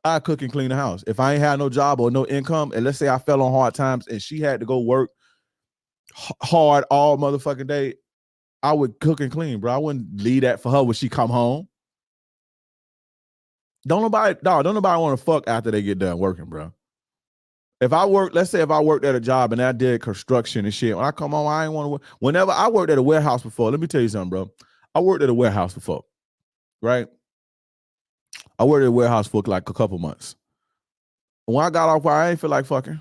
I cook and clean the house. If I ain't had no job or no income, and let's say I fell on hard times and she had to go work hard all motherfucking day, I would cook and clean, bro. I wouldn't leave that for her when she come home. Don't nobody want to fuck after they get done working, bro. Let's say if I worked at a job and I did construction and shit, when I come home, I ain't want to work. Whenever I worked at a warehouse before, let me tell you something, bro. I worked at a warehouse before, right? I worked at a warehouse for like a couple months. When I got off, I ain't feel like fucking.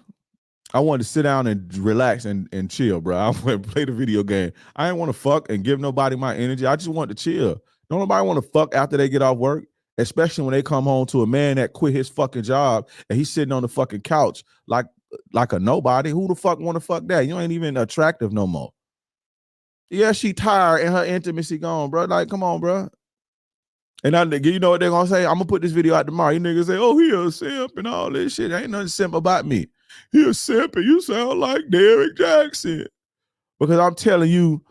I wanted to sit down and relax and chill, bro. I went and play the video game. I didn't want to fuck and give nobody my energy. I just want to chill. Don't nobody want to fuck after they get off work, especially when they come home to a man that quit his fucking job and he's sitting on the fucking couch like a nobody. Who the fuck want to fuck that? You ain't even attractive no more. Yeah, she tired and her intimacy gone, bro. Like, come on, bro. And you know what they're gonna say? I'm gonna put this video out tomorrow. You niggas say, oh, he a simp and all this shit. Ain't nothing simp about me. He a simp and you sound like Derrick Jackson. Because I'm telling you,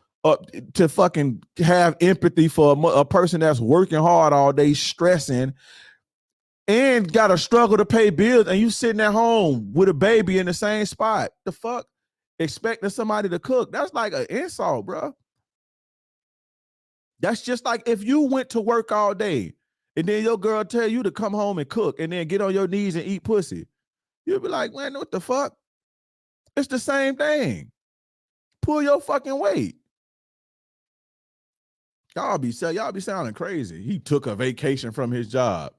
to fucking have empathy for a person that's working hard all day, stressing, and got to struggle to pay bills, and you sitting at home with a baby in the same spot. The fuck? Expecting somebody to cook. That's like an insult, bro. That's just like if you went to work all day and then your girl tell you to come home and cook and then get on your knees and eat pussy. You'll be like, man, what the fuck? It's the same thing. Pull your fucking weight. Y'all be sounding crazy. He took a vacation from his job.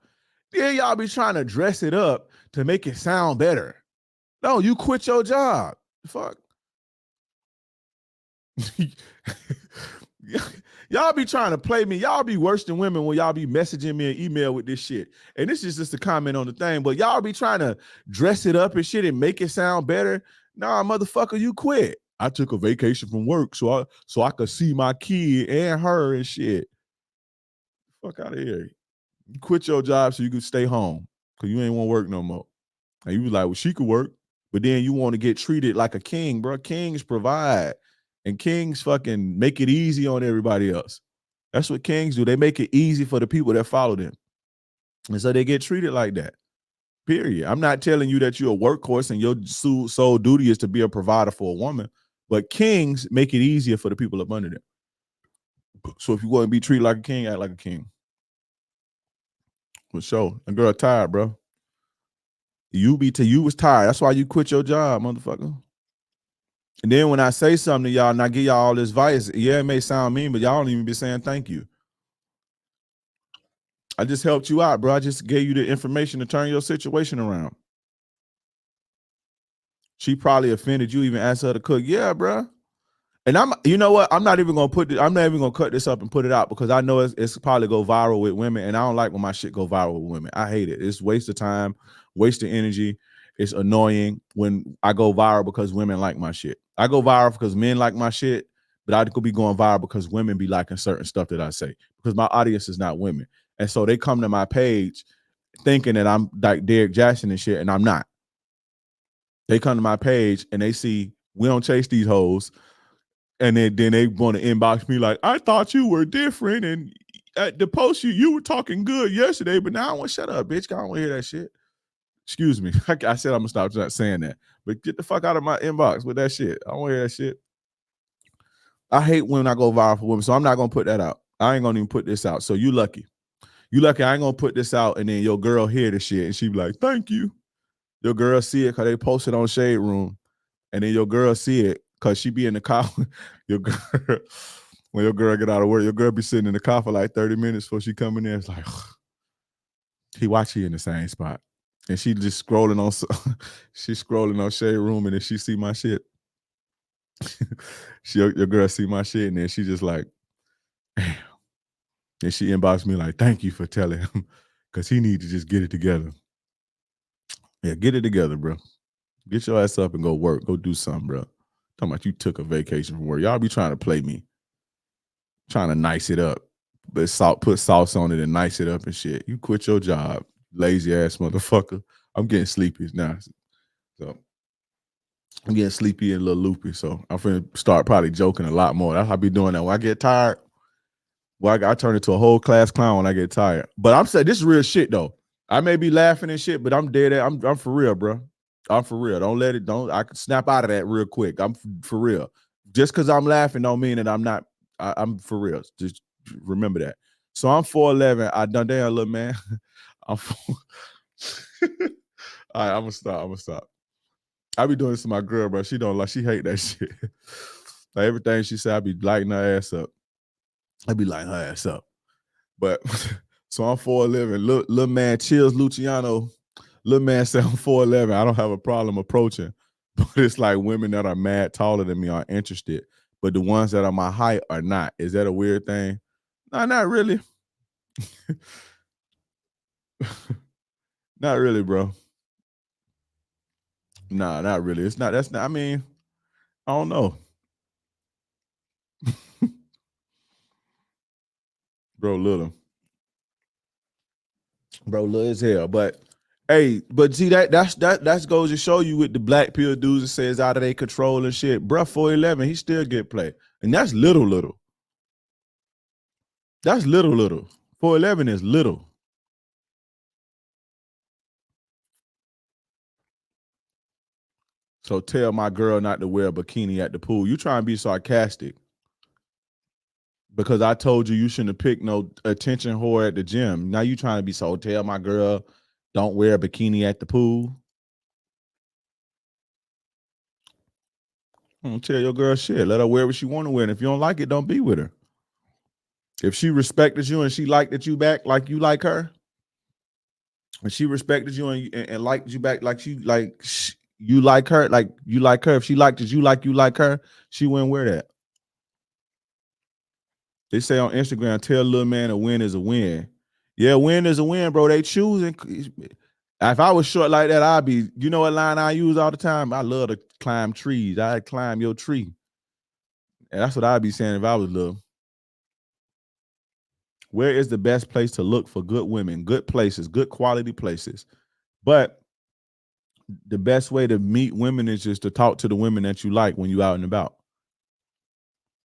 Then y'all be trying to dress it up to make it sound better. No, you quit your job. Fuck. Y'all be trying to play me. Y'all be worse than women when y'all be messaging me an email with this shit. And this is just a comment on the thing, but y'all be trying to dress it up and shit and make it sound better. Nah, motherfucker, you quit. I took a vacation from work so I could see my kid and her and shit. Fuck out of here. You quit your job so you could stay home because you ain't want to work no more. And you was like, well, she could work, but then you want to get treated like a king, bro. Kings provide. And kings fucking make it easy on everybody else. That's what kings do. They make it easy for the people that follow them. And so they get treated like that. Period. I'm not telling you that you're a workhorse and your sole duty is to be a provider for a woman, but kings make it easier for the people up under them. So if you want to be treated like a king, act like a king. For sure. A girl tired, bro. You was tired. That's why you quit your job, motherfucker. And then when I say something to y'all and I give y'all all this advice, yeah, it may sound mean, but y'all don't even be saying thank you. I just helped you out, bro. I just gave you the information to turn your situation around. She probably offended you, even asked her to cook. Yeah, bro. And you know what? I'm not even gonna cut this up and put it out because I know it's probably go viral with women, and I don't like when my shit go viral with women. I hate it. It's waste of time, waste of energy. It's annoying when I go viral because women like my shit. I go viral because men like my shit, but I could be going viral because women be liking certain stuff that I say because my audience is not women. And so they come to my page thinking that I'm like Derrick Jackson and shit, and I'm not. They come to my page and they see we don't chase these hoes. And then they want to inbox me like, I thought you were different. And at the post you were talking good yesterday, but now I want to shut up, bitch. I don't want to hear that shit. Excuse me. I said I'm going to stop saying that. But get the fuck out of my inbox with that shit. I don't want to hear that shit. I hate when I go viral for women, so I'm not going to put that out. I ain't going to even put this out. So you lucky. You lucky I ain't going to put this out and then your girl hear the shit and she be like, thank you. Your girl see it because they posted on Shade Room. And then your girl see it because she be in the car. Your girl, when your girl get out of work, your girl be sitting in the car for like 30 minutes before she come in there. It's like, he watch you in the same spot. And she just scrolling on Shade Room, and then she see my shit. Your girl see my shit, and then she just like, damn. And she inboxed me like, thank you for telling him, because he need to just get it together. Yeah, get it together, bro. Get your ass up and go work. Go do something, bro. Talking about you took a vacation from work. Y'all be trying to play me. Trying to nice it up. But put sauce on it and nice it up and shit. You quit your job. Lazy ass motherfucker. I'm getting sleepy now. So I'm getting sleepy and a little loopy. So I'm finna start probably joking a lot more. That's how I be doing that. When I get tired, I turn into a whole class clown when I get tired. But I'm saying this is real shit though. I may be laughing and shit, but I'm dead. I'm for real, bro. I'm for real. I can snap out of that real quick. I'm for real. Just because I'm laughing don't mean that I'm not. I'm for real. Just remember that. So I'm 4'11". I done down, little man. I'm all right, I'm gonna stop. I be doing this to my girl, bro. She don't like. She hate that shit. Like everything she said, I be lighting her ass up. I be lighting her ass up. But so I'm 4'11". Little man Chills Luciano. Little man said I'm 4'11". I don't have a problem approaching. But it's like women that are mad taller than me are interested, but the ones that are my height are not. Is that a weird thing? No, not really. Not really, bro. Nah, not really. It's not. That's not. I mean, I don't know, bro. Little, bro, little as hell. But hey, but see that goes to show you with the black pill dudes that says out of their control and shit. Bruh, 4'11", he still get play, and that's little. That's little. 4'11" is little. So tell my girl not to wear a bikini at the pool. You trying to be sarcastic because I told you shouldn't have picked no attention whore at the gym. Now you trying to be so tell my girl don't wear a bikini at the pool. Don't tell your girl shit. Let her wear what she want to wear. And if you don't like it, don't be with her. If she respected you and she liked you back like you like her, and she respected you and liked you back like you like her, like you like her. If she liked you like her, she wouldn't wear that. They say on Instagram, tell a little man a win is a win. Yeah, win is a win, bro. They choosing. If I was short like that, I'd be, you know what line I use all the time? I love to climb trees. I'd climb your tree. And that's what I'd be saying if I was little. Where is the best place to look for good women, good places, good quality places? But the best way to meet women is just to talk to the women that you like when you out and about.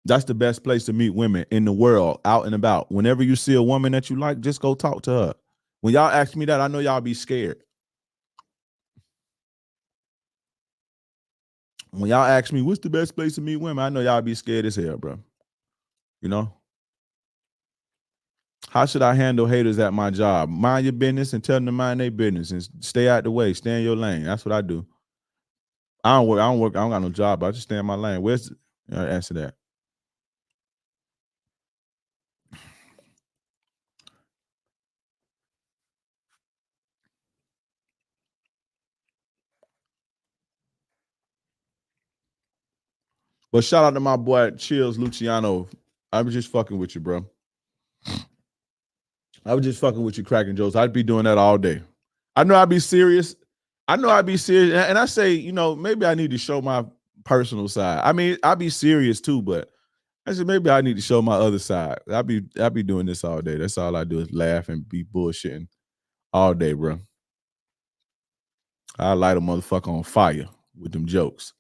That's the best place to meet women in the world, out and about. Whenever you see a woman that you like, just go talk to her. When y'all ask me that, I know y'all be scared. When y'all ask me, what's the best place to meet women? I know y'all be scared as hell, bro. You know? How should I handle haters at my job? Mind your business and tell them to mind their business and stay out the way. Stay in your lane. That's what I do. I don't got no job, but I just stay in my lane. Where's the answer that? But shout out to my boy Chills Luciano. I was just fucking with you, bro. I was just fucking with you, cracking jokes. I'd be doing that all day. I know I'd be serious. And I say, you know, maybe I need to show my personal side. I mean, I'd be serious too, but I said maybe I need to show my other side. I'd be doing this all day. That's all I do is laugh and be bullshitting all day, bro. I light a motherfucker on fire with them jokes.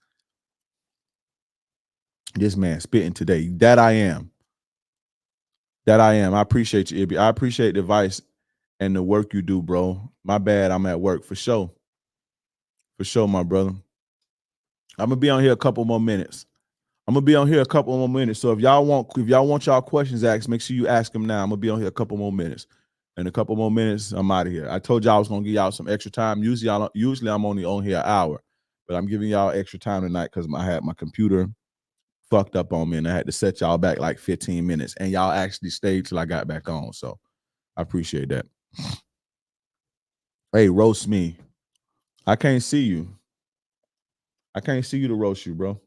This man spitting today. That I am. I appreciate you, Ibby. I appreciate the advice and the work you do, bro. My bad, I'm at work for sure. For sure, my brother. I'm gonna be on here a couple more minutes. So if y'all want y'all questions asked, make sure you ask them now. I'm gonna be on here a couple more minutes. In a couple more minutes, I'm out of here. I told y'all I was gonna give y'all some extra time. Usually I'm only on here an hour, but I'm giving y'all extra time tonight because I had my computer fucked up on me and I had to set y'all back like 15 minutes. And y'all actually stayed till I got back on. So I appreciate that. Hey, roast me. I can't see you. I can't see you to roast you, bro.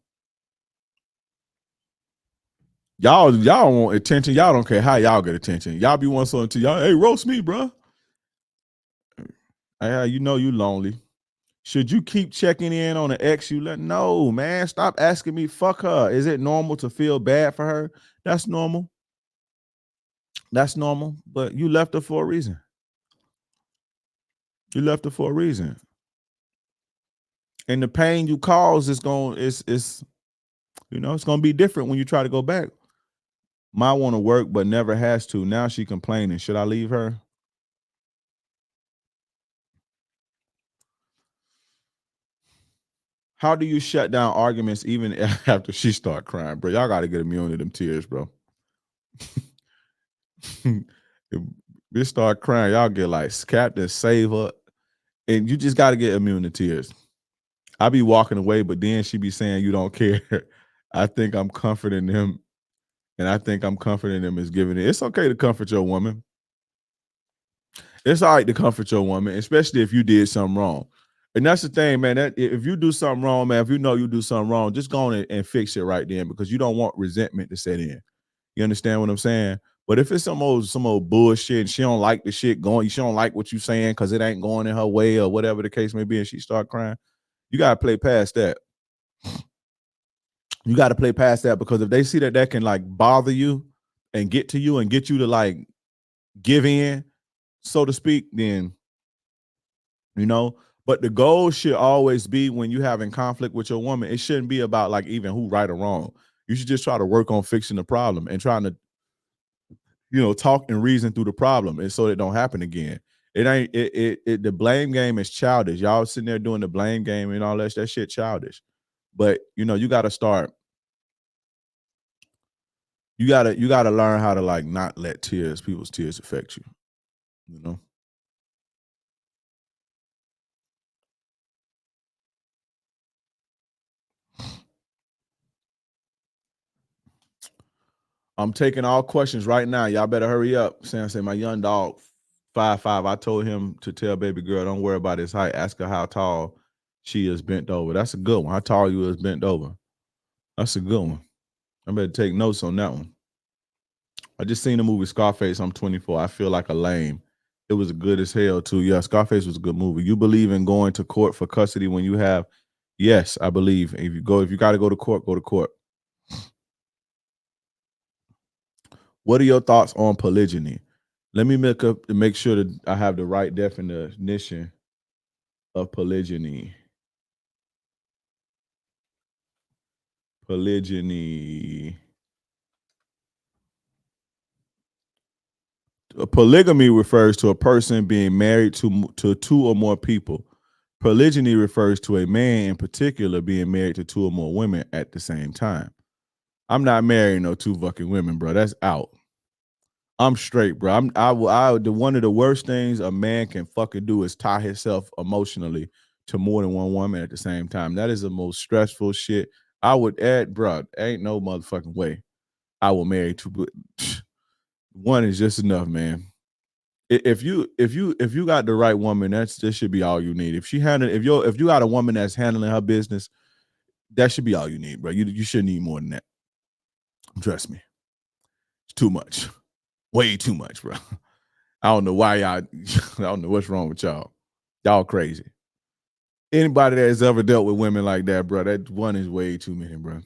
Y'all want attention. Y'all don't care how y'all get attention. Y'all be wanting something to y'all. Hey, roast me, bro. Hey, you know you lonely. Should you keep checking in on an ex you let? No, man. Stop asking me. Fuck her. Is it normal to feel bad for her? That's normal. That's normal. But you left her for a reason. And the pain you cause it's gonna be different when you try to go back. Might want to work, but never has to. Now she complaining. Should I leave her? How do you shut down arguments even after she start crying, bro? Y'all got to get immune to them tears, bro. If they start crying, y'all get like Captain Save Her, and you just got to get immune to tears. I be walking away, but then she be saying you don't care. I think I'm comforting them, and I think I'm comforting them is giving it. It's okay to comfort your woman. It's all right to comfort your woman, especially if you did something wrong. And that's the thing, man. That if you do something wrong, man, if you know you do something wrong, just go on and fix it right then, because you don't want resentment to set in. You understand what I'm saying? But if it's some old bullshit and she don't like the shit going, she don't like what you saying because it ain't going in her way or whatever the case may be, and she start crying, you gotta play past that. You got to play past that, because if they see that can like bother you and get to you and get you to like give in, so to speak, then, you know, but the goal should always be, when you having conflict with your woman, it shouldn't be about like even who right or wrong. You should just try to work on fixing the problem and trying to, you know, talk and reason through the problem, and so it don't happen again. It ain't the blame game is childish. Y'all sitting there doing the blame game and all that shit childish. But you know, you got to start. You gotta learn how to like not let people's tears affect you. You know. I'm taking all questions right now. Y'all better hurry up. Sam said, my young dog, 5'5". I told him to tell baby girl, don't worry about his height. Ask her how tall she is bent over. That's a good one. How tall you is bent over. That's a good one. I better take notes on that one. I just seen the movie Scarface. I'm 24. I feel like a lame. It was good as hell too. Yeah, Scarface was a good movie. You believe in going to court for custody when you have? Yes, I believe. If you got to go to court, go to court. What are your thoughts on polygyny? Let me make sure that I have the right definition of polygyny. Polygyny. Polygamy refers to a person being married to two or more people. Polygyny refers to a man in particular being married to two or more women at the same time. I'm not marrying no two fucking women, bro. That's out. I'm straight, bro. One of the worst things a man can fucking do is tie himself emotionally to more than one woman at the same time. That is the most stressful shit. I would add, bro, ain't no motherfucking way I will marry two, but one is just enough, man. If you got the right woman, this should be all you need. If you got a woman that's handling her business, that should be all you need, bro. You shouldn't need more than that. Trust me. It's too much. Way too much, bro. I don't know why y'all, I don't know what's wrong with y'all. Y'all crazy. Anybody that has ever dealt with women like that, bro, that one is way too many, bro.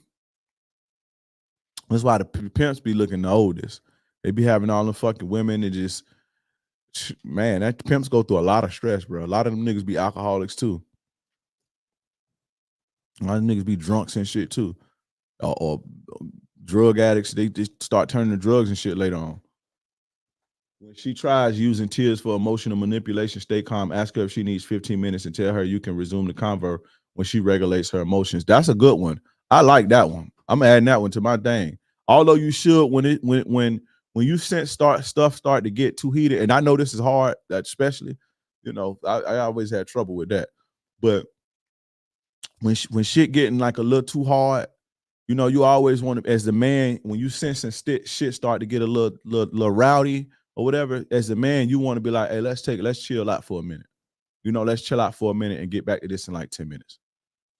That's why the pimps be looking the oldest. They be having all the fucking women and just, man, that pimps go through a lot of stress, bro. A lot of them niggas be alcoholics too. A lot of niggas be drunks and shit too. Or drug addicts, they just start turning to drugs and shit later on. When she tries using tears for emotional manipulation, stay calm. Ask her if she needs 15 minutes and tell her you can resume the convo when she regulates her emotions. That's a good one. I like that one. I'm adding that one to my thing. Although you should, when you sense stuff start to get too heated, and I know this is hard, especially, you know, I always had trouble with that. But when shit getting like a little too hard, you know, you always want to, as the man, when you sense and shit start to get a little rowdy or whatever, as a man, you want to be like, hey, let's chill out for a minute. You know, let's chill out for a minute and get back to this in like 10 minutes.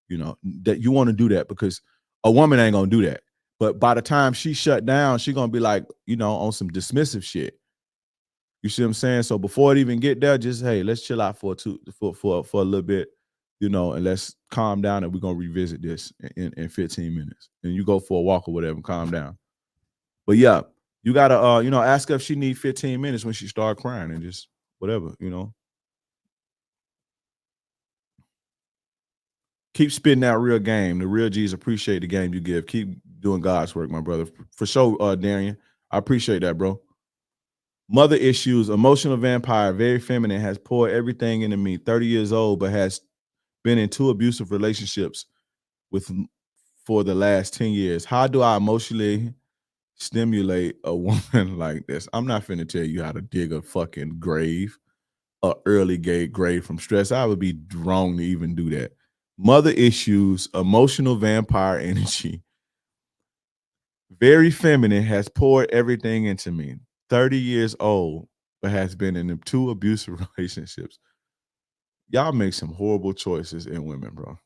You know, that you want to do that, because a woman ain't gonna do that. But by the time she shut down, she gonna be like, you know, on some dismissive shit. You see what I'm saying? So before it even get there, just, hey, let's chill out for a little bit, you know, and let's calm down, and we're gonna revisit this in 15 minutes. And you go for a walk or whatever, calm down. But yeah, you gotta you know, ask her if she needs 15 minutes when she start crying, and just whatever, you know. Keep spitting that real game. The real G's appreciate the game you give. Keep doing God's work, my brother. For sure, Darian. I appreciate that, bro. Mother issues, emotional vampire, very feminine, has poured everything into me. 30 years old, but has been in 2 abusive relationships for the last 10 years. How do I emotionally stimulate a woman like this? I'm not finna tell you how to dig a fucking grave, a early grave from stress. I would be wrong to even do that. Mother issues, emotional vampire energy, very feminine, has poured everything into me. 30 years old, but has been in 2 abusive relationships Y'all make some horrible choices in women, bro.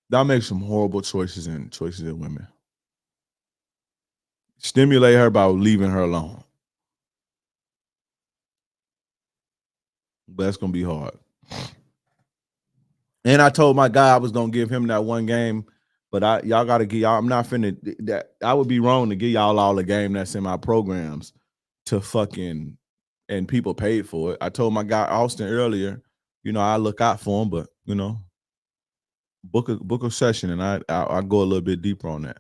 Y'all make some horrible choices in women. Stimulate her by leaving her alone. But that's gonna be hard. And I told my guy I was gonna give him that one game, but y'all gotta give y'all. I'm not finna that. I would be wrong to give y'all all the game that's in my programs to fucking and people paid for it. I told my guy Austin earlier, you know, I look out for him, but you know, book a session and I go a little bit deeper on that.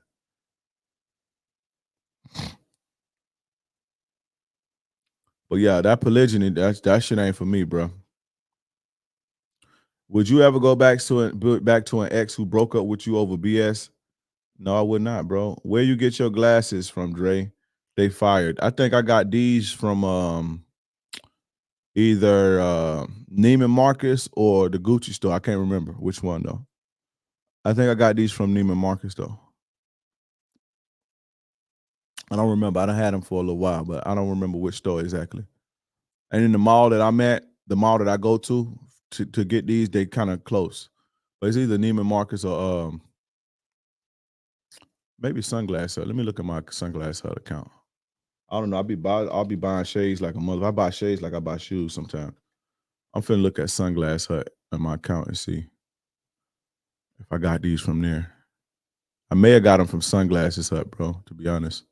But yeah, that polygyny, that shit ain't for me, bro. Would you ever go back to an ex who broke up with you over BS? No, I would not, bro. Where you get your glasses from, Dre? They fired. I think I got these from either Neiman Marcus or the Gucci store. I can't remember which one though. I think I got these from Neiman Marcus though. I don't remember. I done had them for a little while, but I don't remember which store exactly. And in the mall that I'm at, the mall that I go to get these, they kind of close. But it's either Neiman Marcus or maybe Sunglass Hut. Let me look at my Sunglass Hut account. I don't know. I'll be buying shades like a mother. I buy shades like I buy shoes sometimes. I'm finna look at Sunglass Hut on my account and see if I got these from there. I may have got them from Sunglasses Hut, bro, to be honest.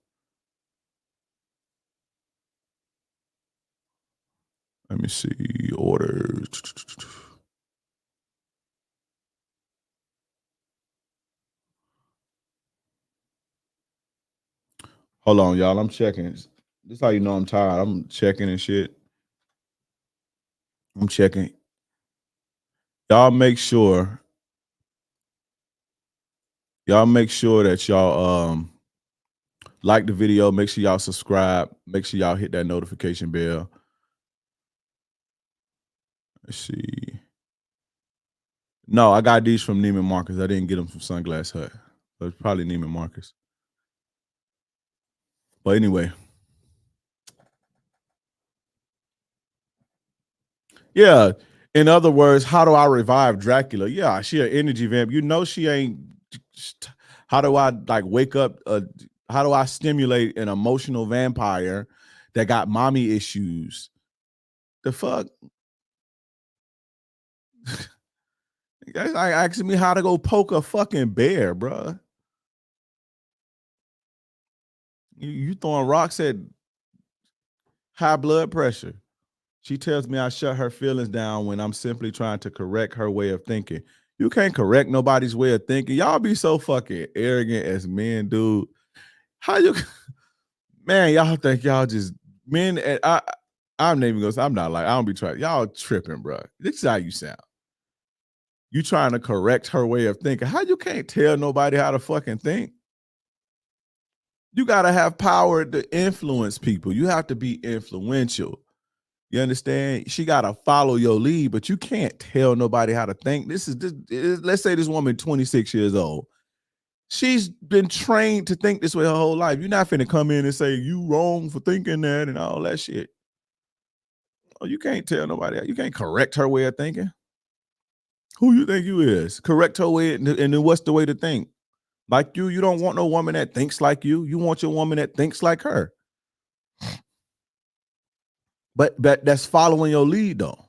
Let me see. Orders. Hold on, y'all. I'm checking. This is how you know I'm tired. I'm checking and shit. I'm checking. Y'all make sure that y'all like the video. Make sure y'all subscribe. Make sure y'all hit that notification bell. Let's see. No, I got these from Neiman Marcus. I didn't get them from Sunglass Hut. So it's probably Neiman Marcus. But anyway. Yeah. In other words, how do I revive Dracula? Yeah, she an energy vamp. You know she ain't. How do I like wake up? How do I stimulate an emotional vampire that got mommy issues? The fuck? You guys like asking me how to go poke a fucking bear, bro. You throwing rocks at high blood pressure. She tells me I shut her feelings down when I'm simply trying to correct her way of thinking. You can't correct nobody's way of thinking. Y'all be so fucking arrogant as men, dude. How you, man? Y'all think y'all just men? And I'm not even gonna say. I'm not like I don't be trying. Y'all tripping, bro. This is how you sound. You trying to correct her way of thinking. How you can't tell nobody how to fucking think? You gotta have power to influence people. You have to be influential. You understand? She got to follow your lead, but you can't tell nobody how to think. Let's say this woman 26 years old. She's been trained to think this way her whole life. You're not finna come in and say you wrong for thinking that and all that shit. Oh, you can't tell nobody. You can't correct her way of thinking. Who you think you is? Correct her way, and then what's the way to think? Like you don't want no woman that thinks like you. You want your woman that thinks like her. But that's following your lead, though.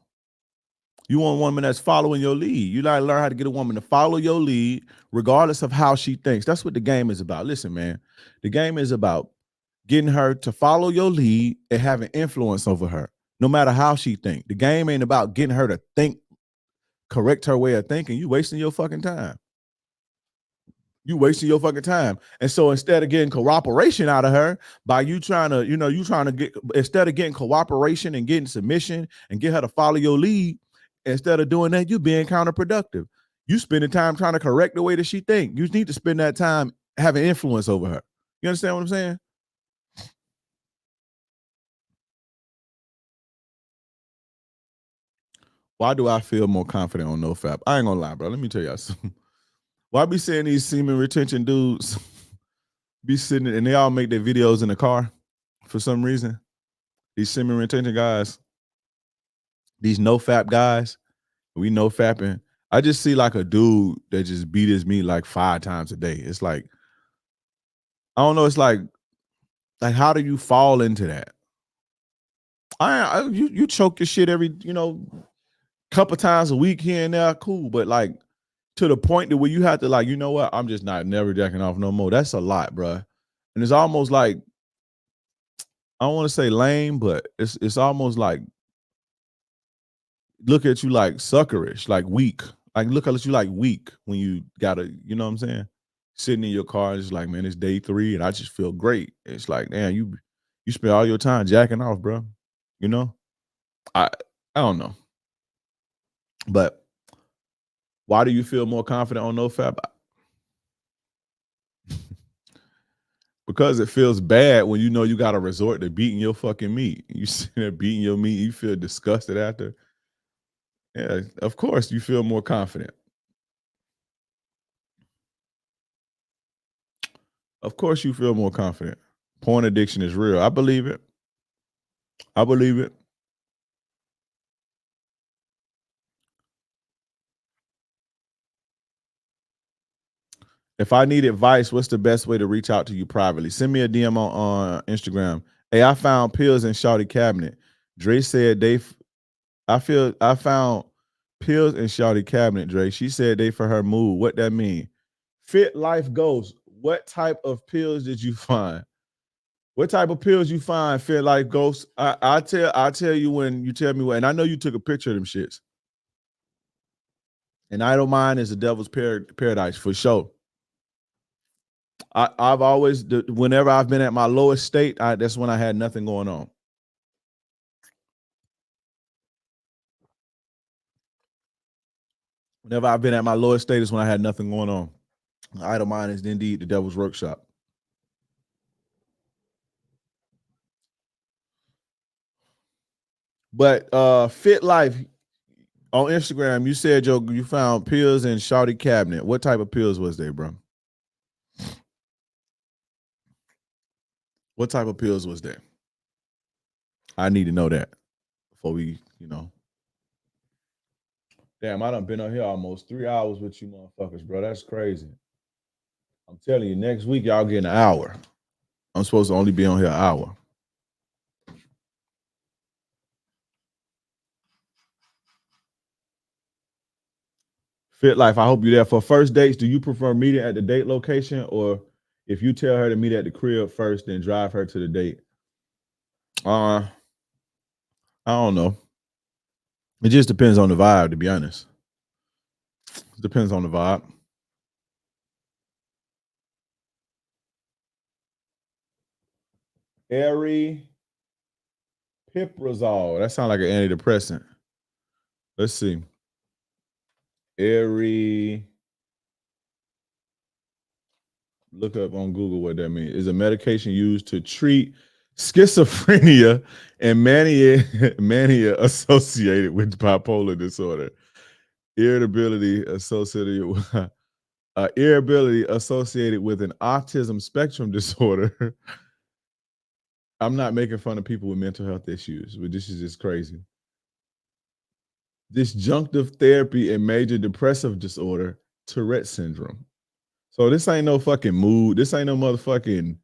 You want a woman that's following your lead. You gotta learn how to get a woman to follow your lead, regardless of how she thinks. That's what the game is about. Listen, man, the game is about getting her to follow your lead and having influence over her, no matter how she thinks. The game ain't about getting her to think, correct her way of thinking. You wasting your fucking time. You wasting your fucking time. And so instead of getting cooperation out of her by you trying to get, instead of getting cooperation and getting submission and get her to follow your lead, instead of doing that, you being counterproductive. You spending time trying to correct the way that she think. You need to spend that time having influence over her. You understand what I'm saying? Why do I feel more confident on NoFap? I ain't gonna lie, bro. Let me tell y'all something. Why be seeing these semen retention dudes be sitting and they all make their videos in the car for some reason? These semen retention guys, these no fap guys, we no fapping. I just see like a dude that just beat his meat like 5 times a day. It's like, I don't know. It's like how do you fall into that? You choke your shit every, couple times a week here and there, cool. But like to the point that where you have to like, you know what? I'm just never jacking off no more. That's a lot, bro. And it's almost like, I don't want to say lame, but it's almost like look at you like suckerish, like weak. Like look at you like weak when you gotta, you know what I'm saying? Sitting in your car, it's like, man, it's day 3 and I just feel great. It's like, damn, you spend all your time jacking off, bro. You know? I don't know. But why do you feel more confident on NoFap? Because it feels bad when you know you got to resort to beating your fucking meat. You sit there beating your meat, you feel disgusted after. Yeah, of course you feel more confident. Of course you feel more confident. Porn addiction is real. I believe it. I believe it. If I need advice, what's the best way to reach out to you privately? Send me a DM on Instagram. Hey, I found pills in Shawty cabinet. Dre said I found pills in Shawty cabinet, Dre. She said they for her mood. What that mean? Fit Life Ghost. What type of pills did you find? What type of pills you find, Fit Life Ghost? I'll tell you when you tell me what, and I know you took a picture of them shits. And Idle Mind is the devil's paradise for sure. I've always, whenever I've been at my lowest state, that's when I had nothing going on. Whenever I've been at my lowest state is when I had nothing going on. Idle Mind is indeed the devil's workshop. But Fit Life on Instagram, you said you found pills in Shawty cabinet. What type of pills was they, bro? What type of pills was there? I need to know that before we, Damn, I done been on here almost 3 hours with you motherfuckers, bro. That's crazy. I'm telling you, next week y'all get an hour. I'm supposed to only be on here an hour. Fit Life, I hope you're there. For first dates, do you prefer meeting at the date location, or if you tell her to meet at the crib first, then drive her to the date? I don't know. It just depends on the vibe, to be honest. It depends on the vibe. Aripiprazole. That sounds like an antidepressant. Let's see. Look up on Google what that means. Is a medication used to treat schizophrenia and mania associated with bipolar disorder. Irritability associated with an autism spectrum disorder. I'm not making fun of people with mental health issues, but this is just crazy. Disjunctive therapy and major depressive disorder, Tourette syndrome. So this ain't no fucking mood. This ain't no motherfucking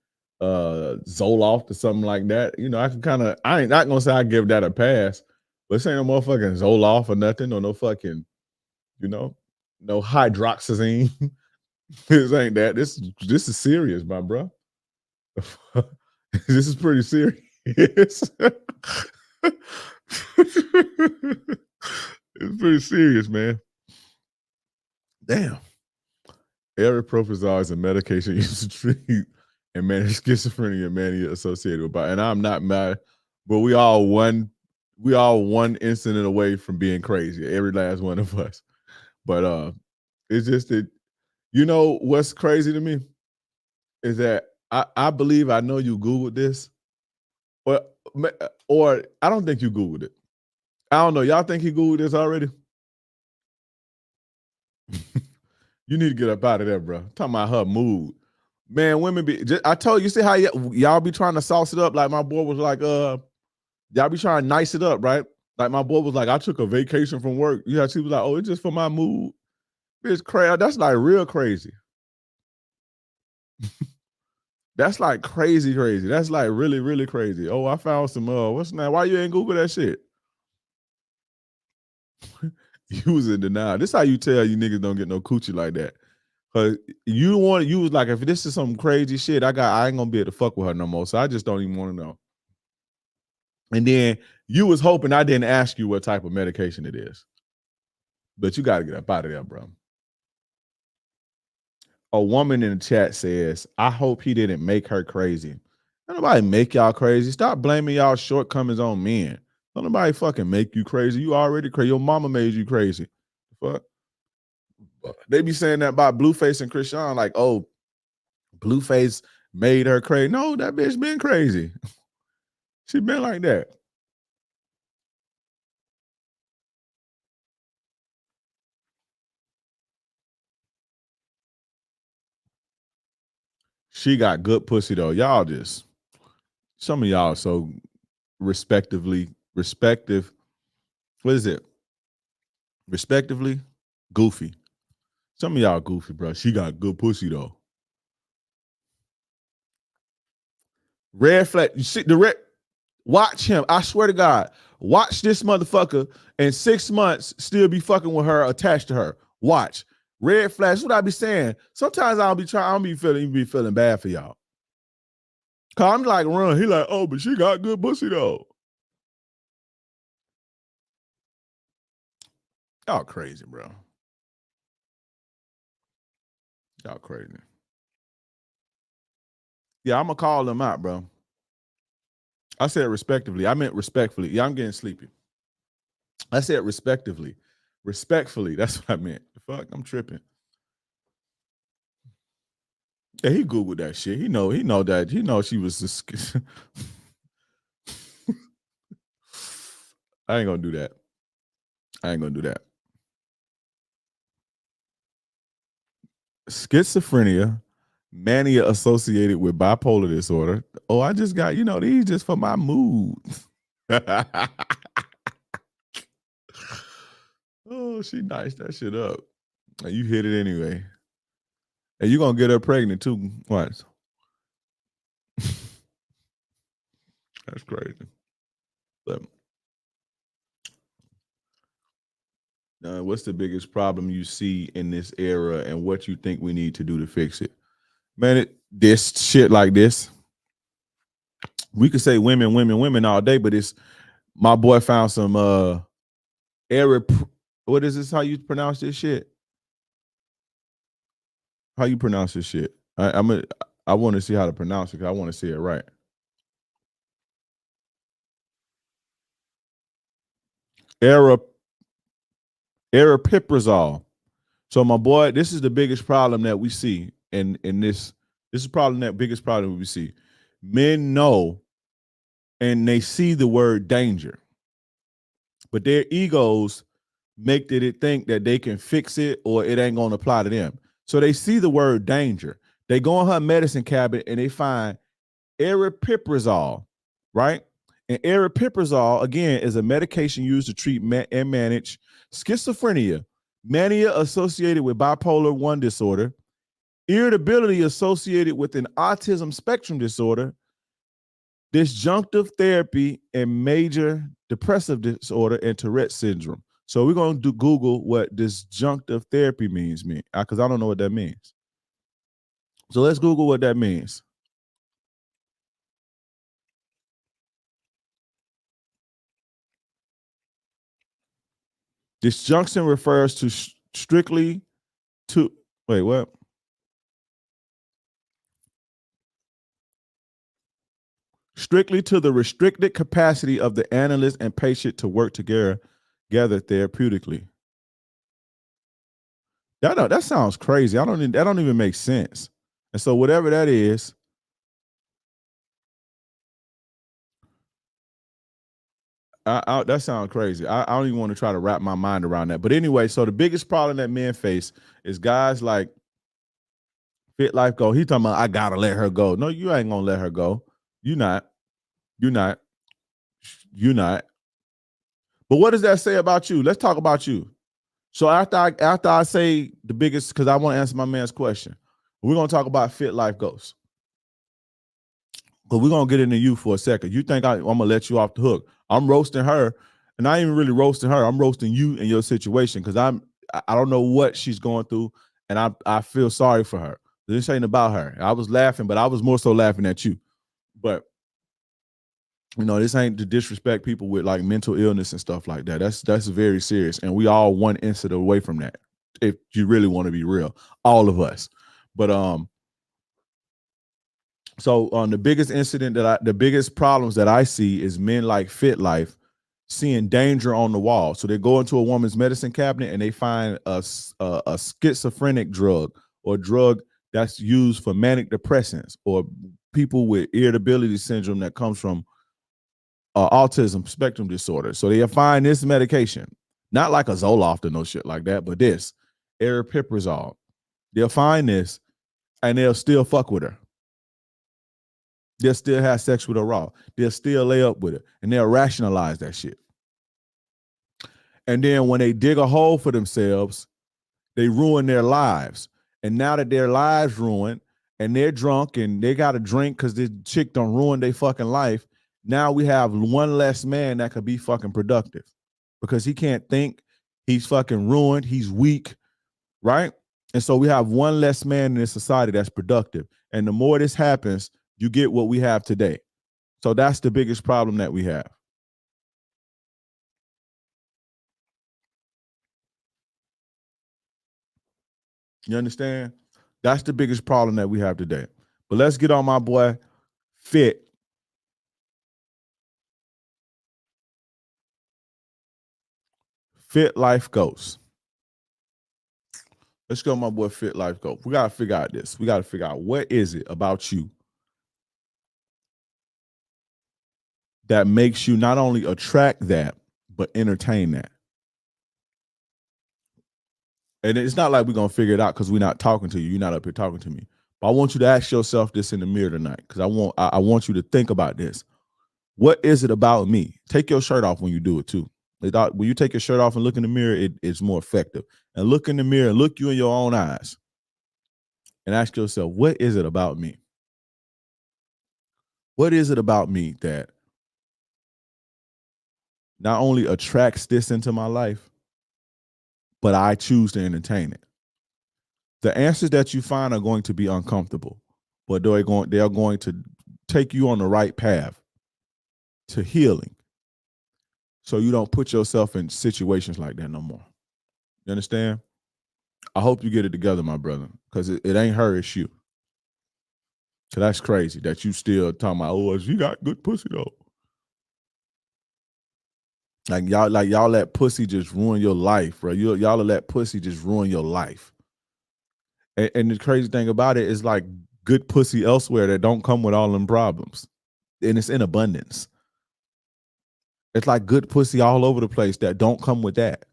Zoloft or something like that. I ain't not gonna say I give that a pass, but this ain't no motherfucking Zoloft or nothing, or no fucking, no hydroxyzine. This ain't that. This is serious, my bro. This is pretty serious. It's pretty serious, man. Damn. Aripiprazole is a medication used to treat and manage schizophrenia and mania associated with and I'm not mad, but we all one incident away from being crazy, every last one of us. But it's just that, what's crazy to me is that I believe I know you Googled this, or I don't think you Googled it. I don't know. Y'all think he Googled this already? You need to get up out of there, bro. Talking about her mood. Man, women I told you, see how y'all be trying to sauce it up? Like my boy was like, y'all be trying to nice it up, right? Like my boy was like, I took a vacation from work. Yeah, she was like, oh, it's just for my mood. It's crazy. That's like real crazy. That's like crazy. That's like really, really crazy. Oh, I found some what's that? Why you ain't Google that shit? You was in denial. This how you tell you niggas don't get no coochie like that. Cause you was like, if this is some crazy shit, I ain't gonna be able to fuck with her no more. So I just don't even want to know. And then you was hoping I didn't ask you what type of medication it is. But you gotta get up out of there, bro. A woman in the chat says, I hope he didn't make her crazy. Don't nobody make y'all crazy. Stop blaming y'all shortcomings on men. Don't nobody fucking make you crazy. You already crazy. Your mama made you crazy. Fuck. They be saying that about Blueface and Chrisean, like, oh, Blueface made her crazy. No, that bitch been crazy. She been like that. She got good pussy though. Y'all just, some of y'all so respective. What is it? Respectively, goofy. Some of y'all goofy, bro. She got good pussy though. Red flag. You see the red. Watch him. I swear to God. Watch this motherfucker in 6 months still be fucking with her, attached to her. Watch. Red flags. What I be saying. Sometimes I'll be feeling bad for y'all. Cause I'm like, run. He like, oh, but she got good pussy though. Y'all crazy, bro. Y'all crazy. Yeah, I'm gonna call them out, bro. I said respectively. I meant respectfully. Yeah, I'm getting sleepy. I said respectively. Respectfully. That's what I meant. The fuck, I'm tripping. Yeah, he Googled that shit. He know that. He know she was just I ain't gonna do that. Schizophrenia, mania associated with bipolar disorder. Oh, I just got, these just for my mood. Oh, she diced that shit up. And you hit it anyway. And you're going to get her pregnant too. What? That's crazy. But what's the biggest problem you see in this era and what you think we need to do to fix it? Man, this shit like this. We could say women all day, but it's my boy found some what is this? How you pronounce this shit? How you pronounce this shit? I want to see how to pronounce it because I want to say it right. Aripiprazole. So my boy, this is the biggest problem that we see in this. This is probably the biggest problem we see. Men know and they see the word danger, but their egos make it think that they can fix it or it ain't gonna apply to them. So they see the word danger. They go in her medicine cabinet and they find aripiprazole, right? And aripiprazole, again, is a medication used to treat and manage schizophrenia, mania associated with bipolar 1 disorder, irritability associated with an autism spectrum disorder, disjunctive therapy, and major depressive disorder and Tourette's syndrome. So we're going to Google what disjunctive therapy means because I don't know what that means. So let's Google what that means. Disjunction refers to strictly to the restricted capacity of the analyst and patient to work together therapeutically. That sounds crazy. That don't even make sense. And so whatever that is, that sounds crazy. I don't even want to try to wrap my mind around that. But anyway, so the biggest problem that men face is guys like Fit Life Go. He talking about, I gotta let her go. No, you ain't gonna let her go. You're not. But what does that say about you? Let's talk about you. So after I say the biggest, because I want to answer my man's question, we're gonna talk about Fit Life Goals. But we're gonna get into you for a second. You think I'm gonna let you off the hook? I'm roasting her, and I ain't even really roasting her. I'm roasting you and your situation because I don't know what she's going through, and I feel sorry for her. This ain't about her. I was laughing, but I was more so laughing at you. But you know, this ain't to disrespect people with like mental illness and stuff like that. That's very serious, and we all one incident away from that. If you really want to be real, all of us. But so on the biggest incident the biggest problems that I see is men like Fit Life seeing danger on the wall. So they go into a woman's medicine cabinet and they find a schizophrenic drug or drug that's used for manic depressants or people with irritability syndrome that comes from autism spectrum disorder. So they'll find this medication, not like a Zoloft or no shit like that, but this aripiprazole. They'll find this and they'll still fuck with her. They'll still have sex with her raw. They'll still lay up with her and they'll rationalize that shit. And then when they dig a hole for themselves, they ruin their lives. And now that their lives ruined and they're drunk and they got to drink because this chick done ruined their fucking life, now we have one less man that could be fucking productive because he can't think. He's fucking ruined. He's weak, right? And so we have one less man in this society that's productive. And the more this happens, you get what we have today. So that's the biggest problem that we have. You understand? That's the biggest problem that we have today. But let's get on my boy, Fit Life Goals. Let's go, my boy, Fit Life Goals. We got to figure out this. We got to figure out what is it about you that makes you not only attract that, but entertain that. And it's not like we're going to figure it out because we're not talking to you. You're not up here talking to me. But I want you to ask yourself this in the mirror tonight because I want you to think about this. What is it about me? Take your shirt off when you do it too. When you take your shirt off and look in the mirror, it's more effective. And look in the mirror and look you in your own eyes and ask yourself, what is it about me? What is it about me that not only attracts this into my life, but I choose to entertain it? The answers that you find are going to be uncomfortable, but they are going to take you on the right path to healing. So you don't put yourself in situations like that no more. You understand? I hope you get it together, my brother, because it ain't her, it's you. So that's crazy that you still talking about, oh, you got good pussy though. Like y'all let pussy just ruin your life, bro. Y'all let pussy just ruin your life. And the crazy thing about it is like good pussy elsewhere that don't come with all them problems. And it's in abundance. It's like good pussy all over the place that don't come with that.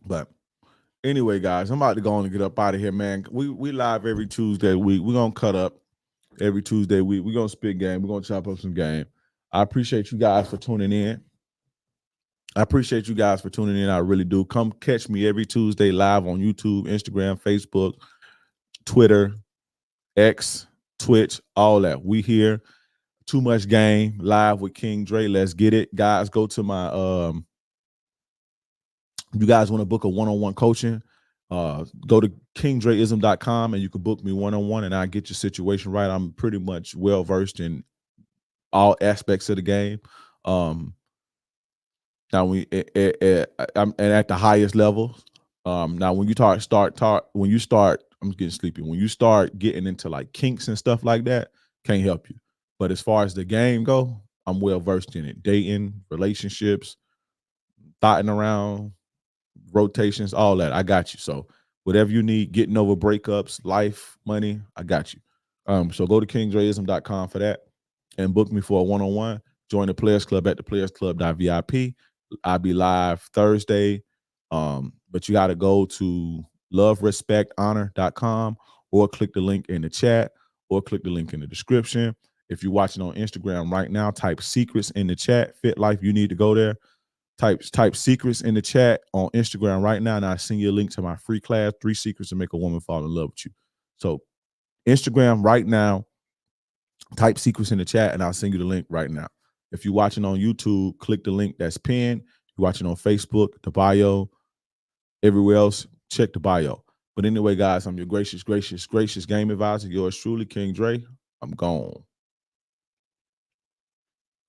But anyway, guys, I'm about to go on and get up out of here, man. We live every Tuesday week. We're going to cut up every Tuesday week. We're going to spit game. We're going to chop up some game. I appreciate you guys for tuning in. I really do. Come catch me every Tuesday live on YouTube, Instagram, Facebook, Twitter, X, Twitch, all that. We here. Too Much Game live with King Dre. Let's get it. Guys, go to my you guys want to book a one-on-one coaching, go to kingdreism.com and you can book me one-on-one and I'll get your situation right. I'm pretty much well-versed in all aspects of the game. Now I'm at the highest levels. Now when you start, I'm getting sleepy. When you start getting into like kinks and stuff like that, can't help you. But as far as the game go, I'm well-versed in it. Dating, relationships, thotting around, rotations, all that. I got you. So whatever you need, getting over breakups, life, money, I got you. So go to kingdreism.com for that and book me for a one-on-one. Join the Players Club at theplayersclub.vip. I'll be live Thursday. But you got to go to loverespecthonor.com or click the link in the chat or click the link in the description. If you're watching on Instagram right now, type secrets in the chat. Fit Life, you need to go there. Type secrets in the chat on Instagram right now, and I'll send you a link to my free class, 3 Secrets to Make a Woman Fall in Love with You. So Instagram right now, type secrets in the chat, and I'll send you the link right now. If you're watching on YouTube, click the link that's pinned. If you're watching on Facebook, the bio. Everywhere else, check the bio. But anyway, guys, I'm your gracious game advisor, yours truly, King Dre. I'm gone.